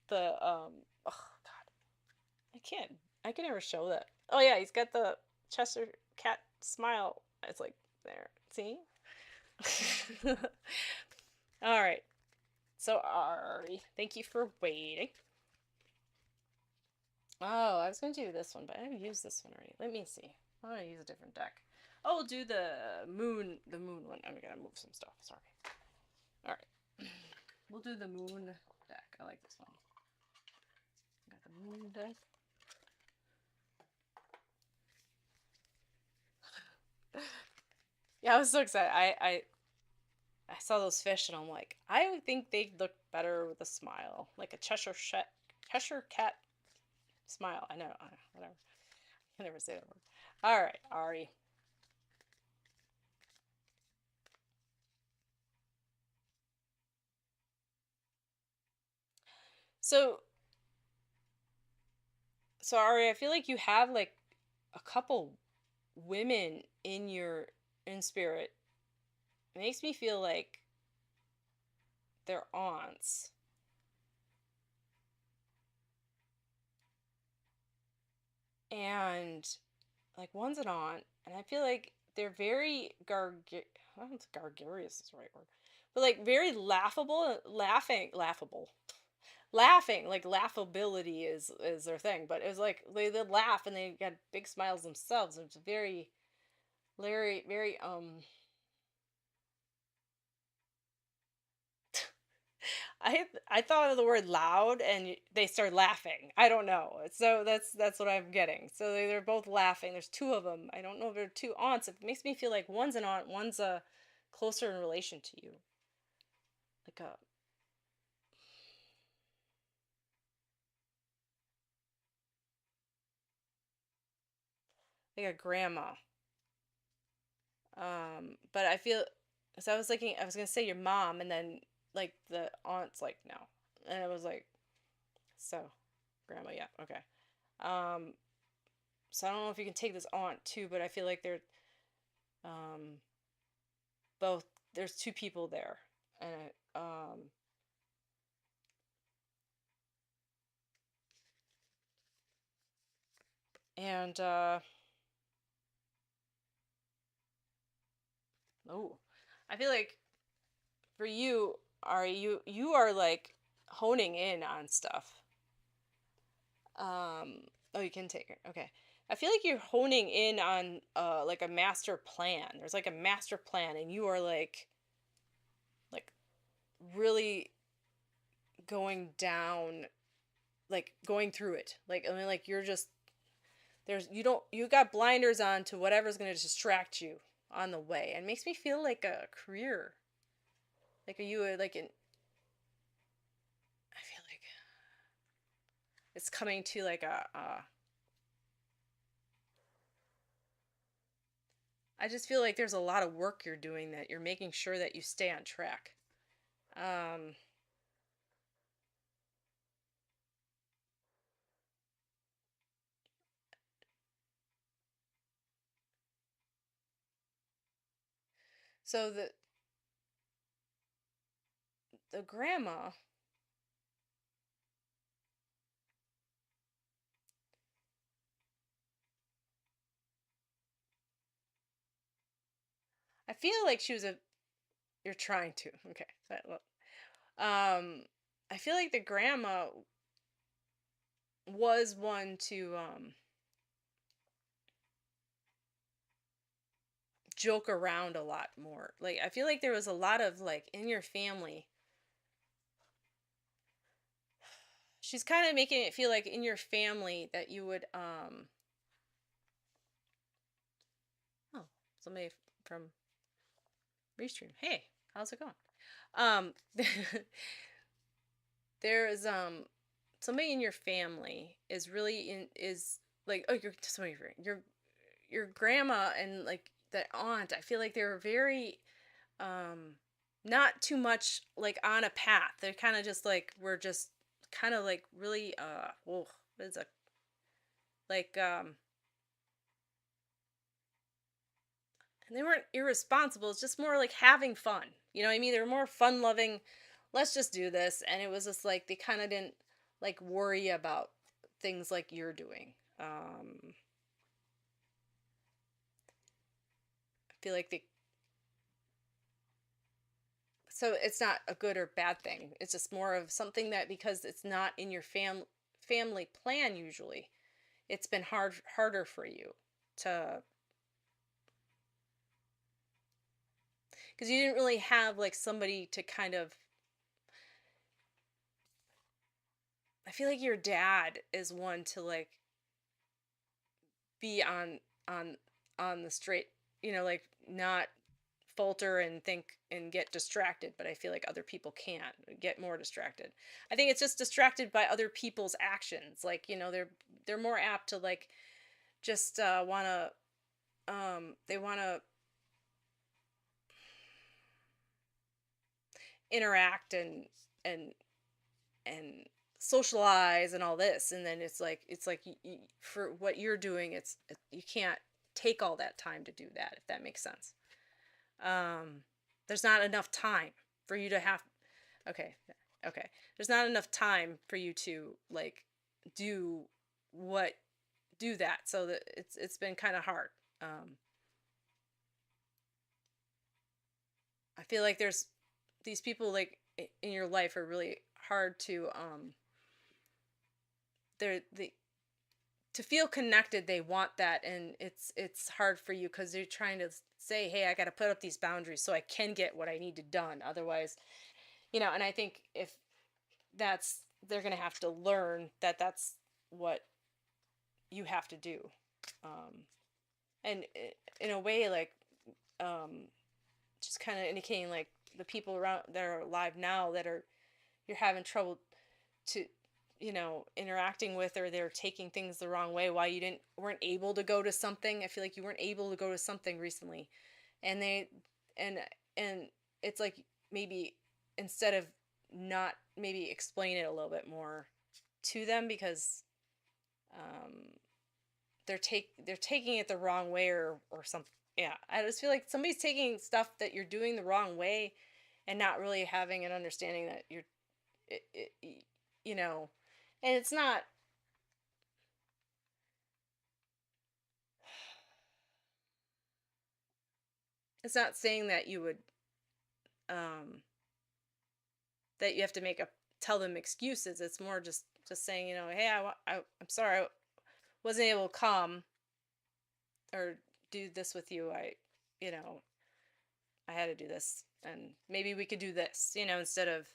S2: oh god. I can never show that. Oh yeah, he's got the Chester cat smile. It's like there. See? All right. So Ari, thank you for waiting. Oh, I was going to do this one, but I've used this one already. Let me see. I'm going to use a different deck. Oh, we'll do the moon one. I'm going to move some stuff. Sorry. All right. We'll do the moon deck. I like this one. Got the moon deck. Yeah, I was so excited. I saw those fish and I'm like, I think they look better with a smile, like a Cheshire cat smile. I know, whatever. I never say that word. All right, Ari. So, Ari, I feel like you have like a couple women in spirit. It makes me feel like they're aunts. And like one's an aunt, and I feel like they're very I don't know if gargarious is the right word, but like very laughing, like laughability is their thing. But it was like they laugh and they got big smiles themselves. It's very, very I thought of the word loud and they start laughing. I don't know. So that's what I'm getting. So they're both laughing. There's two of them. I don't know if they're two aunts. It makes me feel like one's an aunt, one's a closer in relation to you. Like a grandma. But I feel so I was thinking I was gonna say your mom and then like the aunt's like no. And it was like so grandma, yeah, okay. Um so I don't know if you can take this aunt too, but I feel like they're um both there's two people there and and oh I feel like for you are you are like honing in on stuff. Oh, you can take it, okay. I feel like you're honing in on like a master plan. There's like a master plan and you are like really going down, like going through it, like I mean like you're just there's you got blinders on to whatever's going to distract you on the way, and it makes me feel like a career, like are you like an I feel like it's coming to like I just feel like there's a lot of work you're doing that you're making sure that you stay on track. um so the grandma, I feel like she was a you're trying to okay well, I feel like the grandma was one to joke around a lot more. Like I feel like there was a lot of like in your family. She's kind of making it feel like in your family that you would oh, somebody from Restream. Hey, how's it going? Um there's somebody in your family is really is like, oh, your grandma and like the aunt, I feel like they were very um not too much like on a path. They're kind of just like, we're just kind of like really well, what is it, like and they weren't irresponsible, it's just more like having fun, you know what I mean? They were more fun loving, let's just do this. And it was just like they kind of didn't like worry about things like you're doing. I feel like they, so it's not a good or bad thing, it's just more of something that, because it's not in your family plan usually, it's been harder for you to, because you didn't really have like somebody to kind of, I feel like your dad is one to like be on on the straight, you know, like not falter and think and get distracted, but I feel like other people can't get more distracted. I think it's just distracted by other people's actions, like, you know, they're more apt to like just want to they want to interact and and socialize and all this, and then it's like for what you're doing, you can't take all that time to do that, if that makes sense. um there's not enough time for you to have, okay, okay, there's not enough time for you to like do what do that, so that it's been kind of hard. um I feel like there's these people like in your life are really hard to they to feel connected, they want that, and it's hard for you because you're trying to say, hey, I got to put up these boundaries so I can get what I need to done, otherwise, you know. And I think if that's, they're gonna have to learn that that's what you have to do. um and in a way, like, um just kind of indicating like the people around that are alive now that are, you're having trouble to, you know, interacting with, or they're taking things the wrong way, why you didn't weren't able to go to something. I feel like you weren't able to go to something recently, and they and and it's like, maybe instead of not, maybe explain it a little bit more to them, because um they're taking it the wrong way, or something. Yeah, I just feel like somebody's taking stuff that you're doing the wrong way, and not really having an understanding that you're you know. And it's not saying that you would um that you have to make a tell them excuses. It's more just saying, you know, hey, I'm sorry I wasn't able to come or do this with you. You know, I had to do this, and maybe we could do this, you know, instead of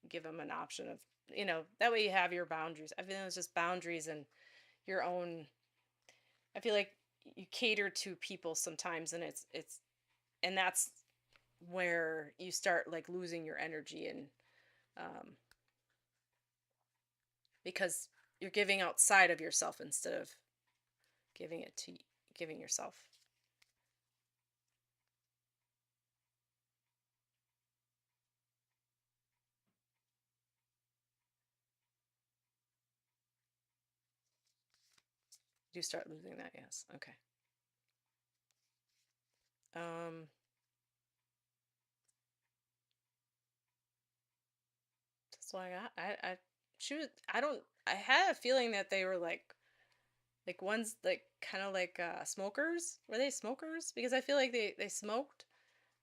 S2: give them an option of, you know, that way you have your boundaries. I feel it's just boundaries and your own. I feel like you cater to people sometimes, and it's and that's where you start like losing your energy, and um, because you're giving outside of yourself instead of giving it to giving yourself. You start losing that, yes. Okay. um that's why I she was, I don't, I had a feeling that they were like ones like kind of like smokers. Were they smokers? Because I feel like they smoked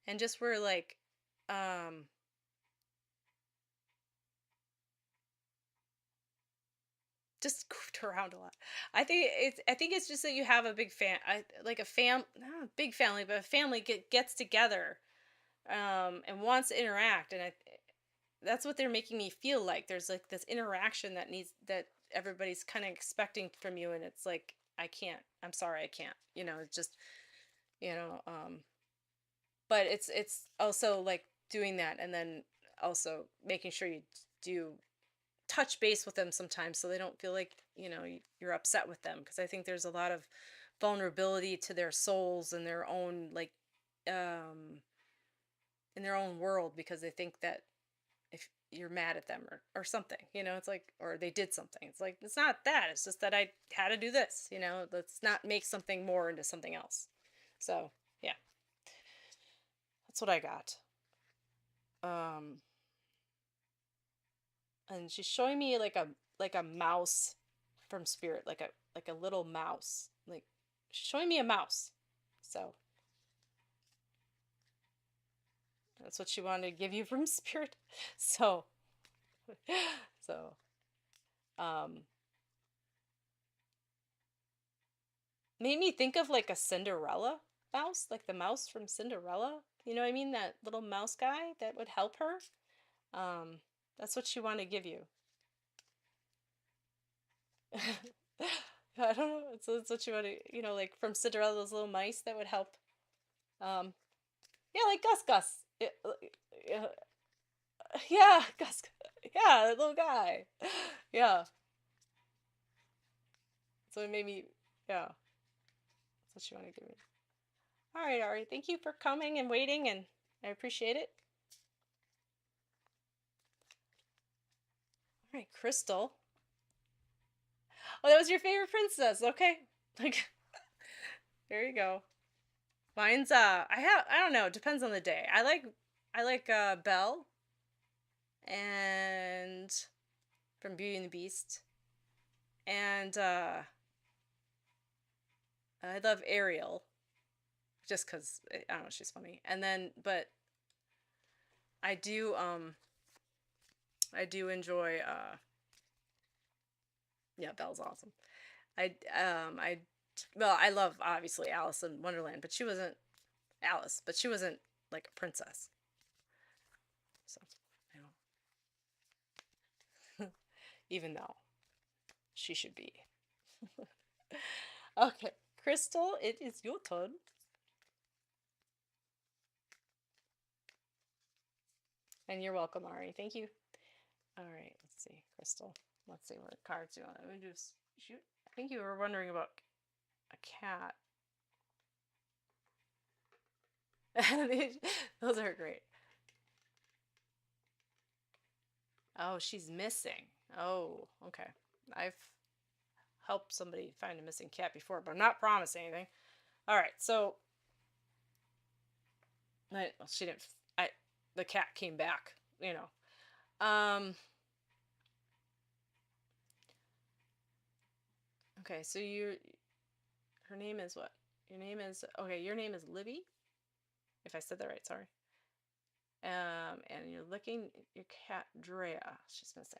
S2: and just were like um just goofed around a lot. I think it's just that you have a big like a not a big family, but a family gets together and wants to interact, and that's what they're making me feel like. There's like this interaction that needs, that everybody's kind of expecting from you, and it's like, I can't. I'm sorry, I can't. You know, it's just, you know, but it's also like doing that, and then also making sure you do touch base with them sometimes so they don't feel like, you're upset with them, because I think there's a lot of vulnerability to their souls and their own, like, um in their own world, because they think that if you're mad at them or something, it's like, or they did something. It's like, it's not that. It's just that I had to do this, let's not make something more into something else. So, yeah, that's what I got. Um, and she's showing me like a mouse from spirit, like a little mouse. Like, she's showing me a mouse. So, that's what she wanted to give you from spirit. So, so, um, made me think of like a Cinderella mouse, like the mouse from Cinderella. You know what I mean? That little mouse guy that would help her. Um, that's what she wanted to give you. I don't know. It's what she wanted, like from Cinderella, those little mice that would help. Um, yeah, like Gus Gus. Yeah, yeah, Gus. Yeah, that little guy. Yeah. So it made me, yeah. That's what she wanted to give me. All right, Ari. Thank you for coming and waiting, and I appreciate it. All right, Crystal. Oh, that was your favorite princess. Okay. Like, there you go. Mine's I don't know, it depends on the day. I like Belle and from Beauty and the Beast. And I love Ariel just cuz I don't know, she's funny. And then but I do enjoy yeah, Belle's awesome. I well, I love obviously Alice in Wonderland, but she wasn't Alice, but she wasn't like a princess. So, you know, even though she should be. Okay, Crystal, it is your turn. And you're welcome, Ari. Thank you. All right, let's see, Crystal. Let's see what cards you want. Let me just shoot. I think you were wondering about a cat. Those are great. Oh, she's missing. Oh, okay. I've helped somebody find a missing cat before, but I'm not promising anything. All right, so well, she didn't. The cat came back. Okay, so her name is what? Your name is okay. Your name is Libby. If I said that right, sorry. And you're looking your cat Drea. She's missing.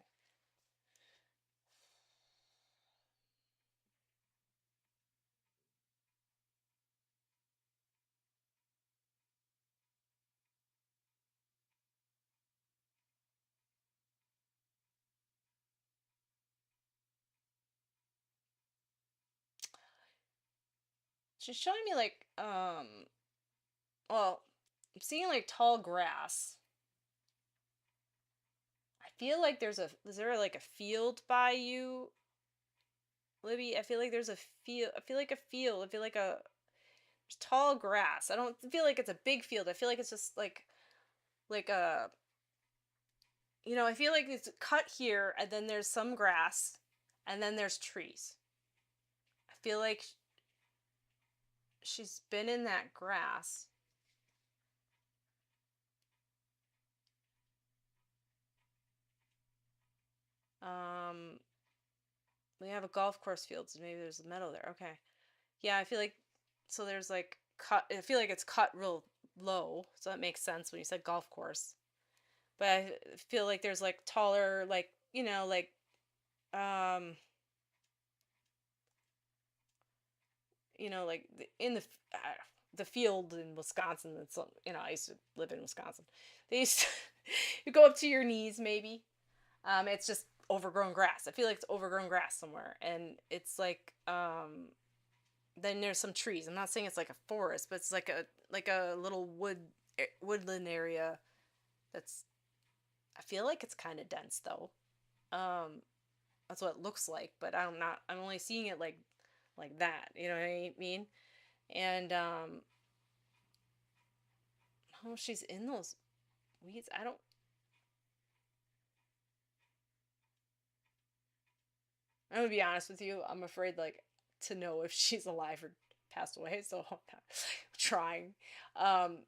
S2: She's showing me like well, I'm seeing like tall grass. I feel like is there like a field by you, Libby? I feel like there's a field. I feel like a field. I feel like there's tall grass. I don't feel like it's a big field. I feel like it's just like a I feel like it's cut here and then there's some grass and then there's trees. I feel like she's been in that grass. We have a golf course field, so maybe there's a meadow there. Okay. Yeah, I feel like so there's like cut. I feel like it's cut real low, so that makes sense when you said golf course. But I feel like there's like taller, like um, like in the field in Wisconsin. That's I used to live in Wisconsin. They used to, you go up to your knees maybe. It's just overgrown grass. I feel like it's overgrown grass somewhere, and it's like then there's some trees. I'm not saying it's like a forest, but it's like a little woodland area. That's I feel like it's kind of dense though. Um, that's what it looks like, but I'm only seeing it like that. You know what I mean? And oh, she's in those weeds. I'm gonna be honest with you. I'm afraid like to know if she's alive or passed away, so I'm not trying. Um,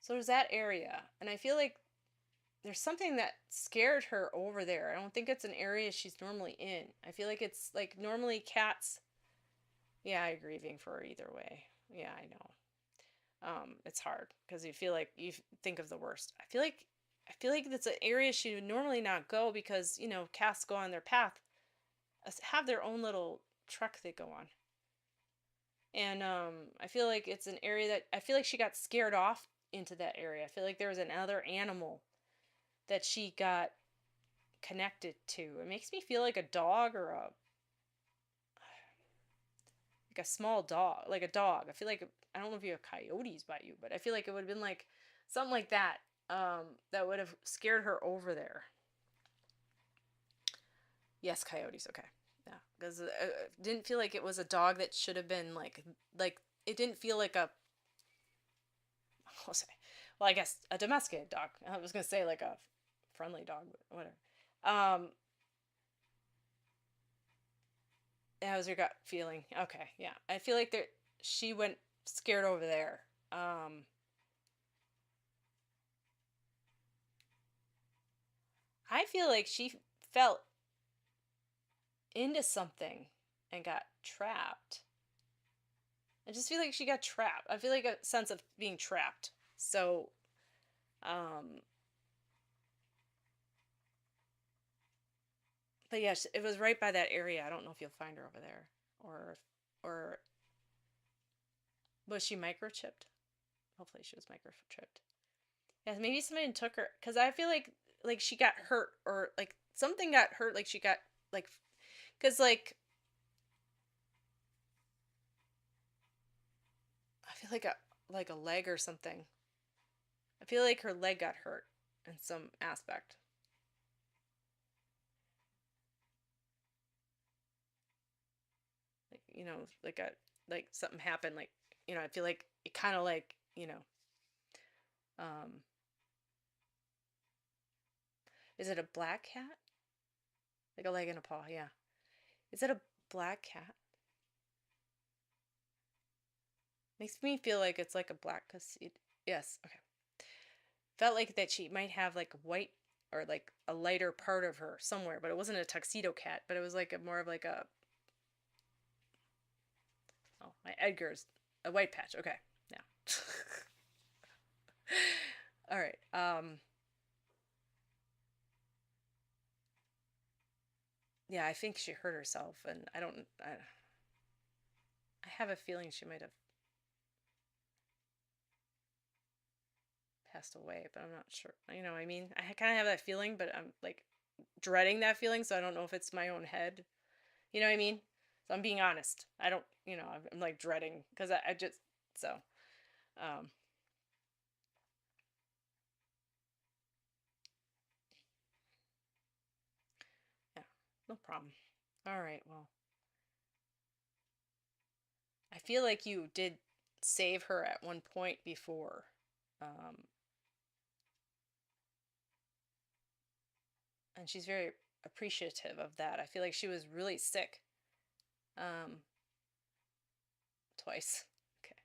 S2: so there's that area, and I feel like there's something that scared her over there. I don't think it's an area she's normally in. I feel like it's like normally cats. Yeah, I agree, grieving for her either way. Yeah, I know. It's hard because you feel like think of the worst. I feel like that's an area she would normally not go because cats go on their path, have their own little truck they go on, and I feel like it's an area that I feel like she got scared off into that area. I feel like there was another animal that she got connected to. It makes me feel like a dog or like a small dog, like a dog. I feel like I don't know if you have coyotes by you, but I feel like it would have been like something like that. That would have scared her over there. Yes, coyotes. Okay, yeah, because it didn't feel like it was a dog that should have been like it didn't feel like a. I'll say, well, I guess a domesticated dog. I was gonna say like a friendly dog, but whatever. Um, that was your gut feeling. Okay, yeah, I feel like there she went scared over there. I feel like she fell into something and got trapped. I just feel like she got trapped. I feel like a sense of being trapped. So, um, but yes, it was right by that area. I don't know if you'll find her over there, or was she microchipped? Hopefully, she was microchipped. Yeah, maybe somebody took her because I feel like she got hurt or like something got hurt. Like she got like because I feel like a leg or something. I feel like her leg got hurt in some aspect. Like like something happened. Like I feel like it kind of like um, is it a black cat? Like a leg and a paw? Yeah. Is it a black cat? Makes me feel like it's like a black cause yes. Okay. Felt like that she might have like white or like a lighter part of her somewhere, but it wasn't a tuxedo cat, but it was like a more of like a oh my Edgar's a white patch. Okay, yeah. All right. Yeah, I think she hurt herself, and I have a feeling she might have passed away, but I'm not sure. I mean, I kind of have that feeling, but I'm like dreading that feeling, so I don't know if it's my own head. You know what I mean? So I'm being honest. I don't, I'm like dreading because I just so um yeah, no problem. All right, well, I feel like you did save her at one point before. Um and she's very appreciative of that. I feel like she was really sick. Um Twice. Okay.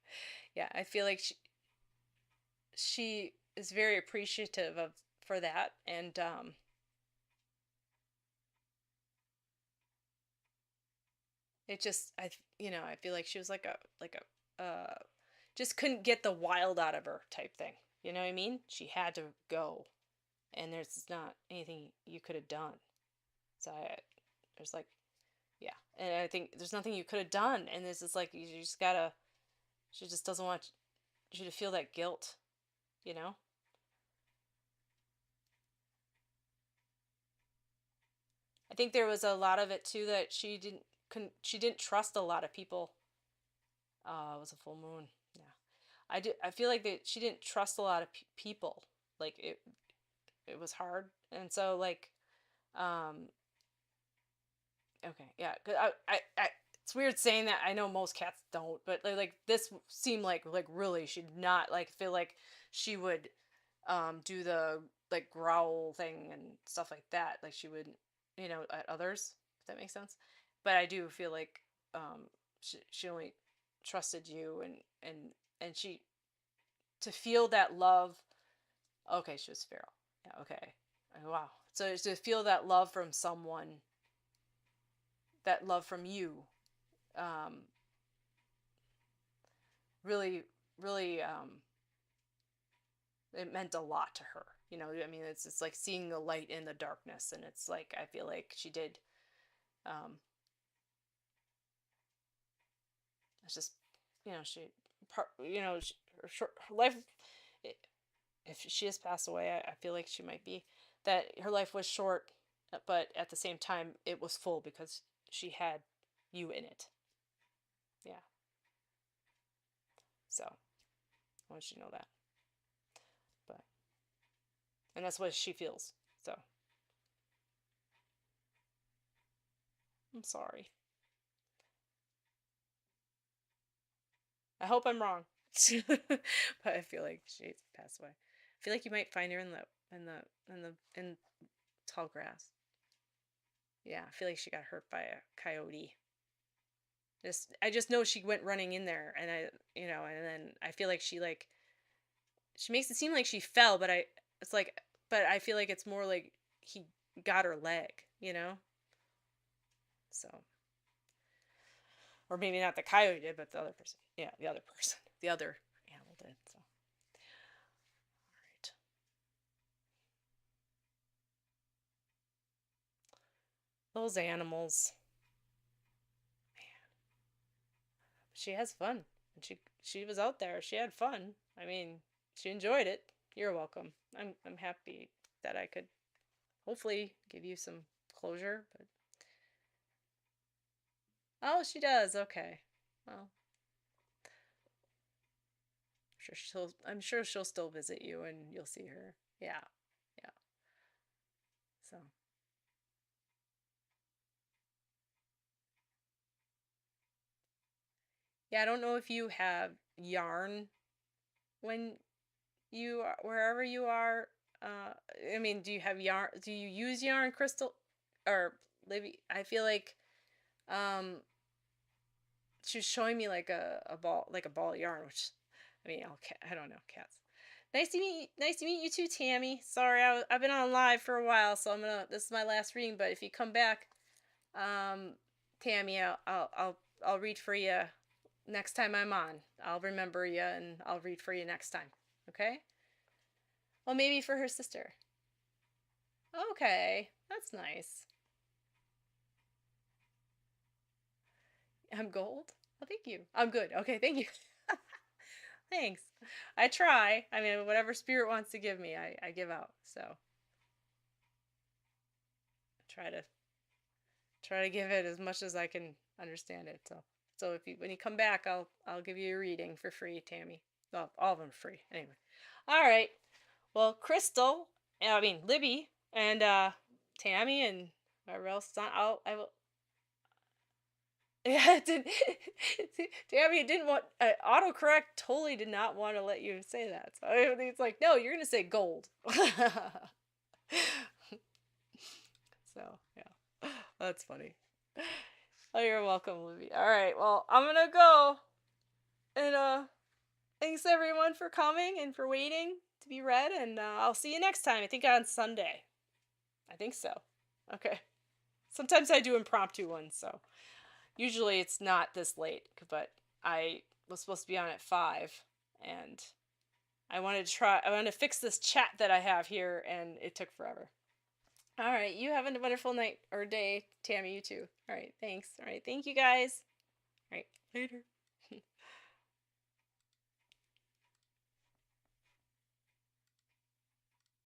S2: Yeah, I feel like she is very appreciative of for that and it just I feel like she was like a just couldn't get the wild out of her type thing. You know what I mean? She had to go and there's not anything you could have done. So there's like yeah, and I think there's nothing you could have done and this is like you just gotta she just doesn't want you to feel that guilt, you know? I think there was a lot of it too that she didn't trust a lot of people. It was a full moon. Yeah. I feel like that she didn't trust a lot of people. Like it was hard. And so like um okay, yeah, 'cause it's weird saying that. I know most cats don't, but like this seemed like really she did not like feel like she would do the like growl thing and stuff like that like she would, at others, if that makes sense. But I do feel like she only trusted you and she to feel that love. Okay, she was feral. Yeah, okay. Wow. So to feel that love from someone, that love from you, um, really, really, it meant a lot to her. I mean, it's like seeing the light in the darkness, and it's like I feel like she did. Um, it's just, she, part, her life. If she has passed away, I feel like she might be that her life was short, but at the same time, it was full because she had you in it. Yeah. So I want you to know that. But and that's what she feels. So I'm sorry. I hope I'm wrong. But I feel like she's passed away. I feel like you might find her in tall grass. Yeah, I feel like she got hurt by a coyote. I just know she went running in there, and and then I feel like she makes it seem like she fell, but I feel like it's more like he got her leg, So, or maybe not the coyote did, but the other person. Yeah, the other person, the other animal did. So, all right. Those animals, man. She has fun. And she was out there. She had fun. I mean, she enjoyed it. You're welcome. I'm happy that I could hopefully give you some closure, but oh, she does. Okay. Well, I'm sure she'll still visit you and you'll see her. Yeah. Yeah. So, yeah, I don't know if you have yarn when you are wherever you are. Uh I mean, do you have yarn? Do you use yarn, Crystal or Libby? I feel like um she was showing me like a ball of yarn, which I mean, I don't know, cats. Nice to meet you too, Tammy. Sorry, I've been on live for a while, so this is my last reading. But if you come back, um, Tammy, I'll read for you next time I'm on. I'll remember you and I'll read for you next time. Okay? Well, maybe for her sister. Okay, that's nice. I'm gold. Oh, thank you. I'm good. Okay, thank you. Thanks. I try. I mean, whatever spirit wants to give me, I give out. So try to try to give it as much as I can understand it. So if you when you come back, I'll give you a reading for free, Tammy. Well, all of them free. Anyway. All right. Well, Crystal, I mean Libby and Tammy and whoever else is on, I will. Yeah, it did. Tammy, it didn't want autocorrect. Totally did not want to let you say that. So it's like, no, you're gonna say gold. So yeah, that's funny. Oh, you're welcome, Libby. All right, well, I'm gonna go, and thanks everyone for coming and for waiting to be read, and I'll see you next time. I think on Sunday. I think so. Okay. Sometimes I do impromptu ones, so usually it's not this late, but I was supposed to be on at 5, and I wanted to fix this chat that I have here, and it took forever. All right, you have a wonderful night or day, Tammy, you too. All right, thanks. All right, thank you guys. All right, later.